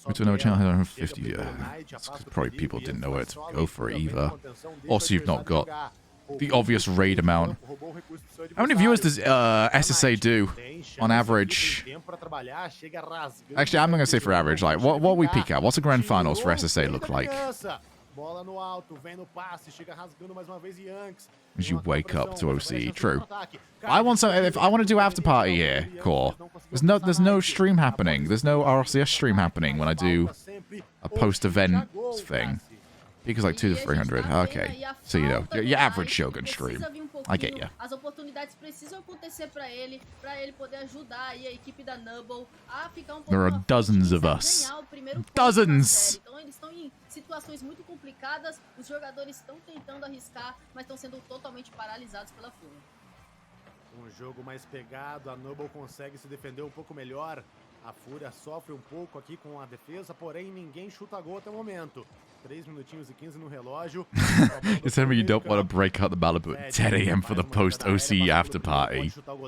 Went to another channel, 150. Yeah, probably people didn't know where to go for it either. Also, you've not got the obvious raid amount. How many viewers does SSA do on average? Actually, I'm not gonna say for average. Like, what we peak at? What's the grand finals for SSA look like? As you wake up to OC, true. I want some. If I want to do after party here, core. There's no stream happening. There's no RLCS stream happening when I do a post-event thing. Because like 200 to 300. Okay, so you know your average Shogun stream. I get you. As oportunidades precisam acontecer para ele poder ajudar aí a equipe da Nubble a ficar pouco. There are dozens of us. Dozens. Então eles estão em situações muito complicadas. Os jogadores estão tentando arriscar, mas estão sendo totalmente paralisados pela Fúria. Um jogo mais pegado, a Nubble consegue se defender um pouco melhor. A Fúria sofre um pouco aqui com a defesa, porém ninguém chuta gol até o momento. 3 minutinhos e 15 no relógio. It's telling me you don't want to break out the Malibu at 10 a.m. for the post-OC after party. Well,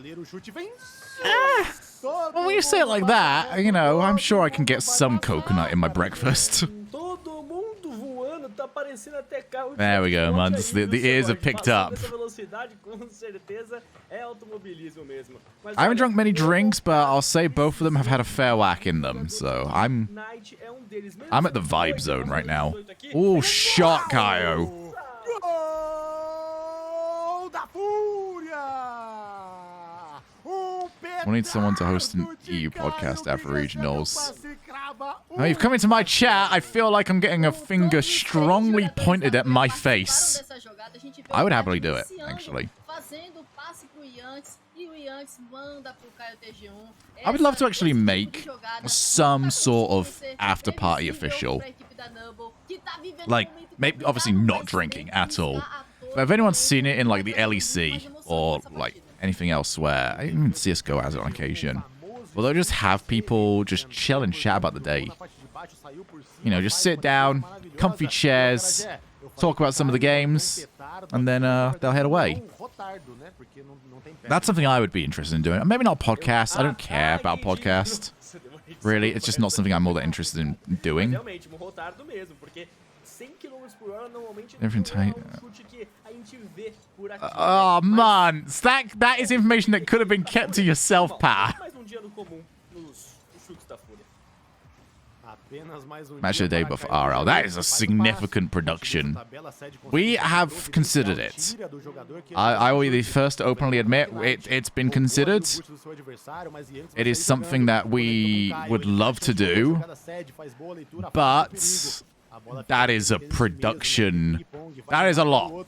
when you say it like that, you know, I'm sure I can get some coconut in my breakfast. There we go, man. The ears are picked up. I haven't drunk many drinks, but I'll say both of them have had a fair whack in them, so I'm at the vibe zone right now. Oh, shot, Kaio. We need someone to host an EU podcast after regionals. Now you've come into my chat. I feel like I'm getting a finger strongly pointed at my face. I would happily do it, actually. I would love to actually make some sort of after party official. Like, maybe obviously not drinking at all. But if anyone's seen it in like the LEC or like anything elsewhere, I even CSGO has it on occasion. Well, they'll just have people just chill and chat about the day. You know, just sit down, comfy chairs, talk about some of the games, and then they'll head away. That's something I would be interested in doing. Maybe not podcast. I don't care about podcast. Really, it's just not something I'm all that interested in doing. Different type. Oh man, that is information that could have been kept to yourself, Pat. Match of the day, but for RL, that is a significant production. We have considered it. I will be the first to openly admit it's been considered. It is something that we would love to do, but that is a production. That is a lot.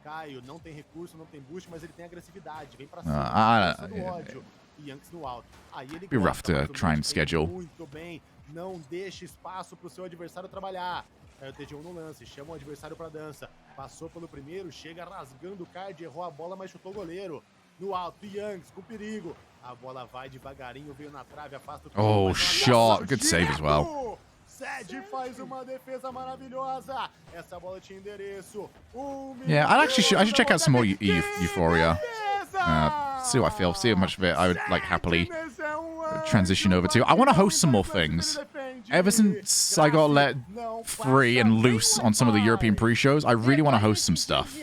Caio não tem recurso, não tem boost, mas ele tem agressividade. Vem pra cima. Do ódio. Yanks no alto. Aí ele be rough to try and schedule. Muito bem. Não deixe espaço pro seu adversário trabalhar. Aí o TG1 no lance, chama o adversário pra dança. Passou pelo primeiro, chega rasgando o card, errou a bola, mas chutou o goleiro. No alto, Yanks com perigo. A bola vai devagarinho, veio na trave, afasta o... Oh, shot. Good save as well. Sed faz uma defesa maravilhosa. Essa bola tinha endereço. Yeah, I should check out some more Euphoria. See what I feel. See how much of it I would like happily transition over to. I want to host some more things. Ever since I got let free and loose on some of the European pre-shows, I really want to host some stuff.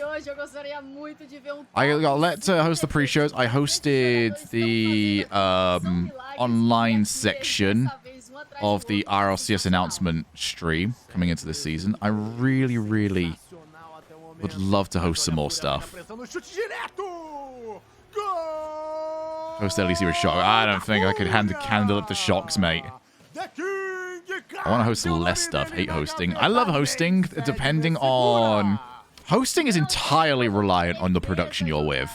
I got let to host the pre-shows. I hosted the online section of the RLCS announcement stream coming into this season. I really, really would love to host some more stuff. Host LEC with Shock. I don't think I could hand the candle up to Shocks, mate. The King I want to host less stuff. Hate hosting. I love hosting, depending on... Hosting is entirely reliant on the production you're with.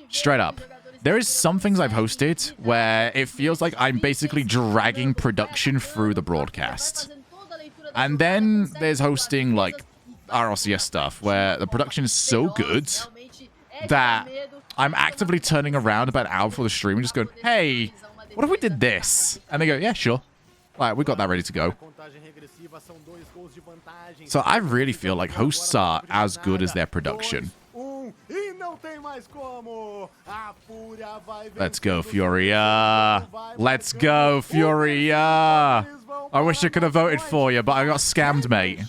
Straight up. There is some things I've hosted where it feels like I'm basically dragging production through the broadcast. And then there's hosting like RLCS stuff where the production is so good that I'm actively turning around about an hour before the stream and just going, hey, what if we did this? And they go, yeah, sure. All right, we got that ready to go. So I really feel like hosts are as good as their production. Let's go, Furia. Let's go, Furia. I wish I could have voted for you, but I got scammed, mate.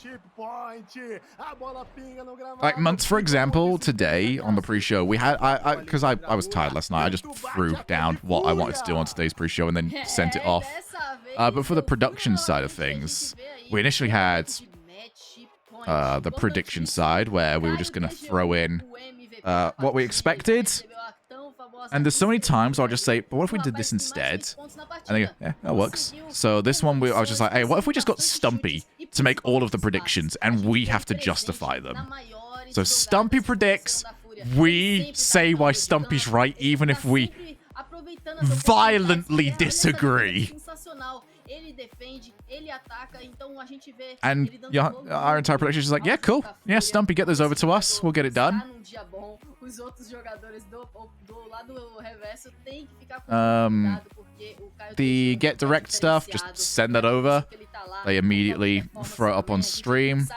Like, months, for example, today on the pre-show, we had, because I was tired last night, I just threw down what I wanted to do on today's pre-show and then sent it off. But for the production side of things, we initially had the prediction side where we were just going to throw in what we expected. And there's so many times I'll just say, but what if we did this instead? And they go, yeah, that works. So this one, I was just like, hey, what if we just got Stumpy to make all of the predictions and we have to justify them? So Stumpy predicts, we say why Stumpy's right, even if we violently disagree. And yeah, our entire production is like, yeah, cool. Yeah, Stumpy, get those over to us. We'll get it done. The get direct stuff, just send that over. They immediately throw it up on stream.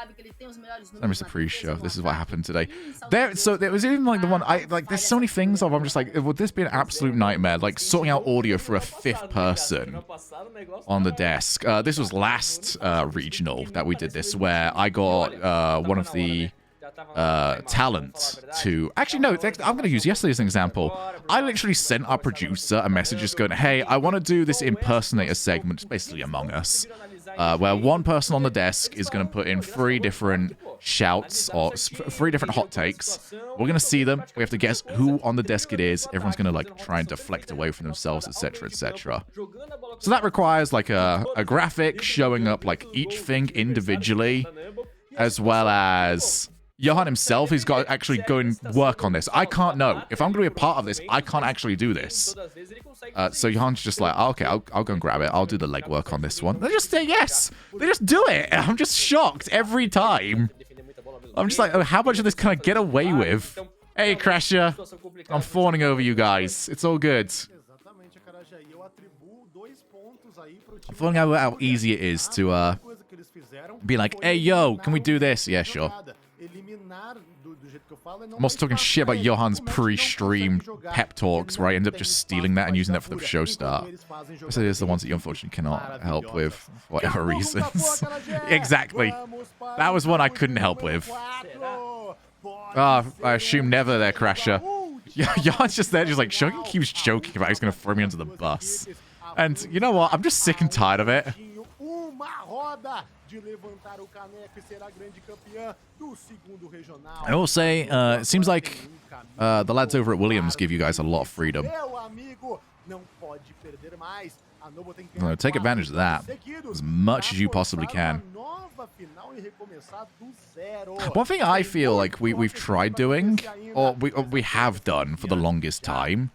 Let me the pre-show. This is what happened today. So there was even like the one there's so many things I'm just like, would this be an absolute nightmare? Like sorting out audio for a fifth person on the desk. This was last regional that we did this, where I got one of the talent to actually no, I'm going to use yesterday as an example. I literally sent our producer a message just going, hey, I want to do this impersonator segment. It's basically Among Us, where one person on the desk is going to put in 3 different shouts or 3 different hot takes. We're going to see them. We have to guess who on the desk it is. Everyone's going to like try and deflect away from themselves, etc., etc. So that requires like a graphic showing up like each thing individually, as well as Johan himself, he's got to actually go and work on this. I can't know. If I'm going to be a part of this, I can't actually do this. So Johan's just like, oh, okay, I'll go and grab it. I'll do the legwork on this one. They just say yes. They just do it. I'm just shocked every time. I'm just like, oh, how much of this can I get away with? Hey, Crasher. I'm fawning over you guys. It's all good. I'm fawning over how easy it is to be like, hey, yo, can we do this? Yeah, sure. I'm also talking shit about Johan's pre-stream pep talks, where I end up just stealing that and using that for the show start. So there's the ones that you unfortunately cannot help with, for whatever reasons. Exactly. That was one I couldn't help with. I assume never there, Crasher. Johan's just there, just like, Shogun keeps joking about he's going to throw me under the bus. And you know what? I'm just sick and tired of it. I will say, it seems like the lads over at Williams give you guys a lot of freedom. Take advantage of that as much as you possibly can. One thing I feel like we've tried doing, or we have done for the longest time,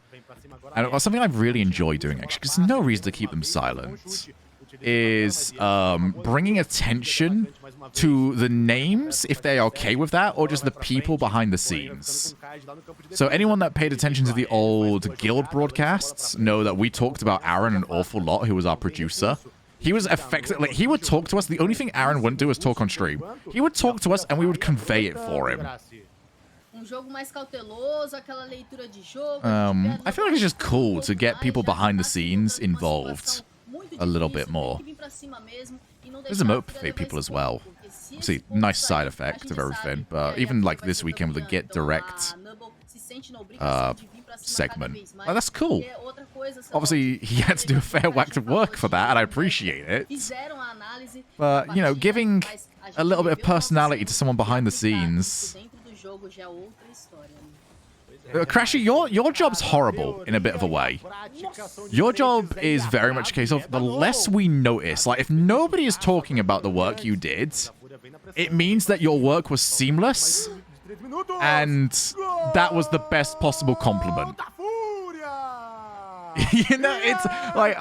and something I really enjoy doing actually, because there's no reason to keep them silent, is bringing attention to the names, if they're okay with that, or just the people behind the scenes. So anyone that paid attention to the old Guild broadcasts know that we talked about Aaron an awful lot, who was our producer. He was effectively, he would talk to us. The only thing Aaron wouldn't do is talk on stream. He would talk to us and we would convey it for him. I feel like it's just cool to get people behind the scenes involved a little bit more. There's a motivate people as well. See, nice side effect of everything, but even like this weekend with the Get Direct segment, like, that's cool. Obviously, he had to do a fair whack of work for that, and I appreciate it. But, you know, giving a little bit of personality to someone behind the scenes Crasher, your job's horrible in a bit of a way. Your job is very much a case of the less we notice. Like, if nobody is talking about the work you did, it means that your work was seamless, and that was the best possible compliment. You know, it's like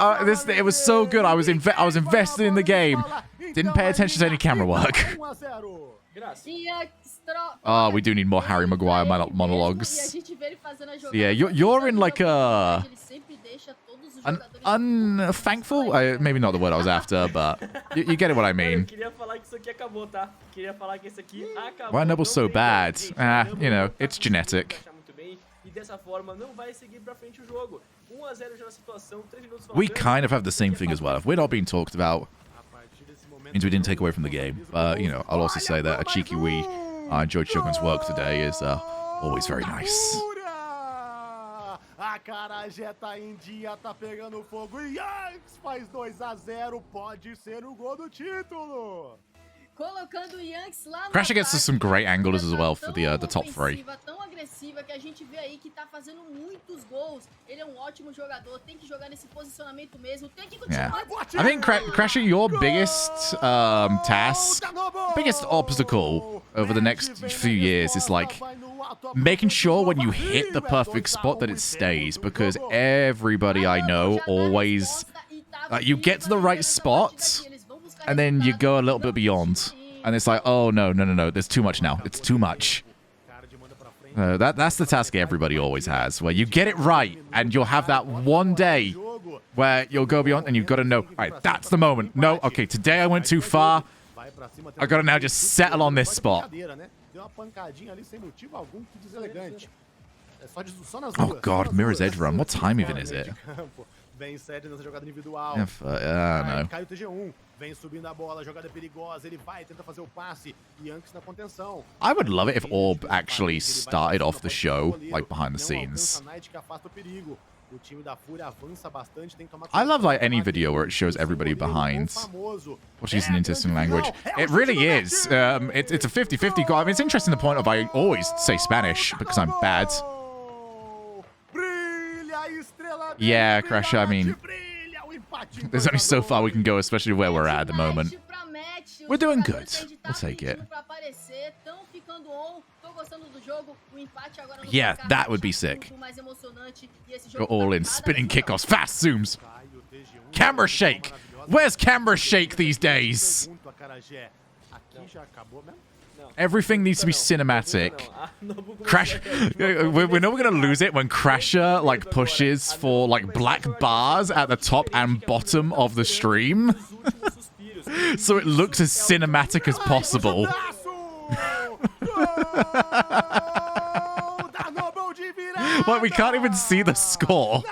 it was so good. I was invested in the game. Didn't pay attention to any camera work. Oh, we do need more Harry Maguire monologues. Yeah, you're in like a unthankful. Maybe not the word I was after, but you get what I mean. Why Noble's so bad? You know, it's genetic. We kind of have the same thing as well. If we're not being talked about, it means we didn't take away from the game. You know, I'll also say that a cheeky wee. I enjoyed Shogun's work today is always very nice. A Acarajé tá em dia, tá pegando fogo e Yanks faz 2-0, pode ser o gol do título. Colocando o Yanks lá no Crasher gets some great angles as well for the top three. Tão agressiva que a gente vê aí que tá fazendo muitos gols. Ele é um ótimo jogador, tem que jogar nesse posicionamento mesmo, tem que continuar. I think Crasher, your biggest task, biggest obstacle over the next few years is like making sure when you hit the perfect spot that it stays, because everybody I know always you get to the right spot and then you go a little bit beyond, and it's like, oh no, there's too much now. It's too much. That's the task everybody always has, where you get it right, and you'll have that one day where you'll go beyond, and you've got to know, all right, that's the moment. No, okay, today I went too far. I got to now just settle on this spot. Oh God, Mirror's Edge run. What time even is it? Vem Sede nessa jogada individual. No. Cai o TG1. Vem subindo a bola, jogada perigosa. Ele vai, tenta fazer o passe. Yanks na contenção. I would love it if Orb actually started off the show, like behind the scenes. I love like any video where it shows everybody behind, which is an interesting language. It really is. It's a 50-50 goal. I mean, it's interesting the point of I always say Spanish because I'm bad. Yeah, Crasher, I mean, there's only so far we can go, especially where we're at the moment. We're doing good. We'll take it. Yeah, that would be sick. Go all in. Spinning kickoffs. Fast zooms. Camera shake. Where's camera shake these days? Everything needs to be cinematic. Crash. We know we're gonna lose it when Crasher like pushes for like black bars at the top and bottom of the stream, so it looks as cinematic as possible. Like we can't even see the score.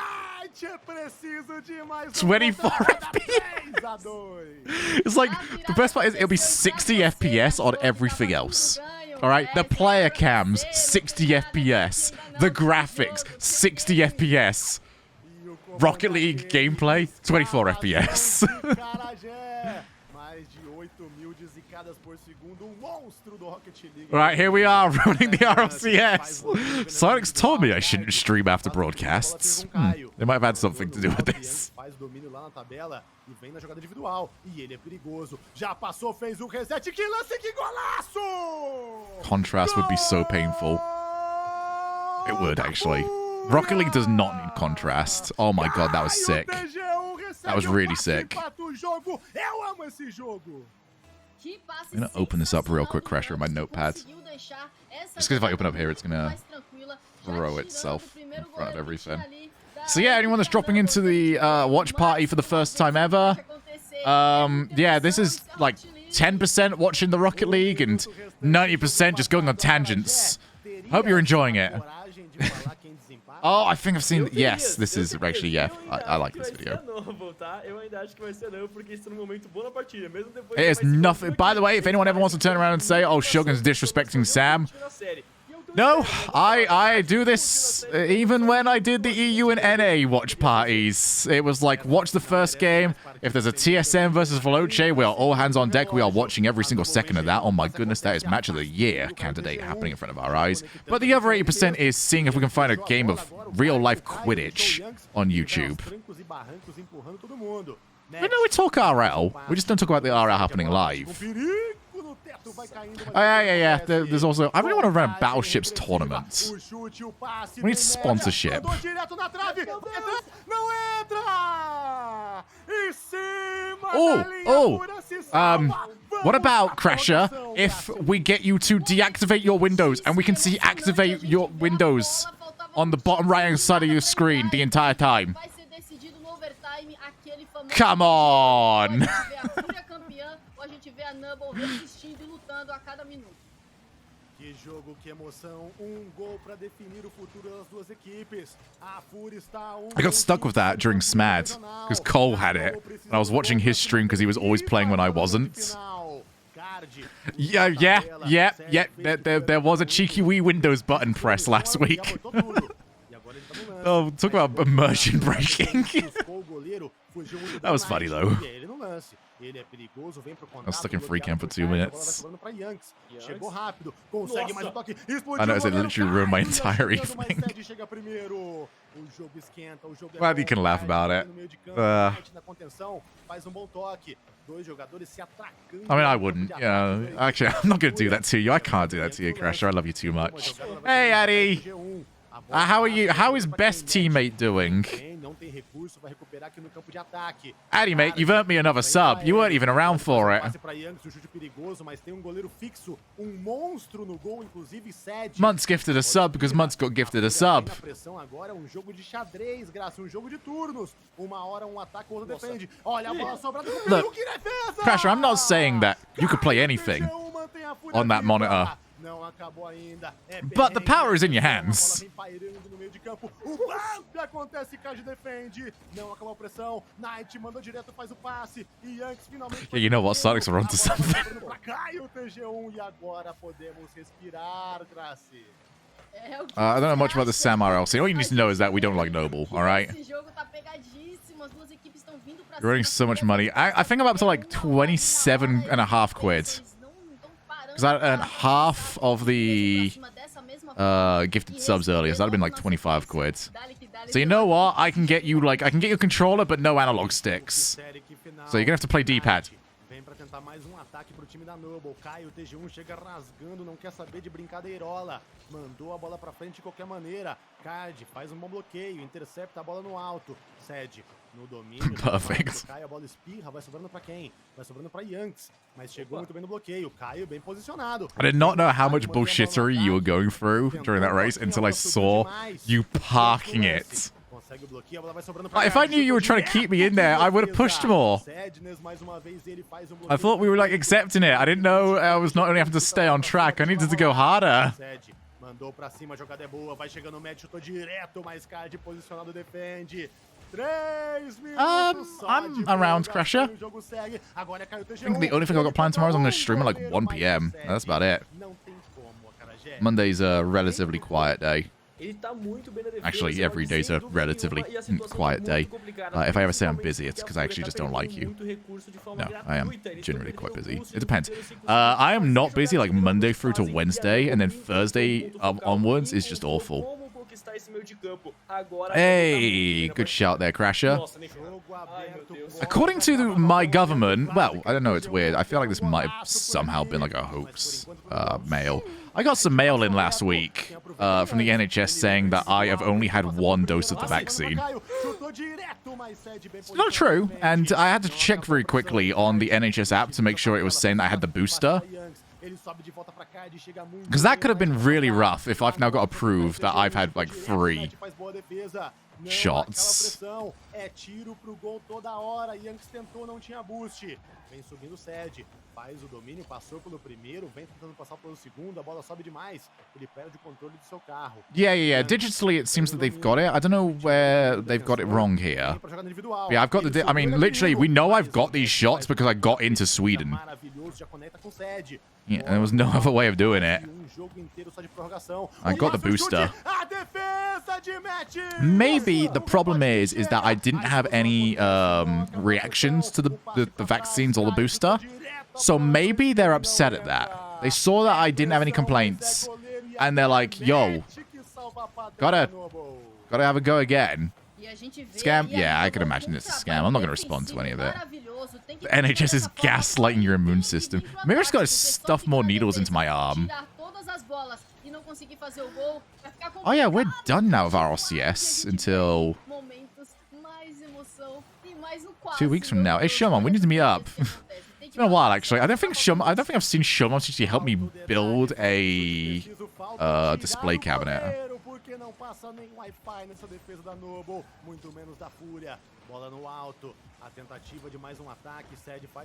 24 FPS. It's like the best part is it'll be 60 FPS on everything else. All right, the player cams 60 FPS, the graphics 60 FPS, Rocket League gameplay 24 FPS. All right, here we are running the RLCS. Sonic's told me I shouldn't stream after broadcasts. They might have had something to do with this. Contrast would be so painful. It would, actually. Rocket League does not need contrast. Oh my God, that was sick. That was really sick. I'm going to open this up real quick, Crasher, in my notepad. Just because if I open up here, it's going to throw itself in front of everything. So yeah, anyone that's dropping into the watch party for the first time ever, yeah, this is like 10% watching the Rocket League and 90% just going on tangents. Hope you're enjoying it. Oh, I think I've seen... Yes, this is actually, yeah, I like this video. It is nothing... By the way, if anyone ever wants to turn around and say, oh, Shogun's disrespecting Sam, No, I do this even when I did the EU and NA watch parties. It was like, watch the first game. If there's a TSM versus Veloce, we are all hands on deck. We are watching every single second of that. Oh my goodness, that is match of the year candidate happening in front of our eyes. But the other 80% is seeing if we can find a game of real life Quidditch on YouTube. I know we talk RL. We just don't talk about the RL happening live. Oh, yeah. There's also... I really want to run a Battleships tournament. We need sponsorship. What about, Crasher, if we get you to deactivate your windows and we can see activate your windows on the bottom right-hand side of your screen the entire time? Come on! Que jogo, que emoção. Gol para definir o futuro das duas equipes. A Fúria está I got stuck with that during SMAD because Cole had it. And I was watching his stream because he was always playing when I wasn't. Yeah. There was a cheeky wee Windows button press last week. Oh, talk about immersion breaking. That was funny though. I was stuck in free camp for 2 minutes. I know, it literally ruined my entire evening. Glad you can laugh about it. I mean, I wouldn't. Yeah, actually, I'm not going to do that to you. I can't do that to you, Crasher. I love you too much. Hey, Addy. How are you? How is best teammate doing? Addy, mate, you've earned me another sub. You weren't even around for it. Muntz gifted a sub because Muntz got gifted a sub. Look, Crasher, I'm not saying that you could play anything on that monitor. But the power is in your hands. Yeah, you know what? Sonics are onto something. I don't know much about the Sam RL scene. All you need to know is that we don't like Noble, alright? You're earning so much money. I think I'm up to like 27.5 quid. Because I earned half of the gifted subs earlier, so that'd have been like 25 quid. So you know what? I can get you like, I can get you a controller, but no analog sticks. So you're gonna have to play D-pad. Mandou a bola pra frente de qualquer maneira. Card faz bom bloqueio, intercepta a bola no alto. Cede no domínio. Perfect. Cai, a bola espirra, vai sobrando pra quem? Vai sobrando pra Yanks, mas chegou muito bem no bloqueio. Caio bem posicionado. I did not know how much bullshittery you were going through during that race until I saw you parking it. If I knew you were trying to keep me in there, I would have pushed more. I thought we were like accepting it. I didn't know I was not only having to stay on track, I needed to go harder. Mandou pra cima, a jogada é boa, vai chegando o match, chutou direto, mas Card posicionado defende. 3 minutos. I'm around, Crasher. I think the only thing I've got planned tomorrow is I'm going to stream at like 1 PM. That's about it. Monday's a relatively quiet day. Actually, every day's a relatively quiet day. If I ever say I'm busy, it's because I actually just don't like you. No, I am generally quite busy. It depends. I am not busy like Monday through to Wednesday, and then Thursday onwards is just awful. Hey, good shout there, Crasher. According to my government, well, I don't know, it's weird. I feel like this might have somehow been like a hoax mail. I got some mail in last week from the NHS saying that I have only had 1 dose of the vaccine. It's not true, and I had to check very quickly on the NHS app to make sure it was saying that I had the booster. Because that could have been really rough if I've now got to prove that I've had like 3 shots. Vem subindo o Sed, faz o domínio, passou pelo primeiro, vem tentando passar pelo segundo, a bola sobe demais, ele perde o controle do seu carro. Yeah. Digitally, it seems that they've got it. I don't know where they've got it wrong here. Yeah, I've got the... I mean, literally, we know I've got these shots because I got into Sweden. Yeah, there was no other way of doing it. jogo inteiro só de prorrogação. I got the booster. A defesa de Matt. Maybe the problem is that I didn't have any reactions to the vaccines or the booster. So maybe they're upset at that. They saw that I didn't have any complaints, and they're like, yo, gotta have a go again. Scam? Yeah, I can imagine it's a scam. I'm not going to respond to any of it. The NHS is gaslighting your immune system. Maybe I just got to stuff more needles into my arm. Oh yeah, we're done now with our RCS until 2 weeks from now. Hey, Showman, we need to meet up. It's been a while, actually. I don't think I've seen Showman actually help me build a display cabinet.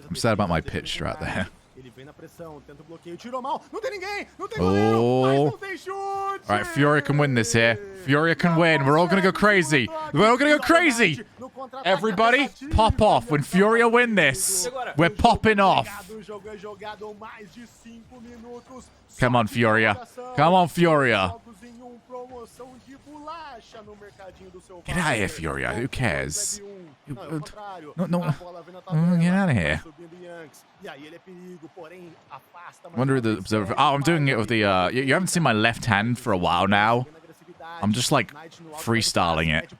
I'm sad about my pitch right there. Oh. Alright, Furia can win this here. Furia can win. We're all gonna go crazy. We're all gonna go crazy. Everybody, pop off. When Furia win this, we're popping off. Come on, Furia. Come on, Furia. Get out of here, Furia. Who cares? No. Get out of here. I wonder the observer. Oh, I'm doing it with the. You haven't seen my left hand for a while now. I'm just like freestyling it.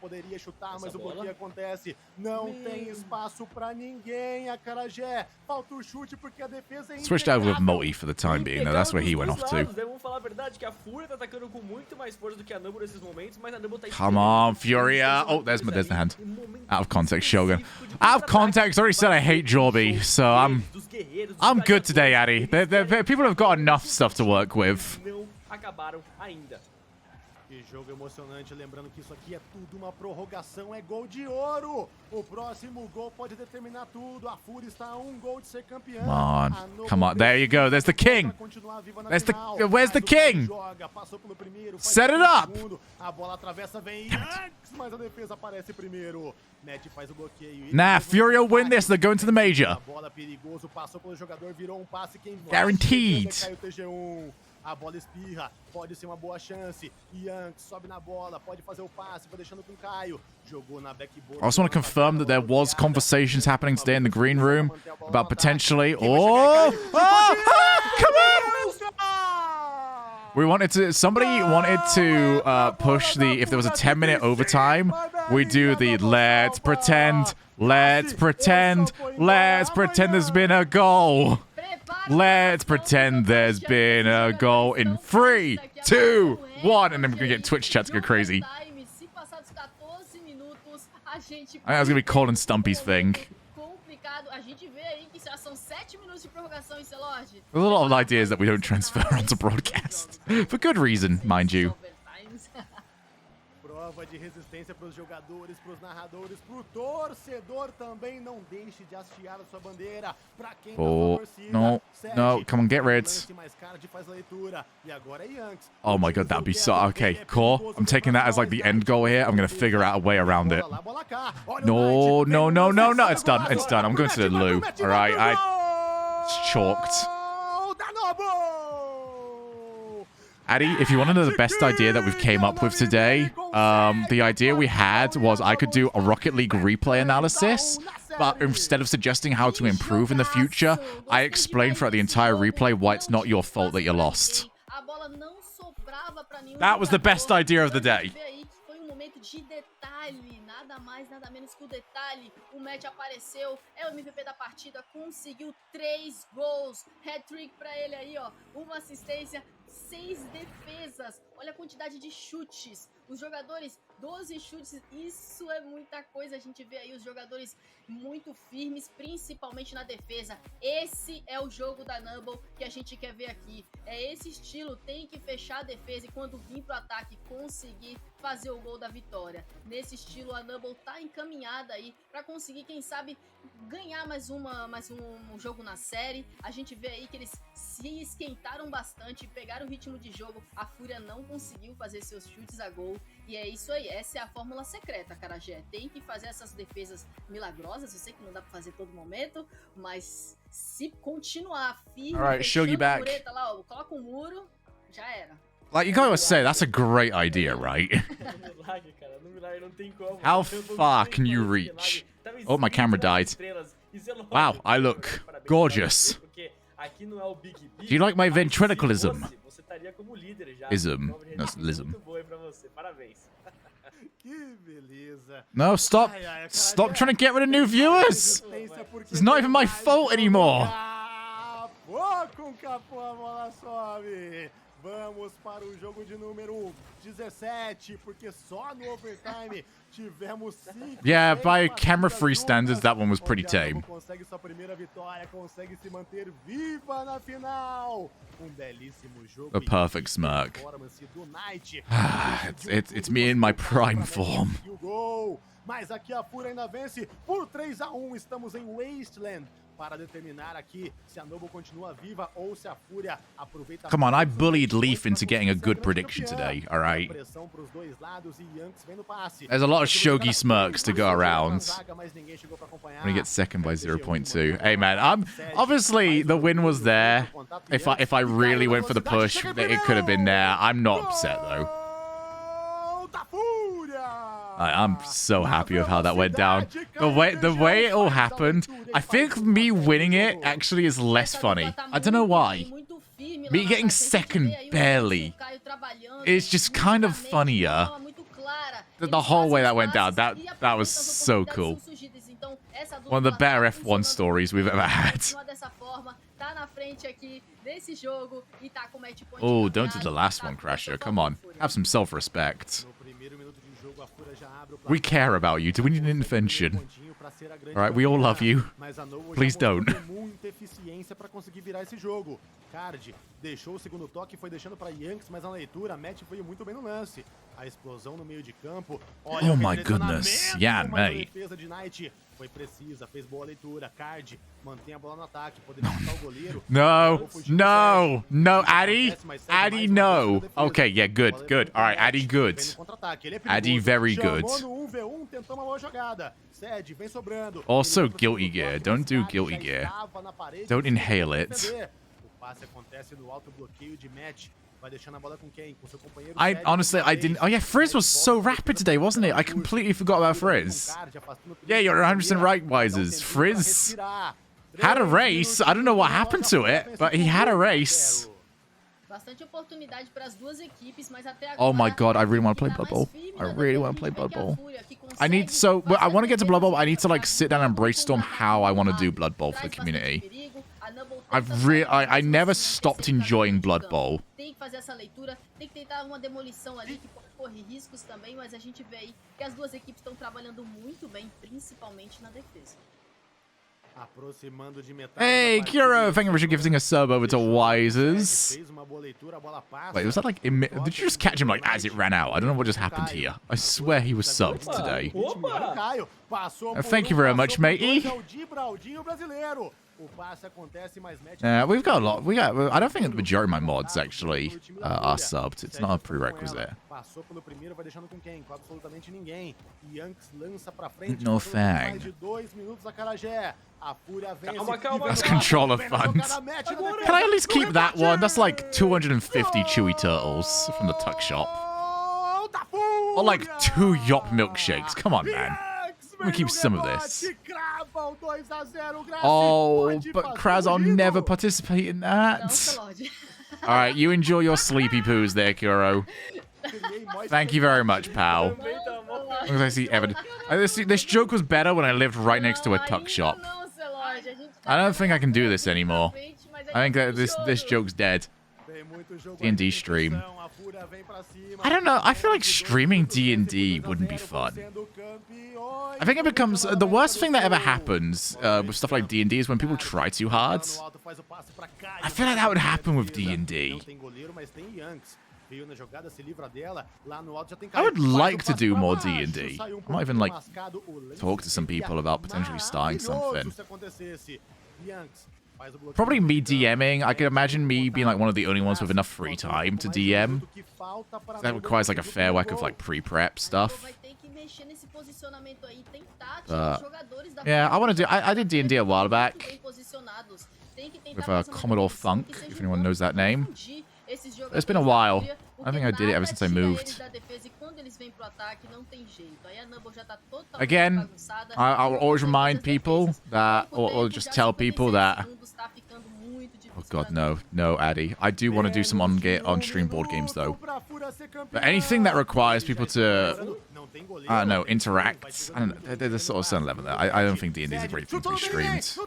Switched over with Multi for the time being, though. That's where he went off to. Come on, Furia. Oh, there's the hand. Out of context, Shogun. Out of context, I already said I hate Jorby, so I'm good today, Addy. People have got enough stuff to work with. Que jogo emocionante, lembrando que isso aqui é tudo uma prorrogação, é gol de ouro. O próximo gol pode determinar tudo. A Fúria está a um gol de ser campeã. Come on, there you go. There's the king. Where's the king? Set it up. A bola atravessa, vem mas a defesa aparece primeiro. Matt faz o bloqueio. Nah, Furia will win this. They're going to the major. A bola perigoso, passou pelo jogador, virou um passe. Guaranteed. A bola espirra, pode ser uma boa chance. Yank sobe na bola, pode fazer o passe, vai deixando com Caio. Jogou na backboard. I also want to confirm that there was conversations happening today in the green room about potentially. Oh! Come on! Somebody wanted to push the. If there was a 10-minute overtime, we do the let's pretend there's been a goal. Let's pretend there's been a goal in 3, 2, 1, and then we're gonna get Twitch chat to go crazy. I think that's gonna be Colin Stumpy's thing. There's a lot of ideas that we don't transfer onto broadcast. For good reason, mind you. Prova de resistência para os jogadores, para os narradores, para o torcedor também. Não deixe de hastear a sua bandeira. Para quem no, come on, get rid. Oh my god, that'd be so. Okay, core. I'm taking that as like the end goal here. I'm gonna figure out a way around it. No. It's done. It's done. I'm going to the loo. All right, it's chalked. Addy, if you want to know the best idea that we've came up with today, the idea we had was I could do a Rocket League replay analysis, but instead of suggesting how to improve in the future, I explained throughout the entire replay why it's not your fault that you lost. That was the best idea of the day. Nada mais, nada menos que o detalhe. O Matt apareceu, é o MVP da partida, conseguiu 3 gols. Hat-trick pra ele aí, ó. Uma assistência, 6 defesas. Olha a quantidade de chutes. Os jogadores, 12 chutes, isso é muita coisa. A gente vê aí os jogadores muito firmes, principalmente na defesa. Esse é o jogo da Numble que a gente quer ver aqui. É esse estilo, tem que fechar a defesa e quando vir pro ataque, conseguir fazer o gol da vitória. Nesse estilo, a Numble tá encaminhada aí para conseguir, quem sabe, ganhar mais um jogo na série. A gente vê aí que eles se esquentaram bastante, pegaram o ritmo de jogo. A Fúria não conseguiu fazer seus chutes a gol. E é isso aí, essa é a fórmula secreta, Carajé. Tem que fazer essas defesas milagrosas. Eu sei que não dá pra fazer todo momento, mas se continuar firme, Alright, Shogi back. Mureta lá, ó, coloca um muro, Já era. Like, you gotta say, that's a great idea, right? Milagre, cara. No milagre não tem como. How Então, vamos far ver can you como esse reach? milagre tava Oh, my escrito camera nas died. estrelas. E Zelord, Wow, I look parabéns pra gorgeous. você, porque aqui não é o Big B, Do you like my mas se ventriloquism? fosse, você estaria como líder já. Ism. Então, gente, That's lism. muito boa aí pra você. Parabéns. Que beleza. No, stop. Stop trying to get rid of new viewers. It's not even my fault anymore. Com o Capô, a bola sobe. Vamos para o jogo de número 17, porque só no overtime tivemos 5. Yeah, by camera-free standards, that one was pretty tame. Consegue sua primeira vitória, consegue se manter viva na final. Belíssimo jogo. A perfect smirk. Performance do Knight. It's me in my prime form. Mas aqui a Fúria ainda vence por 3-1. Estamos em Wasteland para determinar aqui se a Noble continua viva ou se a Fúria aproveita. Come on, I bullied Leaf into getting a good prediction today, alright? Pressão pros dois lados e Yanks vem no passe. There's a lot of shogi smirks to go around when he gets second by 0.2. Hey man, I'm obviously the win was there. If I really went for the push, it could have been there. I'm not upset though. I'm so happy with how that went down. The way it all happened, I think me winning it actually is less funny. I don't know why. Me getting second barely is just kind of funnier. The whole way that went down, that was so cool. One of the better F1 stories we've ever had. Oh, don't do the last one, Crasher. Come on. Have some self-respect. We care about you. Do we need an intervention? Alright, we all love you. Please don't. Muita eficiência para conseguir virar esse jogo. Card deixou o segundo toque e foi deixando para Yanks, mas na leitura, Matt foi muito bem no lance. A explosão no meio de campo. Oh my goodness. Yan, mate. Defesa de Knight foi precisa, fez boa leitura. Card mantém a bola no ataque, poderia matar o goleiro. No, Addy. Addy, no. Okay, yeah, good. Alright, Addy, good. Addy, very good. Also, Guilty Gear. Don't do Guilty Gear. Don't inhale it. I didn't. Oh yeah, Frizz was so rapid today, wasn't it? I completely forgot about Frizz. Yeah, you're 100% right, Wisers. Frizz had a race. I don't know what happened to it, but he had a race. Oh my god, I really want to play Blood Bowl. I really want to play Blood Bowl. I want to get to Blood Bowl. I need to like sit down and brainstorm how I want to do Blood Bowl for the community. I never stopped enjoying Blood Bowl. Hey, Kiro, thank you for gifting a sub over to Wisers. Wait, was that like... Did you just catch him like as it ran out? I don't know what just happened here. I swear he was subbed today. Thank you very much, matey. We've got a lot. I don't think the majority of my mods actually are subbed. It's not a prerequisite. No thang. That's controller funds. Can I at least keep that one? That's like 250 Chewy Turtles from the Tuck Shop. Or like 2 Yop milkshakes. Come on, man. Let me keep some of this. Oh, but Kraz, I'll never participate in that. Alright, you enjoy your sleepy poos there, Kuro. Thank you very much, pal. I see evidence. This joke was better when I lived right next to a tuck shop. I don't think I can do this anymore. I think that this joke's dead. D&D stream. I don't know. I feel like streaming D&D wouldn't be fun. I think it becomes... the worst thing that ever happens with stuff like D&D is when people try too hard. I feel like that would happen with D&D. I would like to do more D&D. I might even like talk to some people about potentially starting something. Probably me DMing. I can imagine me being like one of the only ones with enough free time to DM. That requires like a fair whack of like pre-prep stuff. Yeah, I want to do... I did D&D a while back with Commodore Funk, if anyone knows that name. Esses It's been a jogadores while. da Fúria, I think I did it ever since I tira moved. eles da defesa, e quando eles vêm pro ataque, não tem jeito. Aí a Numble já tá totalmente Again, bagunçada. I will always remind people that, or just tell people that. Oh God, no, Addy. I do want to do some on-stream board games though. But anything that requires people to, I don't know, interact. I don't know. There's a sort of certain level there. I don't think D&D is a great thing to be streamed,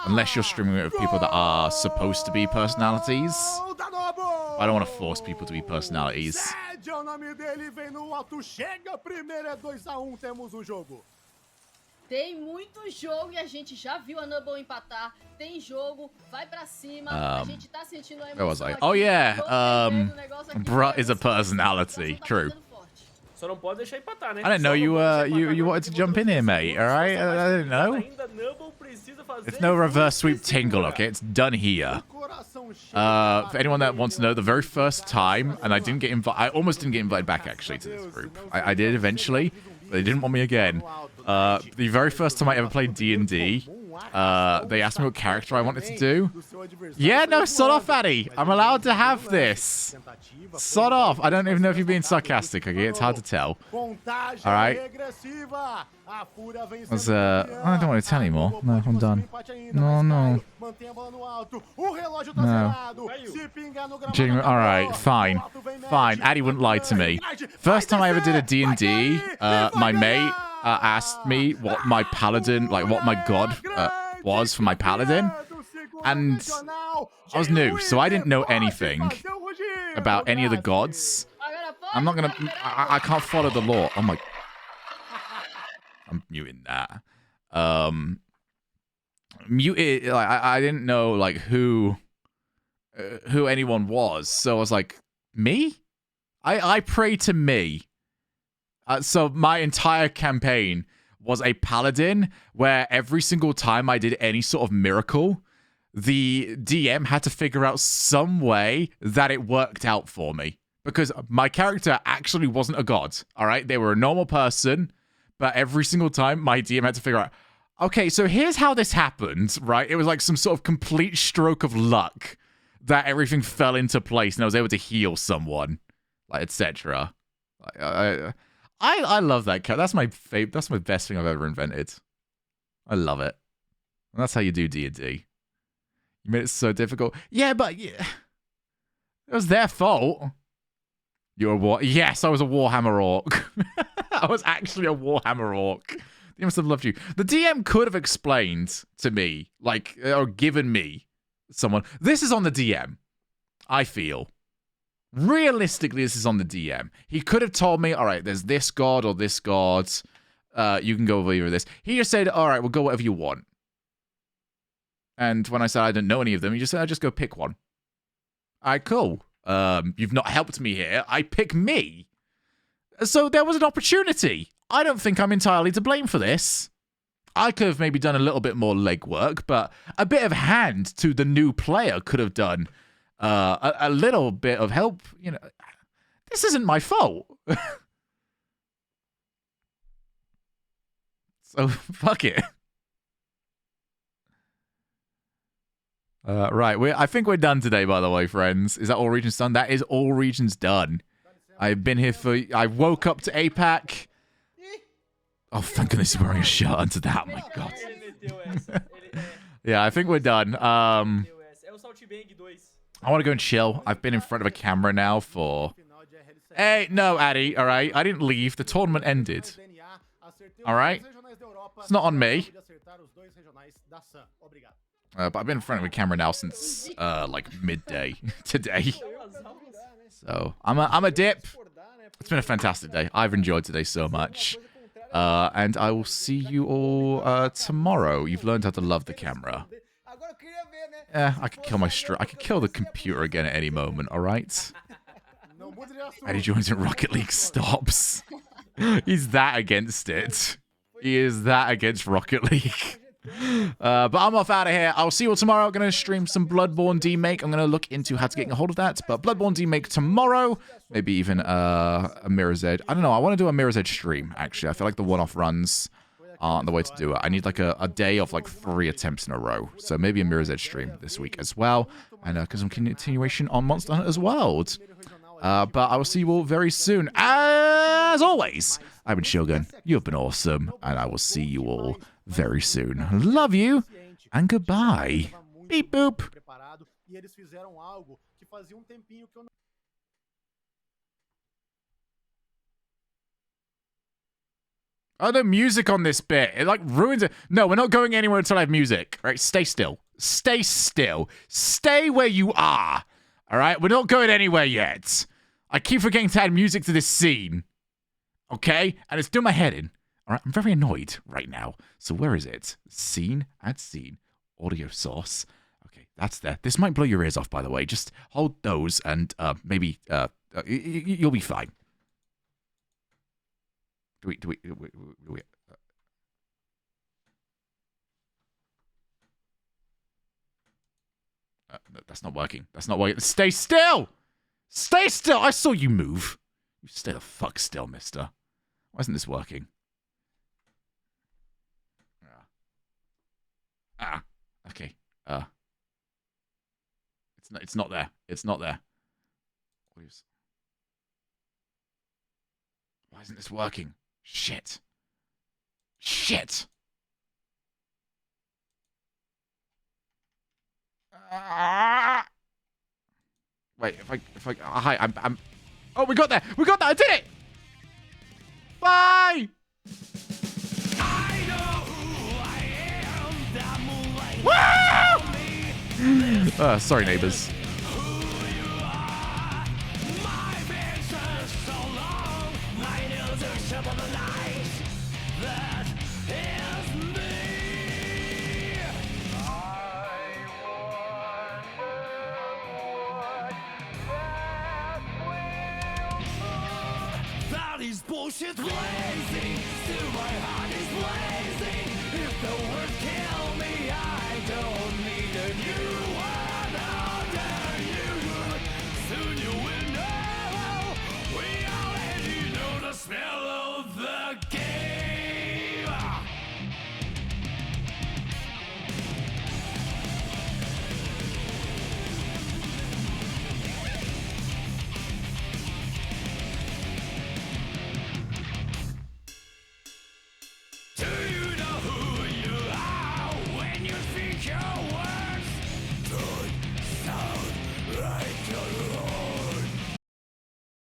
unless you're streaming it with people that are supposed to be personalities. I don't want to force people to be personalities. Sede é o nome dele, vem no alto, chega primeiro, é 2-1, temos o jogo. Tem muito jogo e a gente já viu a Numble empatar. Tem jogo, vai pra cima. A gente tá sentindo a Where was emoção I? aqui. Oh yeah, Tô perdendo o negócio aqui, Bruh is a mas personality. tá True. batendo forte. Só não pode deixar empatar, né? I didn't know you wanted to jump in here, mate. All right, I didn't know. Ainda Numble precisa fazer It's no reverse sweep tingle, okay? It's done here. For anyone that wants to know, the very first time, and I didn't get invited. I almost didn't get invited back actually to this group. I did eventually, but they didn't want me again. The very first time I ever played D&D, they asked me what character I wanted to do. Yeah, no, sod off, Addy. I'm allowed to have this. Sod off. I don't even know if you're being sarcastic, okay? It's hard to tell. Alright. I don't want to tell anymore. No, I'm done. No. No. Alright, fine. Fine. Addy wouldn't lie to me. First time I ever did a D&D, my mate asked me what my paladin, like what my god was for my paladin. And I was new, so I didn't know anything about any of the gods. I'm not gonna... I can't follow the lore. Oh my... I'm muting that. Muted... Like, I didn't know, like, who anyone was. So I was like, me? I pray to me. So my entire campaign was a paladin where every single time I did any sort of miracle, the DM had to figure out some way that it worked out for me. Because my character actually wasn't a god, all right? They were a normal person, but every single time my DM had to figure out, okay, so here's how this happened, right? It was like some sort of complete stroke of luck that everything fell into place and I was able to heal someone, like, etc. I love that character. That's my favorite. That's my best thing I've ever invented. I love it. And that's how you do D&D. You made it so difficult. Yeah, but yeah, it was their fault. You're a war. Yes, I was a Warhammer orc. I was actually a Warhammer orc. They must have loved you. The DM could have explained to me, like, or given me someone. This is on the DM, I feel. Realistically, this is on the DM. He could have told me, all right, there's this god or this god. You can go over either of this. He just said, all right, we'll go whatever you want. And when I said I didn't know any of them, he just said, I'll just go pick one. All right, cool. You've not helped me here. I pick me. So there was an opportunity. I don't think I'm entirely to blame for this. I could have maybe done a little bit more legwork, but a bit of hand to the new player could have done a little bit of help. You know, this isn't my fault. So fuck it. Right, I think we're done today, by the way, friends. Is that all regions done? That is all regions done. I've been here for... I woke up to APAC. Oh, thank goodness he's wearing a shirt under that. Oh, my God. Yeah, I think we're done. I want to go and chill. I've been in front of a camera now for... Hey, no, Addy, all right? I didn't leave. The tournament ended. All right? It's not on me. But I've been in front of a camera now since, like, midday today. So, I'm a dip. It's been a fantastic day. I've enjoyed today so much. And I will see you all tomorrow. You've learned how to love the camera. I could kill I could kill the computer again at any moment, alright? Eddie joins in Rocket League stops. He's that against it. He is that against Rocket League. But I'm off out of here. I'll see you all tomorrow. I'm going to stream some Bloodborne Demake. I'm going to look into how to get a hold of that. But Bloodborne Demake tomorrow. Maybe even a Mirror's Edge. I don't know. I want to do a Mirror's Edge stream, actually. I feel like the one-off runs aren't the way to do it. I need like a day of like 3 attempts in a row. So maybe a Mirror's Edge stream this week as well. and some continuation on Monster Hunter's World. But I will see you all very soon. As always, I've been Shogun. You've been awesome, and I will see you all very soon. Love you, and goodbye. Beep boop. E eles fizeram algo que fazia tempinho que eu não... Oh, the music on this bit, it like ruins it. No, we're not going anywhere until I have music. Right, stay still. Stay still. Stay where you are. All right, we're not going anywhere yet. I keep forgetting to add music to this scene. Okay, and it's doing my head in. All right, I'm very annoyed right now. So where is it? Scene, add scene, audio source. Okay, that's there. This might blow your ears off, by the way. Just hold those and maybe you'll be fine. Do we no, that's not working. That's not working. Stay still! Stay still! I saw you move. You stay the fuck still, mister. Why isn't this working? Okay. It's not there. It's not there. Please. Why isn't this working? Shit. Shit. Wait, if I hi, I'm oh, we got there. We got that. I did it. Bye. I know who I am. Woo! Sorry, neighbors. These bullshit blazing, still my heart is blazing. If the words kill me, I don't need a new